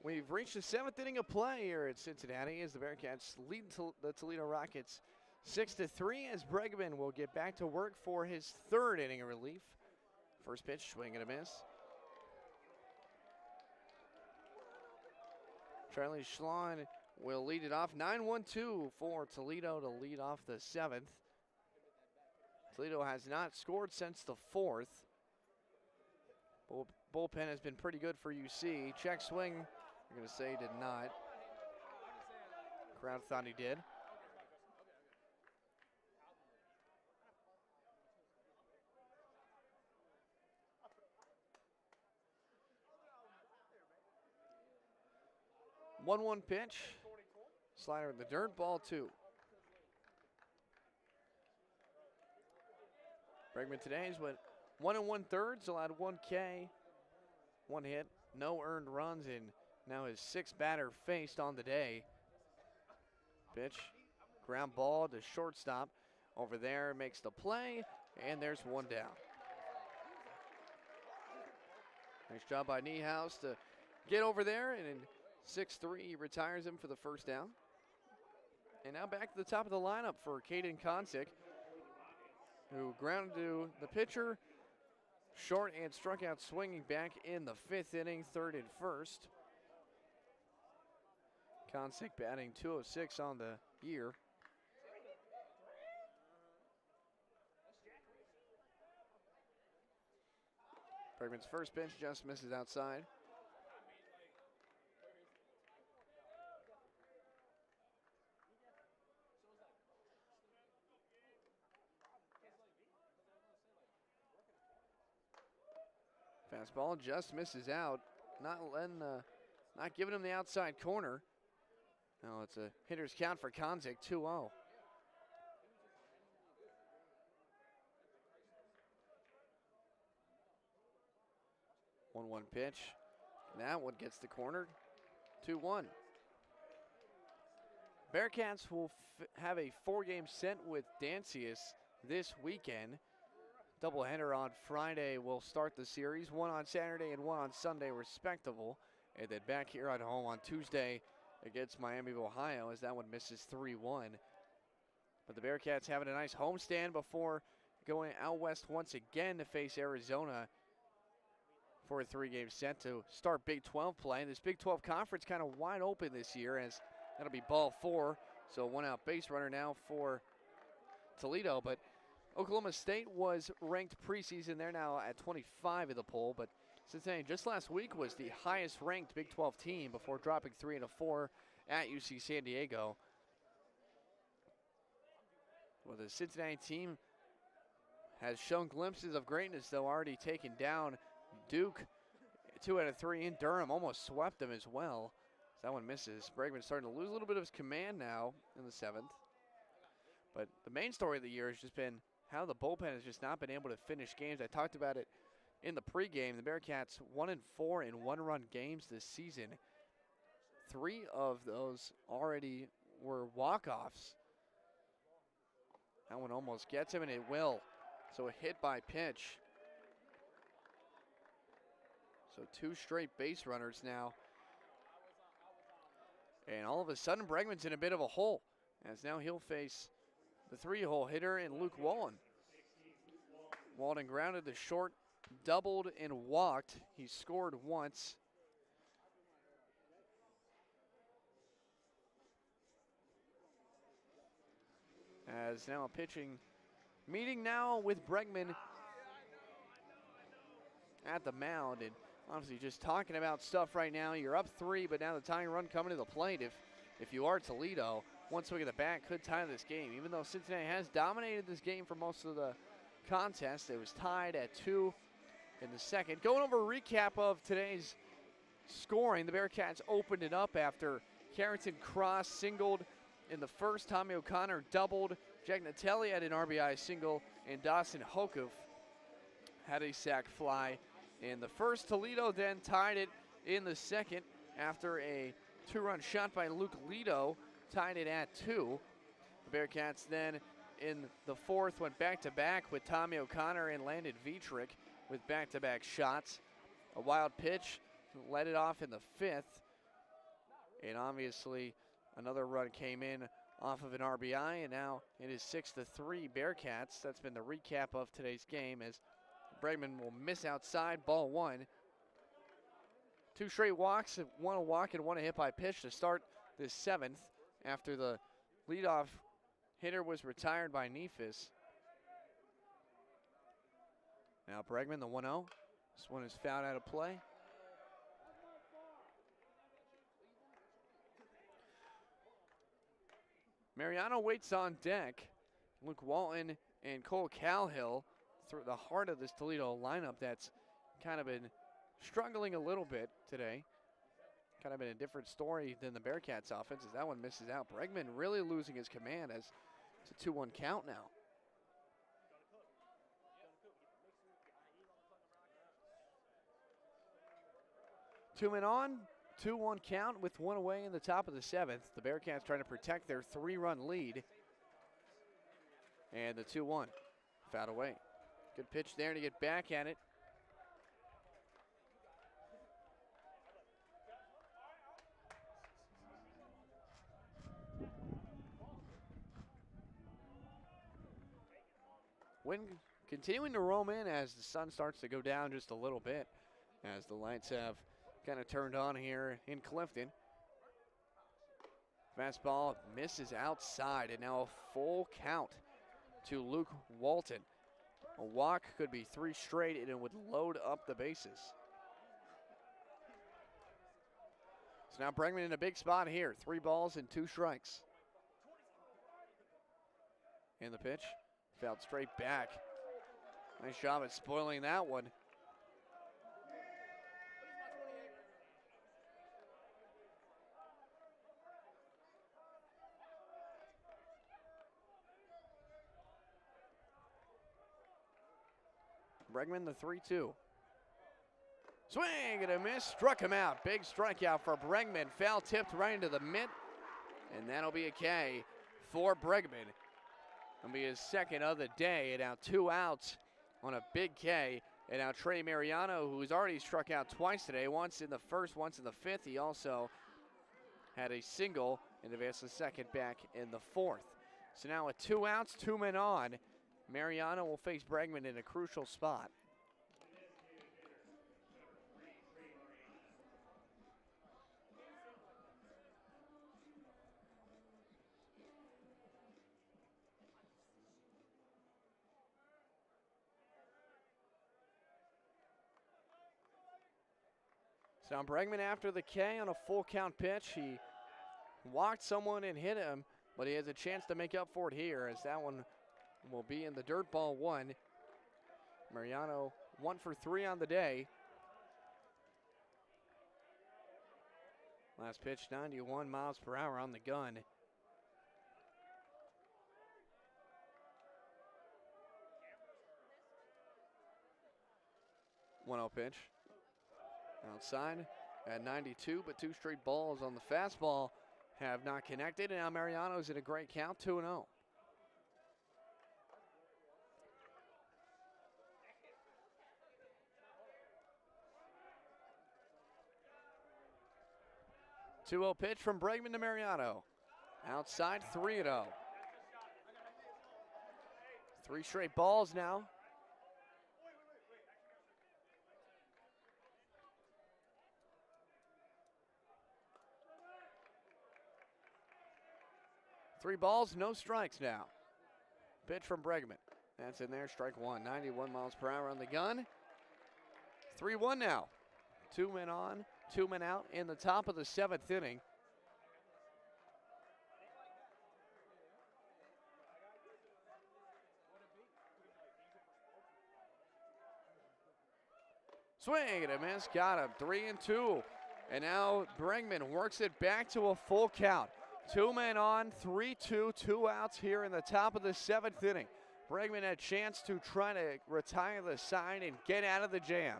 We've reached the 7th inning of play here at Cincinnati as the Bearcats lead the Toledo Rockets 6-3 as Bregman will get back to work for his 3rd inning of relief. First pitch, swing and a miss. Charlie Schlon will lead it off. 9-1-2 for Toledo to lead off the 7th. Toledo has not scored since the 4th. Bullpen has been pretty good for UC. Check swing, you're going to say did not. Crowd thought he did. One pitch. Slider in the dirt, ball 2. Bregman today's went 1 1/3, allowed 1 K, 1 hit, no earned runs, and now his 6th batter faced on the day. Pitch, ground ball to shortstop. Over there, makes the play, and there's 1 down. Nice job by Niehaus to get over there, and in 6-3, he retires him for the 1st down. And now back to the top of the lineup for Caden Konsick, who grounded to the pitcher, short and struck out swinging back in the 5th inning, 3rd and 1st. Konsick batting .206 on the year. Bregman's first pitch just misses outside. Fastball just misses out, not giving him the outside corner. No, it's a hitter's count for Konsick, 2-0. One pitch. That one gets the corner, 2-1. Bearcats will have a 4-game set with Dancius this weekend. Doubleheader on Friday will start the series, 1 on Saturday and 1 on Sunday respectable. And then back here at home on Tuesday against Miami of Ohio, as that one misses 3-1. But the Bearcats having a nice homestand before going out west once again to face Arizona for a 3-game set to start Big 12 play. This Big 12 conference kind of wide open this year, as that'll be ball 4. So 1 out base runner now for Toledo. But Oklahoma State was ranked preseason. They're now at 25 in the poll, but Cincinnati just last week was the highest ranked Big 12 team before dropping 3-4 at UC San Diego. Well, the Cincinnati team has shown glimpses of greatness, though, already taken down Duke 2 out of 3 in Durham, almost swept them as well. So that one misses. Bregman starting to lose a little bit of his command now in the 7th. But the main story of the year has just been how the bullpen has just not been able to finish games. I talked about it in the pregame. The Bearcats 1-4 in 1-run games this season. 3 of those already were walk-offs. That one almost gets him, and it will. So a hit by pitch. So 2 straight base runners now. And all of a sudden, Bregman's in a bit of a hole, as now he'll face the 3-hole hitter in Luke Wallen. Walden grounded to short, doubled, and walked. He scored once. As now a pitching meeting now with Bregman at the mound. And honestly, just talking about stuff right now. You're up 3, but now the tying run coming to the plate. If you are Toledo, one swing of the bat could tie this game. Even though Cincinnati has dominated this game for most of the contest, it was tied at 2 in the 2nd. Going over a recap of today's scoring, the Bearcats opened it up after Carrington Cross singled in the 1st. Tommy O'Connor doubled. Jack Natelli had an RBI single, and Dawson Hokuf had a sac fly in the 1st. Toledo then tied it in the 2nd after a 2-run shot by Luke Lido, tied it at 2. The Bearcats then in the 4th went back-to-back with Tommy O'Connor and Landon Vietrich with back-to-back shots. A wild pitch led it off in the 5th. And obviously another run came in off of an RBI, and now it is 6-3 Bearcats. That's been the recap of today's game, as Bregman will miss outside, ball 1. 2 straight walks, 1 a walk and 1 a hit by pitch to start this 7th after the leadoff hitter was retired by Neefus. Now Bregman, the 1-0. This one is fouled out of play. Mariano waits on deck. Luke Walton and Cole Calhill through the heart of this Toledo lineup that's kind of been struggling a little bit today. Kind of been a different story than the Bearcats offense as that one misses out. Bregman really losing his command as it's a 2-1 count now. Two men on, 2-1 count with one away in the top of the 7th. The Bearcats trying to protect their 3-run lead. And the 2-1 fouled away. Good pitch there to get back at it. Wind continuing to roam in as the sun starts to go down just a little bit, as the lights have kind of turned on here in Clifton. Fastball misses outside, and now a full count to Luke Walton. A walk could be 3 straight, and it would load up the bases. So now Bregman in a big spot here. 3 balls and 2 strikes. And the pitch, fouled straight back. Nice job at spoiling that one. Bregman, the 3-2. Swing and a miss, struck him out. Big strikeout for Bregman. Foul tipped right into the mitt, and that'll be a K for Bregman. It'll be his second of the day, and now 2 outs on a big K. And now Trey Mariano, who's already struck out twice today, once in the first, once in the 5th. He also had a single and advanced the second back in the 4th. So now with 2 outs, 2 men on, Mariano will face Bregman in a crucial spot. So now Bregman after the K on a full count pitch. He walked someone and hit him, but he has a chance to make up for it here as that one will be in the dirt, ball 1. Mariano 1 for 3 on the day. Last pitch, 91 miles per hour on the gun. One-zero pitch. Outside at 92, but 2 straight balls on the fastball have not connected, and now Mariano's in a great count, 2-0. Two-0 pitch from Bregman to Mariano. Outside, 3-0. 3 straight balls now. Three balls, no strikes now. Pitch from Bregman. That's in there, strike 1. 91 miles per hour on the gun. 3-1 now. 2 men on, 2 men out in the top of the 7th inning. Swing and a miss, got him, 3-2. And now Bregman works it back to a full count. 2 men on, 3-2, 2 outs here in the top of the 7th inning. Bregman had a chance to try to retire the sign and get out of the jam.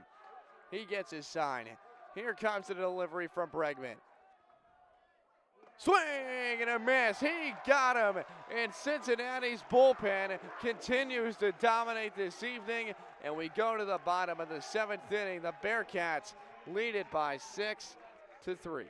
He gets his sign. Here comes the delivery from Bregman. Swing and a miss. He got him. And Cincinnati's bullpen continues to dominate this evening. And we go to the bottom of the 7th inning. The Bearcats lead it by 6-3.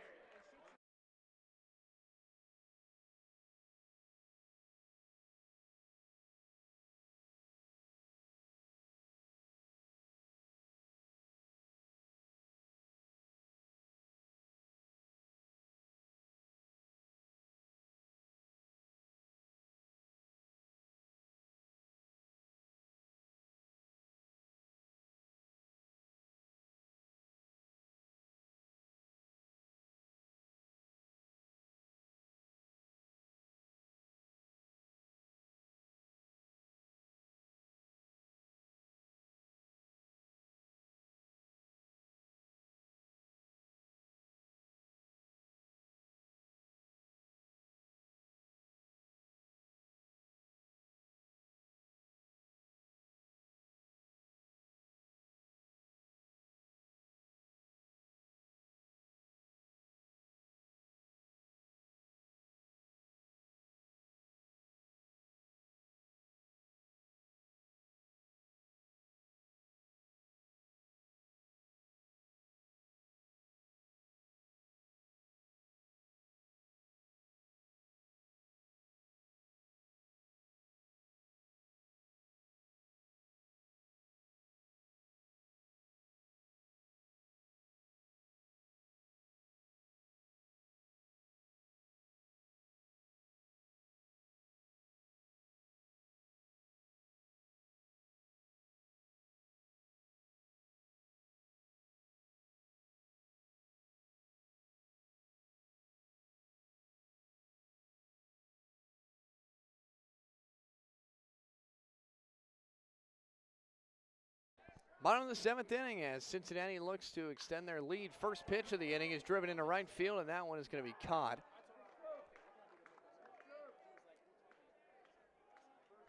Bottom of the 7th inning as Cincinnati looks to extend their lead. First pitch of the inning is driven into right field, and that one is going to be caught.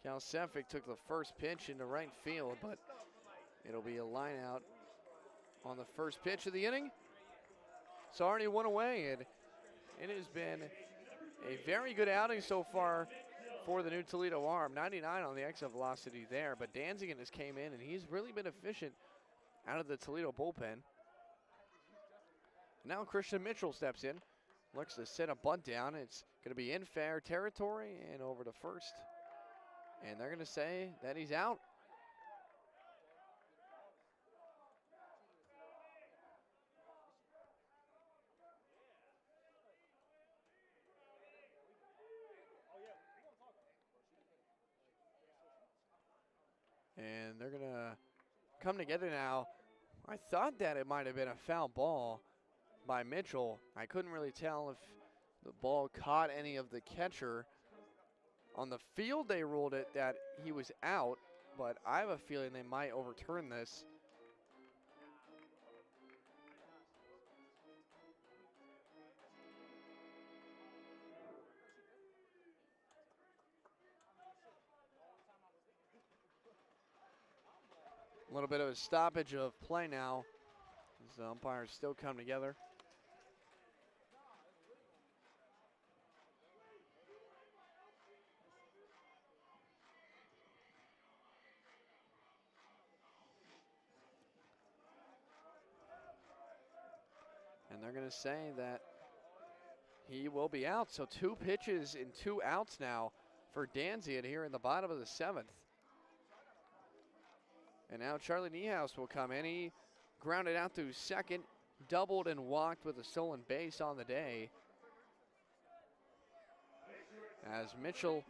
Cal Sefik took the first pitch into right field, but it'll be a line out on the first pitch of the inning. It's already one away, and it has been a very good outing so far for the new Toledo arm. 99 on the exit velocity there, but Danzigen has came in, and he's really been efficient out of the Toledo bullpen. Now Christian Mitchell steps in, looks to set a bunt down. It's going to be in fair territory and over to first. And they're going to say that he's out. And they're going to come together now. I thought that it might have been a foul ball by Mitchell. I couldn't really tell if the ball caught any of the catcher. On the field, they ruled it that he was out, but I have a feeling they might overturn this. A little bit of a stoppage of play now as the umpires still come together. And they're going to say that he will be out. So 2 pitches and 2 outs now for Danzian here in the bottom of the 7th. And now Charlie Niehaus will come in. He grounded out to second, doubled and walked with a stolen base on the day. As Mitchell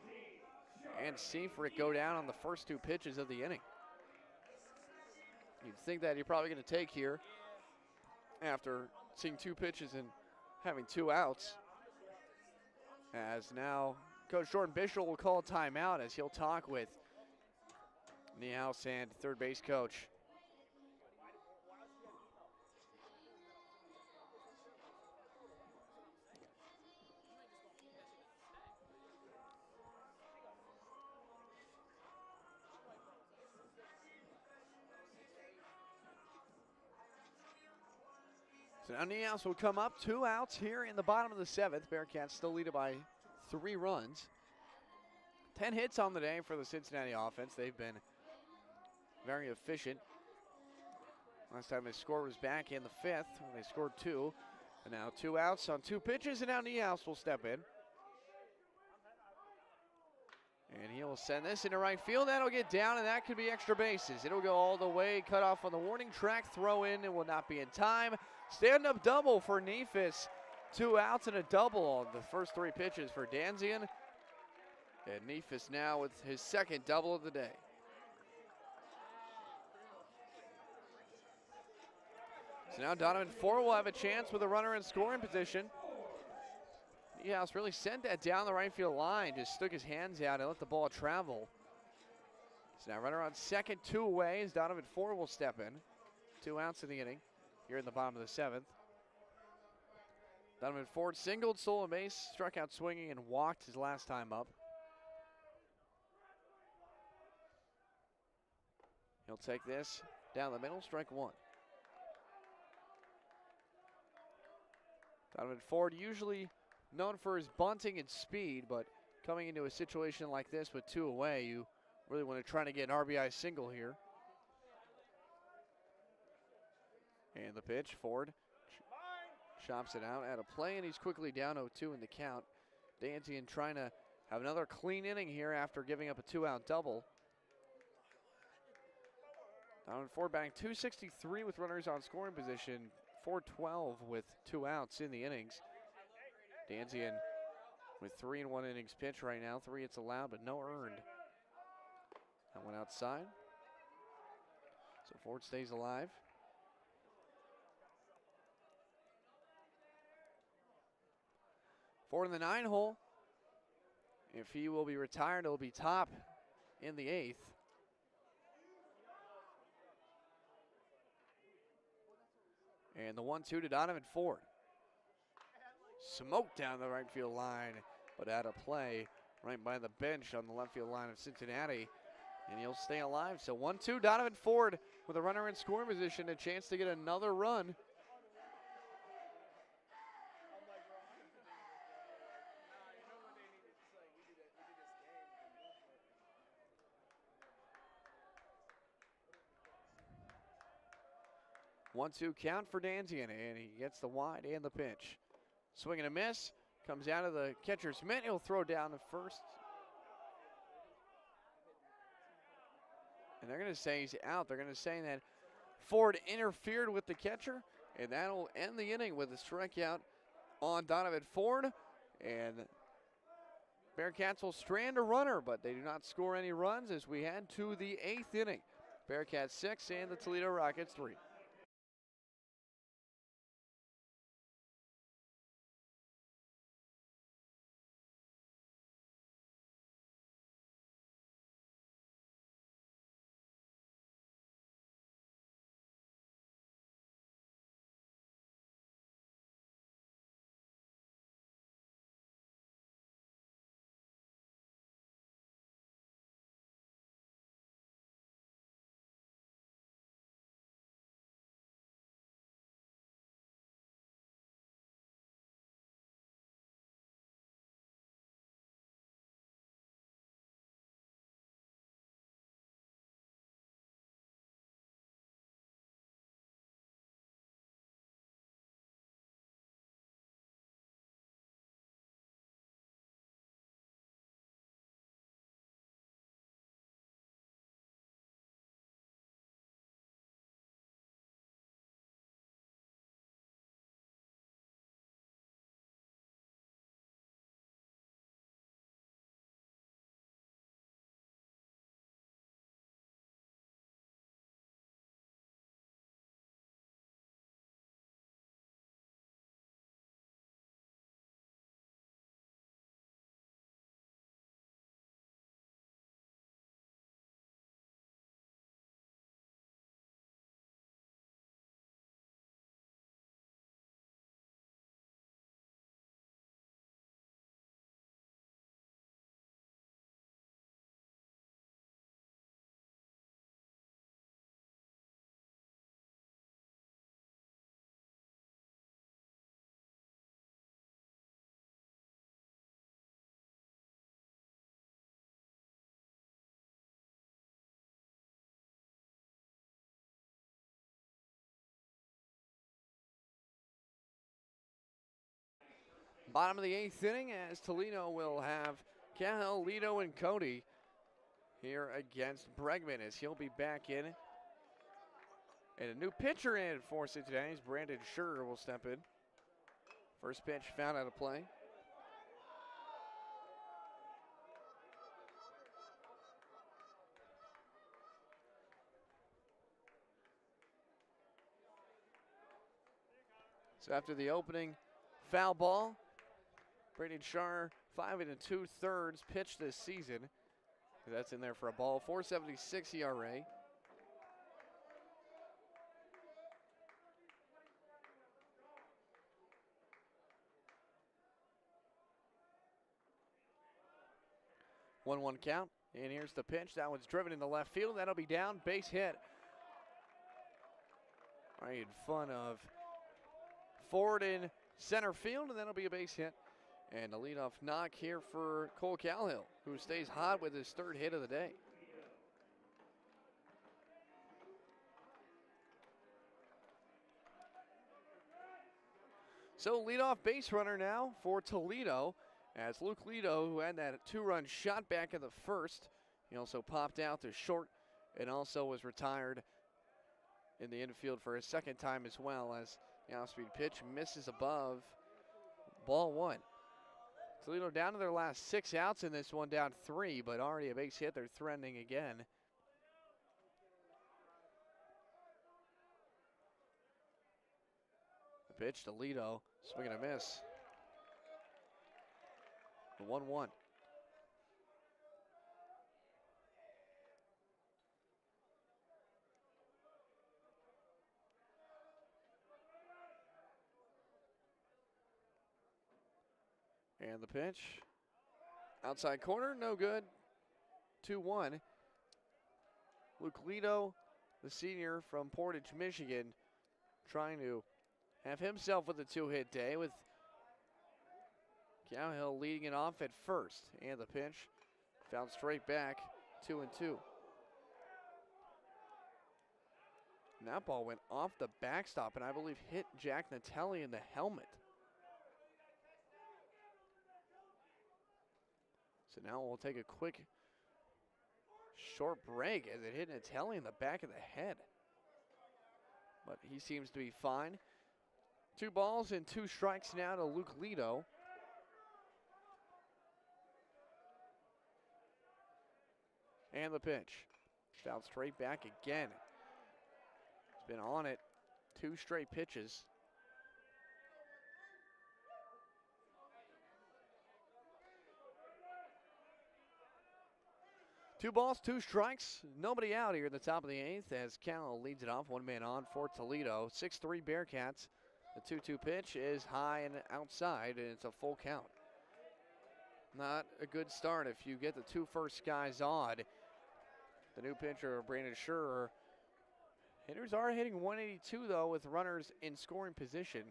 and Seifrick go down on the first 2 pitches of the inning. You'd think that you're probably going to take here after seeing 2 pitches and having 2 outs. As now Coach Jordan Bishop will call a timeout as he'll talk with Niehaus and third base coach. So now Niehaus will come up, 2 outs here in the bottom of the 7th. Bearcats still lead it by 3 runs. 10 hits on the day for the Cincinnati offense. They've been very efficient. Last time they scored was back in the 5th when they scored 2. And now 2 outs on 2 pitches, and now Niehaus will step in. And he'll send this into right field. That'll get down, and that could be extra bases. It'll go all the way, cut off on the warning track, throw in, it will not be in time. Stand-up double for Neefus. 2 outs and a double on the first 3 pitches for Danzian. And Neefus now with his 2nd double of the day. So now Donovan Ford will have a chance with a runner in scoring position. Niehaus really sent that down the right field line, just stuck his hands out and let the ball travel. So now runner on second, 2 away as Donovan Ford will step in. 2 outs in the inning here in the bottom of the 7th. Donovan Ford singled, stole a base, struck out swinging, and walked his last time up. He'll take this down the middle, strike 1. Donovan Ford usually known for his bunting and speed, but coming into a situation like this with 2 away, you really want to try to get an RBI single here. And the pitch, Ford chops it out at a play, and he's quickly down 0-2 in the count. Danzian trying to have another clean inning here after giving up a 2-out double. Donovan Ford batting .263 with runners on scoring position, .412 with 2 outs in the innings. Danzian with 3 in 1 innings pitch right now. 3 hits allowed, but no earned. That went outside. So Ford stays alive. Ford in the 9 hole. If he will be retired, it'll be top in the 8th. And the 1-2 to Donovan Ford. Smoked down the right field line, but out of play right by the bench on the left field line of Cincinnati. And he'll stay alive. So 1-2, Donovan Ford with a runner in scoring position, a chance to get another run. One-two count for Danzian, and he gets the wide and the pitch. Swing and a miss, comes out of the catcher's mitt. He'll throw down the first. And they're going to say he's out. They're going to say that Ford interfered with the catcher, and that'll end the inning with a strikeout on Donovan Ford. And Bearcats will strand a runner, but they do not score any runs as we head to the 8th inning. Bearcats 6 and the Toledo Rockets 3. Bottom of the 8th inning as Toledo will have Cahill, Lido, and Cody here against Bregman as he'll be back in. And a new pitcher in for Cincinnati. Brandon Scherr will step in. First pitch found out of play. So after the opening foul ball, Brandon Scherr, 5 2/3 pitched this season. That's in there for a ball. 4.76 ERA. One count, and here's the pitch. That one's driven into left field. That'll be down, base hit. Right in front of Ford in center field, and that'll be a base hit. And a leadoff knock here for Cole Calhill, who stays hot with his 3rd hit of the day. So leadoff base runner now for Toledo, as Luke Lido, who had that 2-run shot back in the 1st, he also popped out to short and also was retired in the infield for a 2nd time as well, as the off-speed pitch misses above, ball 1. Toledo down to their last 6 outs in this one, down 3, but already a base hit. They're threatening again. The pitch to Lido, swing and a miss. The 1-1. And the pitch. Outside corner, no good. 2-1. Luke Lido, the senior from Portage, Michigan, trying to have himself with a 2-hit day with Cowhill leading it off at first. And the pitch. Fouled straight back. 2-2. And that ball went off the backstop and I believe hit Jack Natelli in the helmet. So now we'll take a quick short break as it hit Natelli in the back of the head. But he seems to be fine. 2 balls and 2 strikes now to Luke Lido. And the pitch. Fouled straight back again. He's been on it 2 straight pitches. 2 balls, 2 strikes, nobody out here at the top of the 8th as Cal leads it off, 1 man on for Toledo. 6-3 Bearcats. The 2-2 pitch is high and outside, and it's a full count. Not a good start if you get the 2 first guys on. The new pitcher, Brandon Schurer. Hitters are hitting 182 though with runners in scoring position.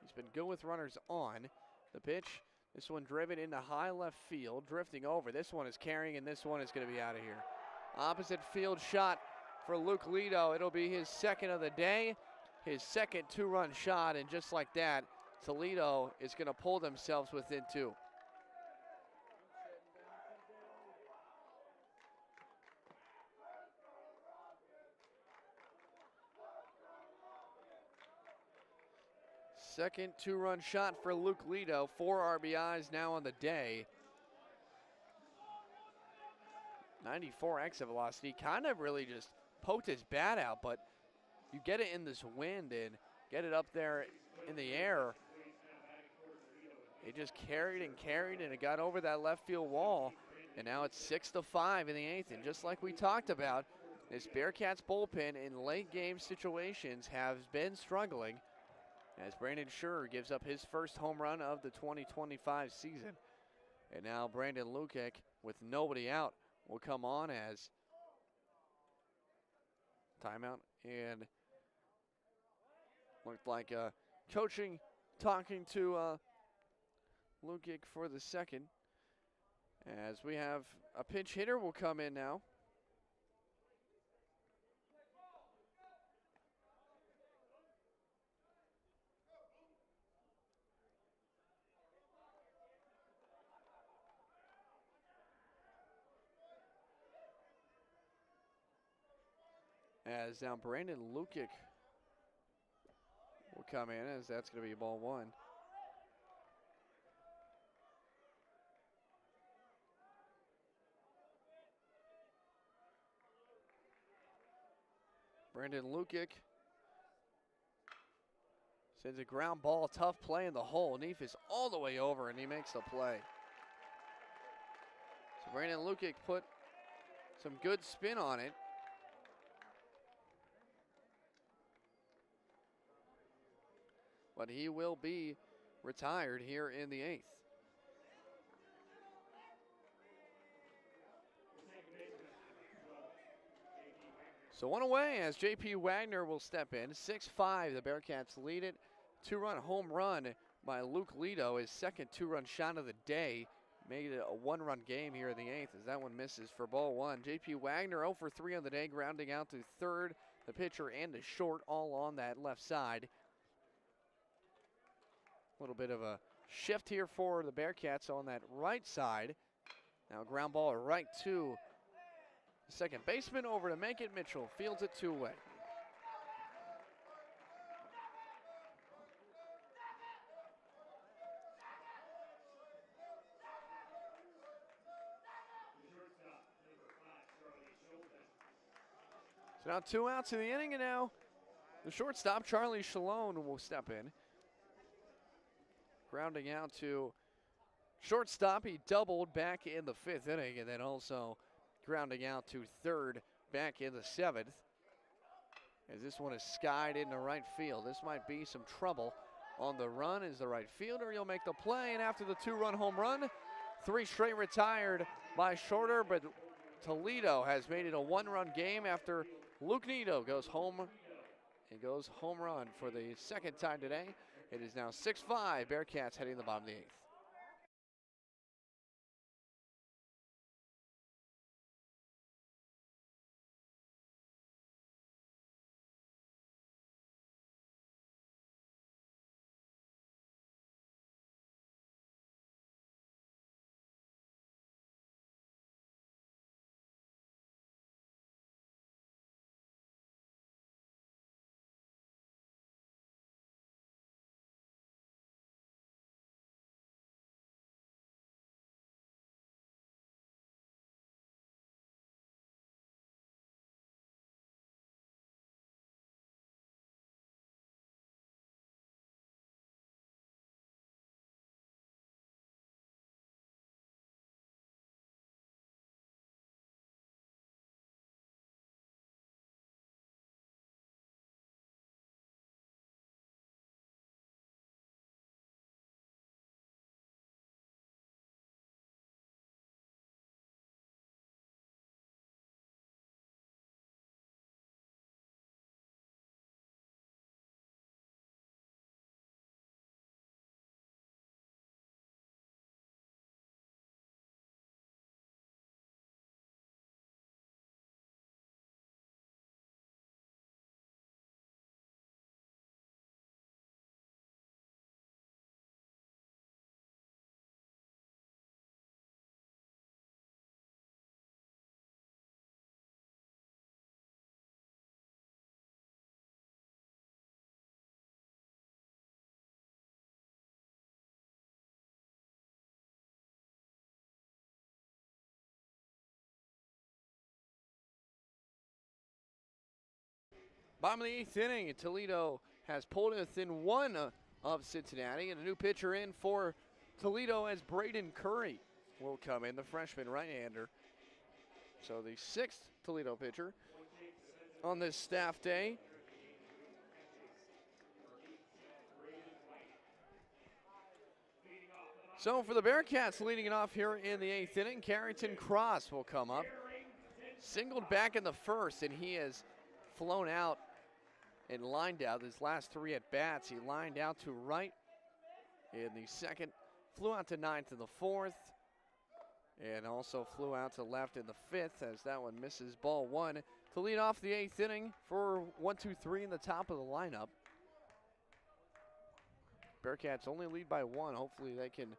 He's been good with runners on. The pitch. This one driven into high left field, drifting over. This one is carrying, and this one is going to be out of here. Opposite field shot for Luke Lido. It'll be his second of the day, his second 2-run shot, and just like that, Toledo is going to pull themselves within 2. Second 2-run shot for Luke Lido. 4 RBIs now on the day. 94 exit velocity. Kind of really just poked his bat out, but you get it in this wind and get it up there in the air. It just carried and carried, and it got over that left field wall. And now it's 6-5 in the 8th. And just like we talked about, this Bearcats bullpen in late game situations has been struggling, as Brandon Schurer gives up his first home run of the 2025 season. And now Brandon Lukic, with nobody out, will come on as timeout. And looked like coaching, talking to Lukic for the second. As we have a pinch hitter will come in now. As now Brandon Lukic will come in, as that's going to be ball 1. Brandon Lukic sends a ground ball, tough play in the hole. Neef is all the way over, and he makes the play. So Brandon Lukic put some good spin on it. But he will be retired here in the 8th. So 1 away as J.P. Wagner will step in. 6-5, the Bearcats lead it. 2-run home run by Luke Lido, his second 2-run shot of the day. Made it a 1-run game here in the 8th as that one misses for ball 1. J.P. Wagner 0 for 3 on the day, grounding out to third. The pitcher and the short all on that left side. A little bit of a shift here for the Bearcats on that right side. Now ground ball right to the second baseman, over to make it. Mitchell fields it 2 away. So now 2 outs in the inning, and now the shortstop, Charlie Shalone, will step in. Grounding out to shortstop. He doubled back in the 5th inning, and then also grounding out to third back in the 7th. As this one is skied into right field. This might be some trouble on the run is the right fielder. He'll make the play, and after the 2-run home run, 3 straight retired by Shorter, but Toledo has made it a 1-run game after Luke Nito goes home. He goes home run for the 2nd time today. It is now 6-5, Bearcats heading to the bottom of the 8th. Bottom of the 8th inning, Toledo has pulled in within 1 of Cincinnati, and a new pitcher in for Toledo as Braden Curry will come in, the freshman right-hander. So the 6th Toledo pitcher on this staff day. So for the Bearcats, leading it off here in the 8th inning, Carrington Cross will come up. Singled back in the 1st, and he has flown out and lined out his last 3 at-bats. He lined out to right in the 2nd, flew out to 9th in the 4th, and also flew out to left in the 5th as that one misses ball 1 to lead off the 8th inning for 1-2-3 in the top of the lineup. Bearcats only lead by 1. Hopefully they can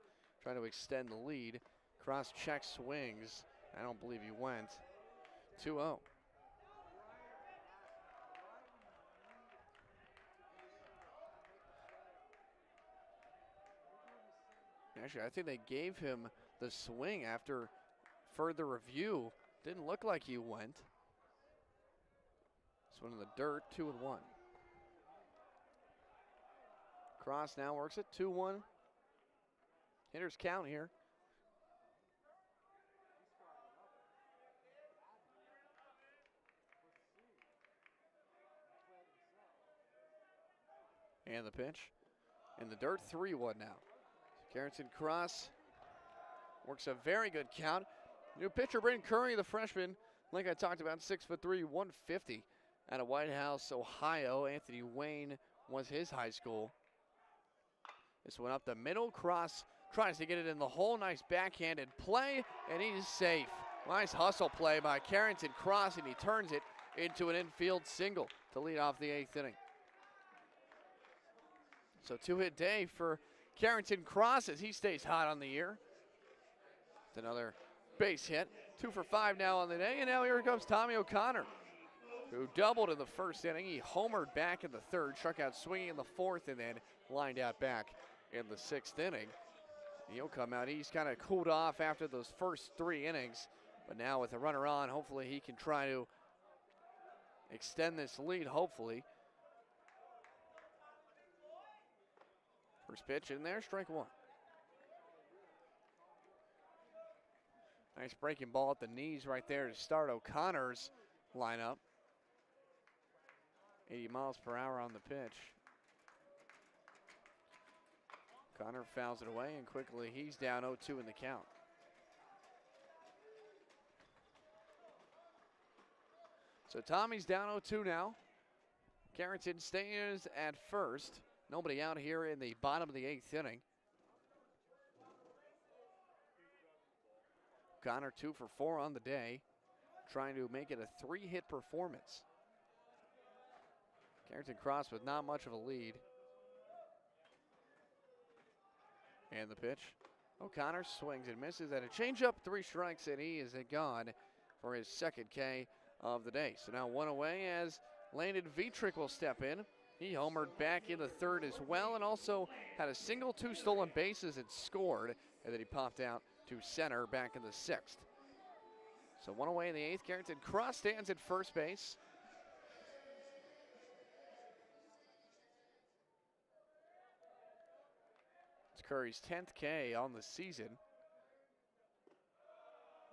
try to extend the lead. Cross check swings. I don't believe he went. 2-0. Actually, I think they gave him the swing after further review. Didn't look like he went. This one in the dirt, 2-1. Cross now works it, 2-1. Hitters count here. And the pitch. In the dirt, 3-1 now. Carrington Cross works a very good count. New pitcher, Braden Curry, the freshman, like I talked about, 6'3", 150 out of White House, Ohio. Anthony Wayne was his high school. This one up the middle. Cross tries to get it in the hole. Nice backhanded play, and he's safe. Nice hustle play by Carrington Cross, and he turns it into an infield single to lead off the 8th inning. So 2-hit day for Carrington Cross as he stays hot on the year. It's another base hit. 2 for 5 now on the day, and now here comes Tommy O'Connor, who doubled in the 1st inning. He homered back in the 3rd, struck out swinging in the 4th, and then lined out back in the 6th inning. He'll come out. He's kind of cooled off after those first 3 innings, but now with a runner on, hopefully he can try to extend this lead, hopefully. First pitch in there, strike 1. Nice breaking ball at the knees right there to start O'Connor's lineup. 80 miles per hour on the pitch. Connor fouls it away, and quickly he's down 0-2 in the count. So Tommy's down 0-2 now. Carrington stays at first. Nobody out here in the bottom of the 8th inning. Connor 2 for 4 on the day, trying to make it a 3-hit performance. Carrington Cross with not much of a lead. And the pitch. O'Connor swings and misses at a changeup, 3 strikes, and he is gone for his second K of the day. So now 1 away as Landon Vietrich will step in. He homered back in the 3rd as well, and also had a single, 2 stolen bases and scored, and then he popped out to center back in the 6th. So 1 away in the 8th. Carrington Cross stands at first base. It's Curry's 10th K on the season.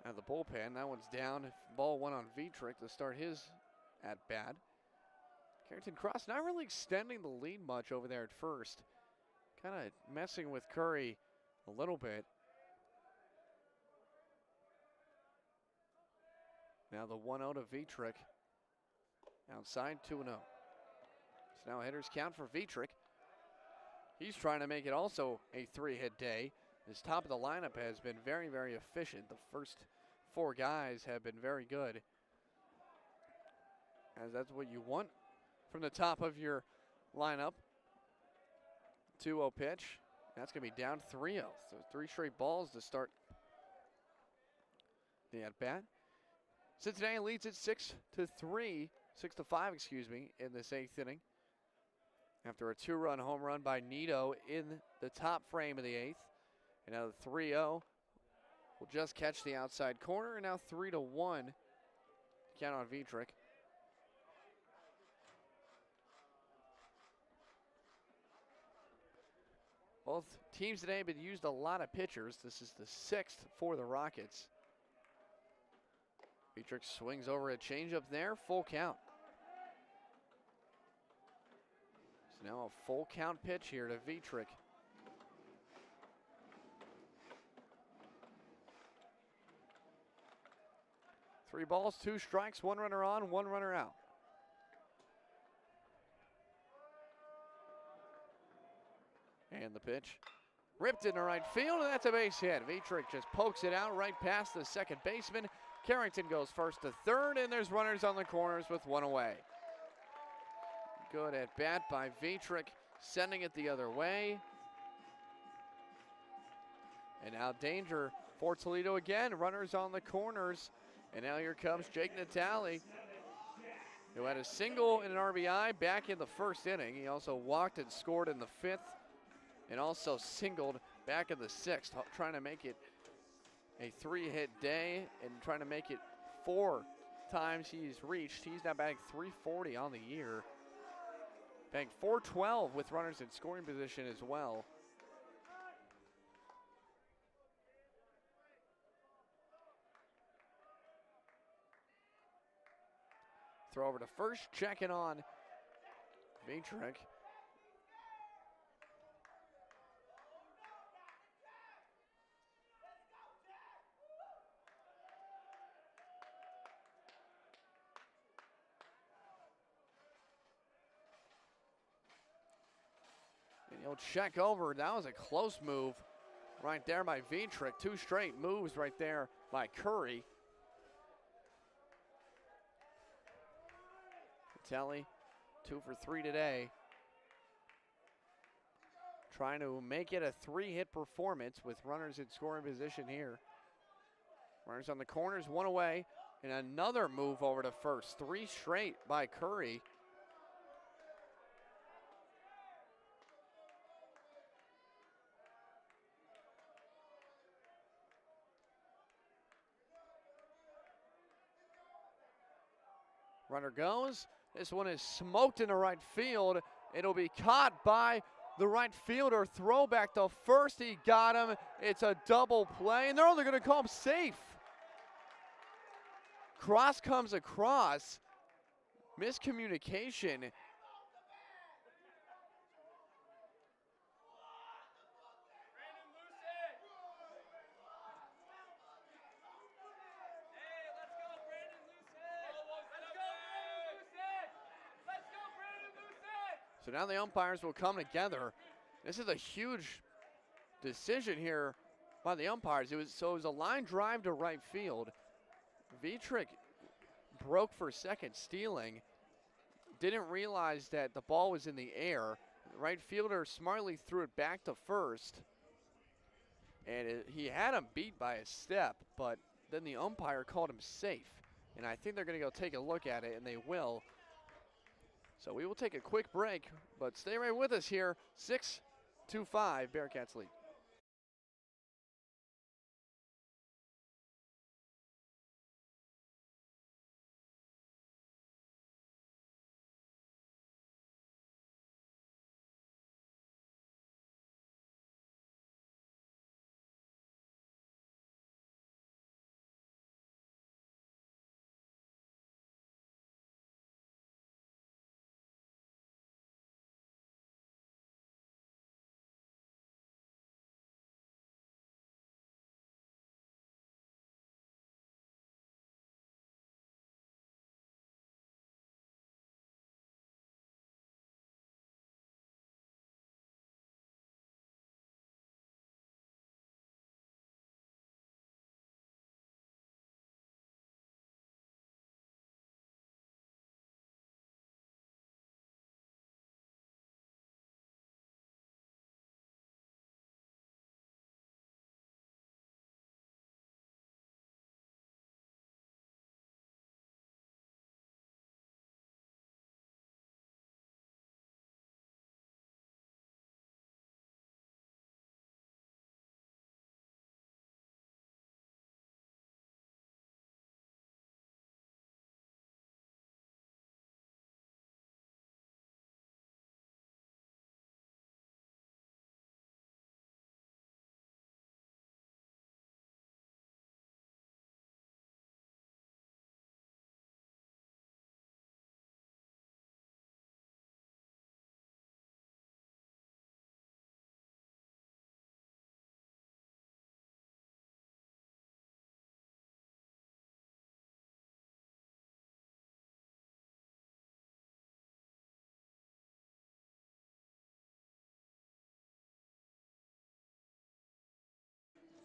Out of the bullpen, that one's down. Ball 1 on Vietrich to start his at bat. Carrington Cross not really extending the lead much over there at first. Kind of messing with Curry a little bit. Now the 1-0 to Vietrich. Outside 2-0. So now a hitter's count for Vietrich. He's trying to make it also a 3-hit day. His top of the lineup has been very, very efficient. The first 4 guys have been very good, as that's what you want from the top of your lineup. 2-0 pitch. That's going to be down 3-0. So 3 straight balls to start the at-bat. Cincinnati leads it 6-5, in this 8th inning. After a 2-run home run by Nito in the top frame of the 8th. And now the 3-0 will just catch the outside corner, and now 3-1 count on Vietrich. Both teams today have used a lot of pitchers. This is the 6th for the Rockets. Vietrich swings over a changeup there, full count. So now a full count pitch here to Vietrich. Three balls, 2 strikes, 1 runner on, 1 runner out. And the pitch ripped into right field, and that's a base hit. Vietrich just pokes it out right past the second baseman. Carrington goes first to third, and there's runners on the corners with 1 away. Good at bat by Vietrich, sending it the other way. And now danger for Toledo again. Runners on the corners. And now here comes Jake Natale, who had a single and an RBI back in the 1st inning. He also walked and scored in the 5th, and also singled back in the 6th, trying to make it a 3-hit day and trying to make it 4 times he's reached. He's now batting .340 on the year. Batting .412 with runners in scoring position as well. Throw over to first, checking on Vietrich. And he'll check over. That was a close move right there by Vietrich. 2 straight moves right there by Curry. Telly, 2 for 3 today. Trying to make it a 3-hit performance with runners in scoring position here. Runners on the corners, 1 away, and another move over to first. 3 straight by Curry. Runner goes. This one is smoked into right field. It'll be caught by the right fielder. Throwback to first. He got him. It's a double play, and they're only going to call him safe. Cross comes across. Miscommunication. So now the umpires will come together. This is a huge decision here by the umpires. It was a line drive to right field. Vitrick broke for second, stealing. Didn't realize that the ball was in the air. The right fielder smartly threw it back to first. And he had him beat by a step, but then the umpire called him safe. And I think they're going to go take a look at it, and they will. So we will take a quick break, but stay right with us here. 6-5, Bearcats lead.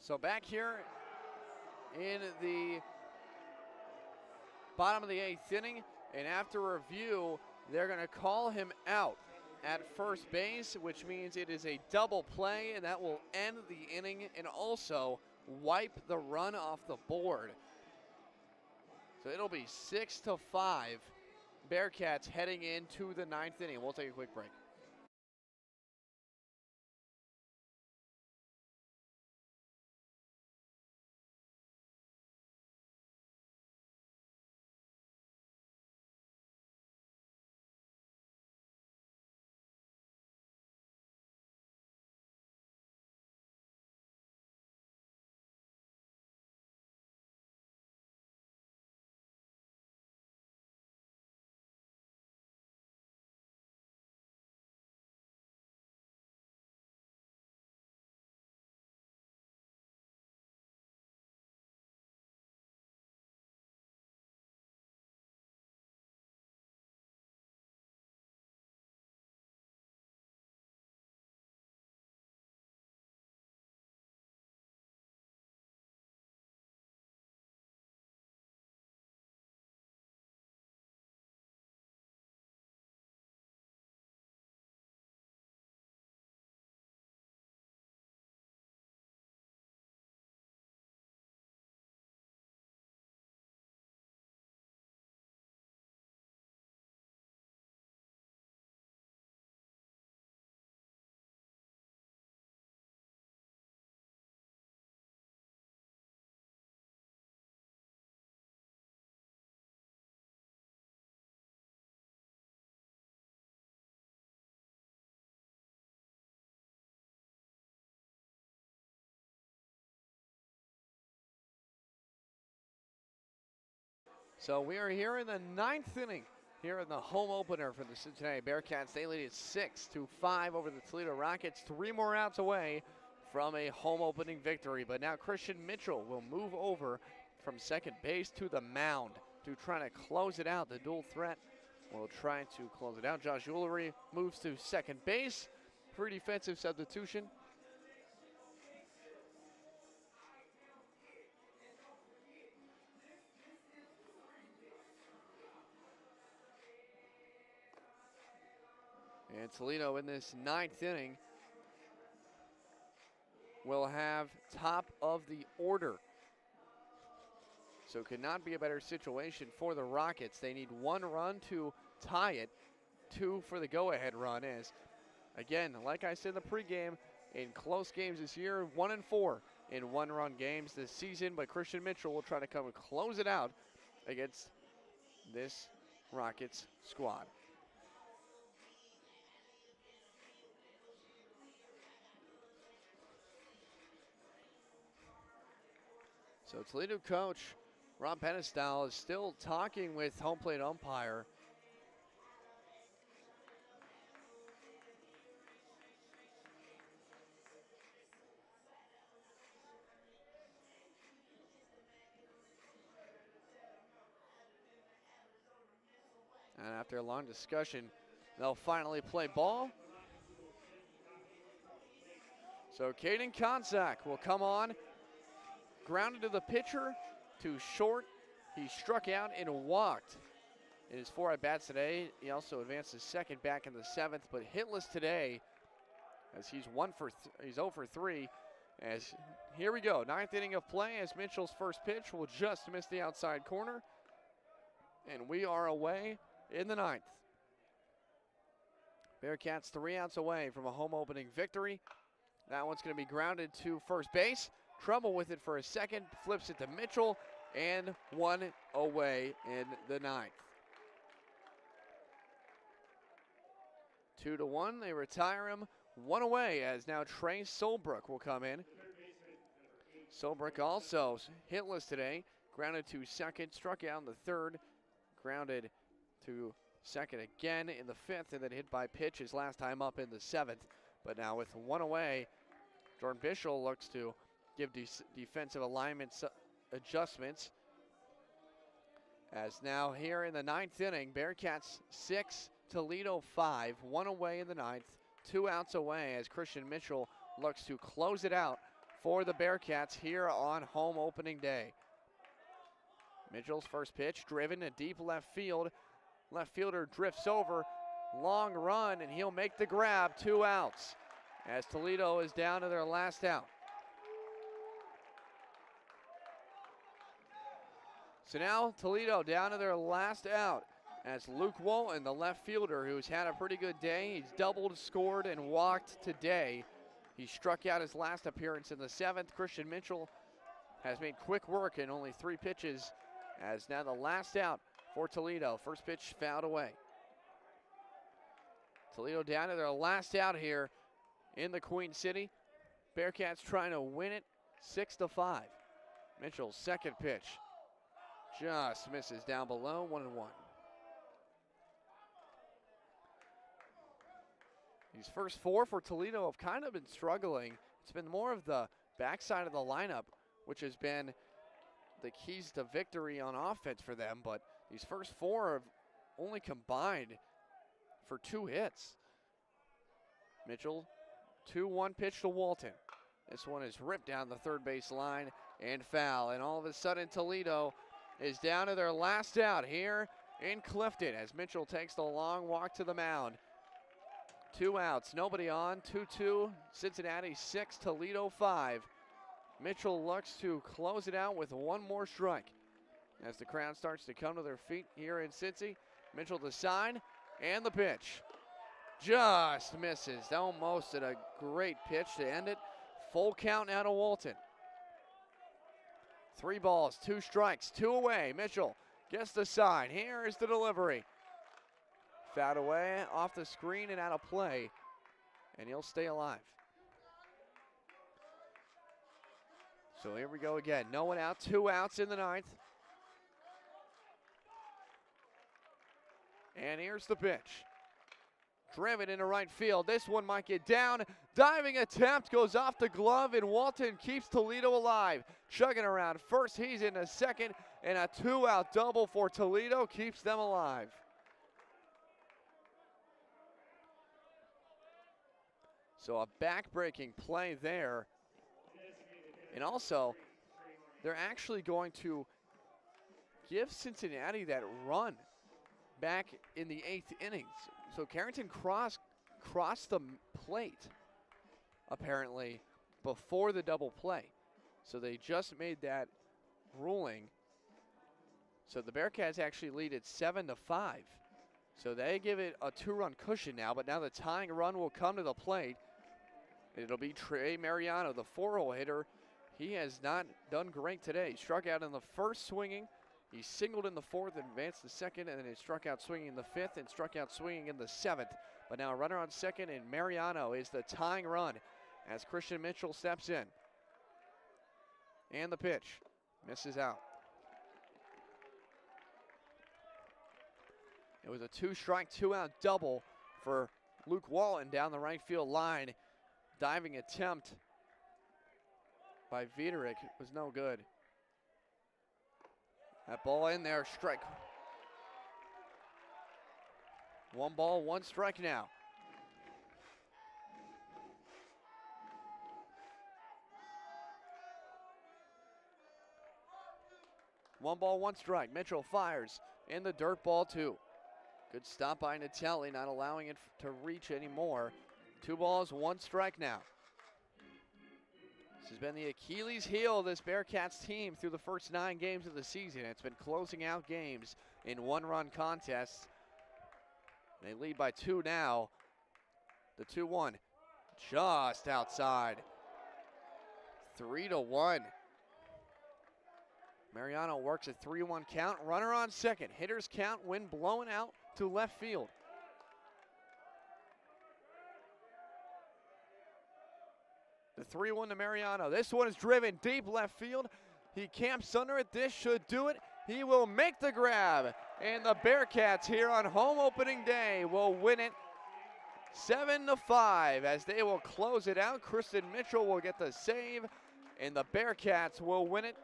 So back here in the bottom of the 8th inning, and after review, they're going to call him out at first base, which means it is a double play, and that will end the inning and also wipe the run off the board. So it'll be 6-5, Bearcats heading into the 9th inning. We'll take a quick break. So we are here in the 9th inning, here in the home opener for the Cincinnati Bearcats. They lead it 6-5 over the Toledo Rockets. 3 more outs away from a home opening victory. But now Christian Mitchell will move over from second base to the mound to try to close it out. The dual threat will try to close it out. Josh Ullery moves to second base. Pretty defensive substitution. And Toledo in this 9th inning will have top of the order. So it could not be a better situation for the Rockets. They need 1 run to tie it, 2 for the go-ahead run. As, again, like I said in the pregame, in close games this year, 1-4 in 1-run games this season. But Christian Mitchell will try to come and close it out against this Rockets squad. So Toledo coach Rob Penestyle is still talking with home plate umpire. And after a long discussion, they'll finally play ball. So Caden Konzak will come on. Grounded to the pitcher, to short. He struck out and walked in his 4 at-bats today. He also advanced his second back in the 7th, but hitless today as he's 0 for 3. As here we go, 9th inning of play as Mitchell's first pitch will just miss the outside corner. And we are away in the 9th. Bearcats 3 outs away from a home opening victory. That one's going to be grounded to first base. Trouble with it for a second, flips it to Mitchell, and 1 away in the 9th. 2-1, they retire him. 1 away as now Trey Solbrook will come in. Solbrook also hitless today, grounded to second, struck out in the 3rd, grounded to second again in the 5th, and then hit by pitch his last time up in the 7th. But now with 1 away, Jordan Bischel looks to give defensive alignment adjustments. As now here in the 9th inning, Bearcats 6, Toledo 5, 1 away in the 9th, 2 outs away as Christian Mitchell looks to close it out for the Bearcats here on home opening day. Mitchell's first pitch driven to deep left field. Left fielder drifts over, long run, and he'll make the grab, 2 outs as Toledo is down to their last out. So now Toledo down to their last out as Luke Walton, the left fielder who's had a pretty good day. He's doubled, scored, and walked today. He struck out his last appearance in the 7th. Christian Mitchell has made quick work in only 3 pitches as now the last out for Toledo. First pitch fouled away. Toledo down to their last out here in the Queen City. Bearcats trying to win it 6-5. Mitchell's second pitch just misses down below, 1-1. These first 4 for Toledo have kind of been struggling. It's been more of the backside of the lineup, which has been the keys to victory on offense for them, but these first 4 have only combined for 2 hits. Mitchell, 2-1 pitch to Walton. This one is ripped down the third base line and foul, and all of a sudden Toledo is down to their last out here in Clifton as Mitchell takes the long walk to the mound. 2 outs, nobody on, 2-2, Cincinnati 6, Toledo 5. Mitchell looks to close it out with 1 more strike. As the crowd starts to come to their feet here in Cincy, Mitchell to sign, and the pitch just misses. Almost at a great pitch to end it. Full count now to Walton. 3 balls, 2 strikes, 2 away. Mitchell gets the sign. Here is the delivery. Fouled away off the screen and out of play, and he'll stay alive. So here we go again. No one out, 2 outs in the 9th. And here's the pitch. Driven into right field. This one might get down. Diving attempt goes off the glove, and Walton keeps Toledo alive. Chugging around first, he's into second, and a 2-out double for Toledo keeps them alive. So a back-breaking play there. And also, they're actually going to give Cincinnati that run back in the 8th innings. So Carrington crossed the plate, apparently, before the double play. So they just made that ruling. So the Bearcats actually lead it 7-5. So they give it a 2-run cushion now, but now the tying run will come to the plate. It'll be Trey Mariano, the 4-hole hitter. He has not done great today. He struck out in the first swinging. He singled in the 4th, advanced the 2nd, and then he struck out swinging in the 5th and struck out swinging in the 7th. But now a runner on 2nd, and Mariano is the tying run as Christian Mitchell steps in. And the pitch misses out. It was a 2-strike, 2-out double for Luke Walton down the right field line. Diving attempt by Viterick was no good. That ball in there, strike. 1 ball, 1 strike now. One ball, 1 strike. Mitchell fires in the dirt ball 2. Good stop by Natelli, not allowing it to reach anymore. 2 balls, 1 strike now. This has been the Achilles heel of this Bearcats team through the first 9 games of the season. It's been closing out games in 1-run contests. They lead by 2 now. The 2-1 just outside. 3-1. Mariano works a 3-1 count. Runner on 2nd. Hitters count, wind blowing out to left field. The 3-1 to Mariano. This one is driven deep left field. He camps under it. This should do it. He will make the grab. And the Bearcats here on home opening day will win it 7-5 as they will close it out. Kristen Mitchell will get the save. And the Bearcats will win it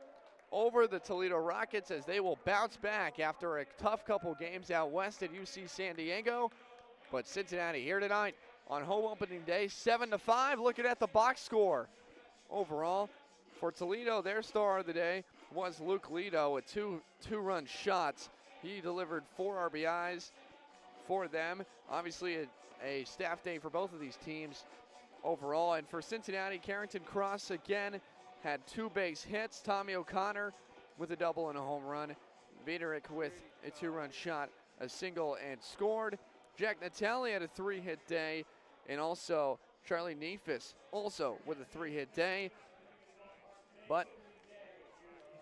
over the Toledo Rockets as they will bounce back after a tough couple games out west at UC San Diego. But Cincinnati here tonight on home opening day, 7-5. Looking at the box score overall for Toledo, their star of the day was Luke Lido with two-run shots. He delivered 4 RBIs for them. Obviously a staff day for both of these teams overall. And for Cincinnati, Carrington Cross again had 2 base hits. Tommy O'Connor with a double and a home run. Viterick with a 2-run shot, a single, and scored. Jack Natelli had a 3-hit day, and also Charlie Neefus also with a 3-hit day. But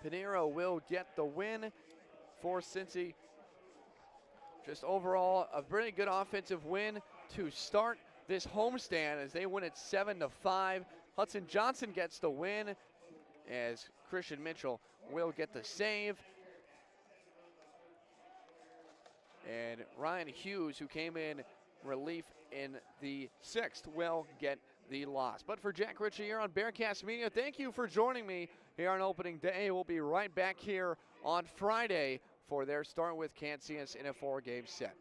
Pinheiro will get the win for Cincy. Just overall a pretty good offensive win to start this homestand as they win it 7-5. Hudson Johnson gets the win as Christian Mitchell will get the save. And Ryan Hughes, who came in relief in the 6th, will get the loss. But for Jack Ritchie here on Bearcast Media, thank you for joining me here on opening day. We'll be right back here on Friday for their start with Kansas in a 4-game set.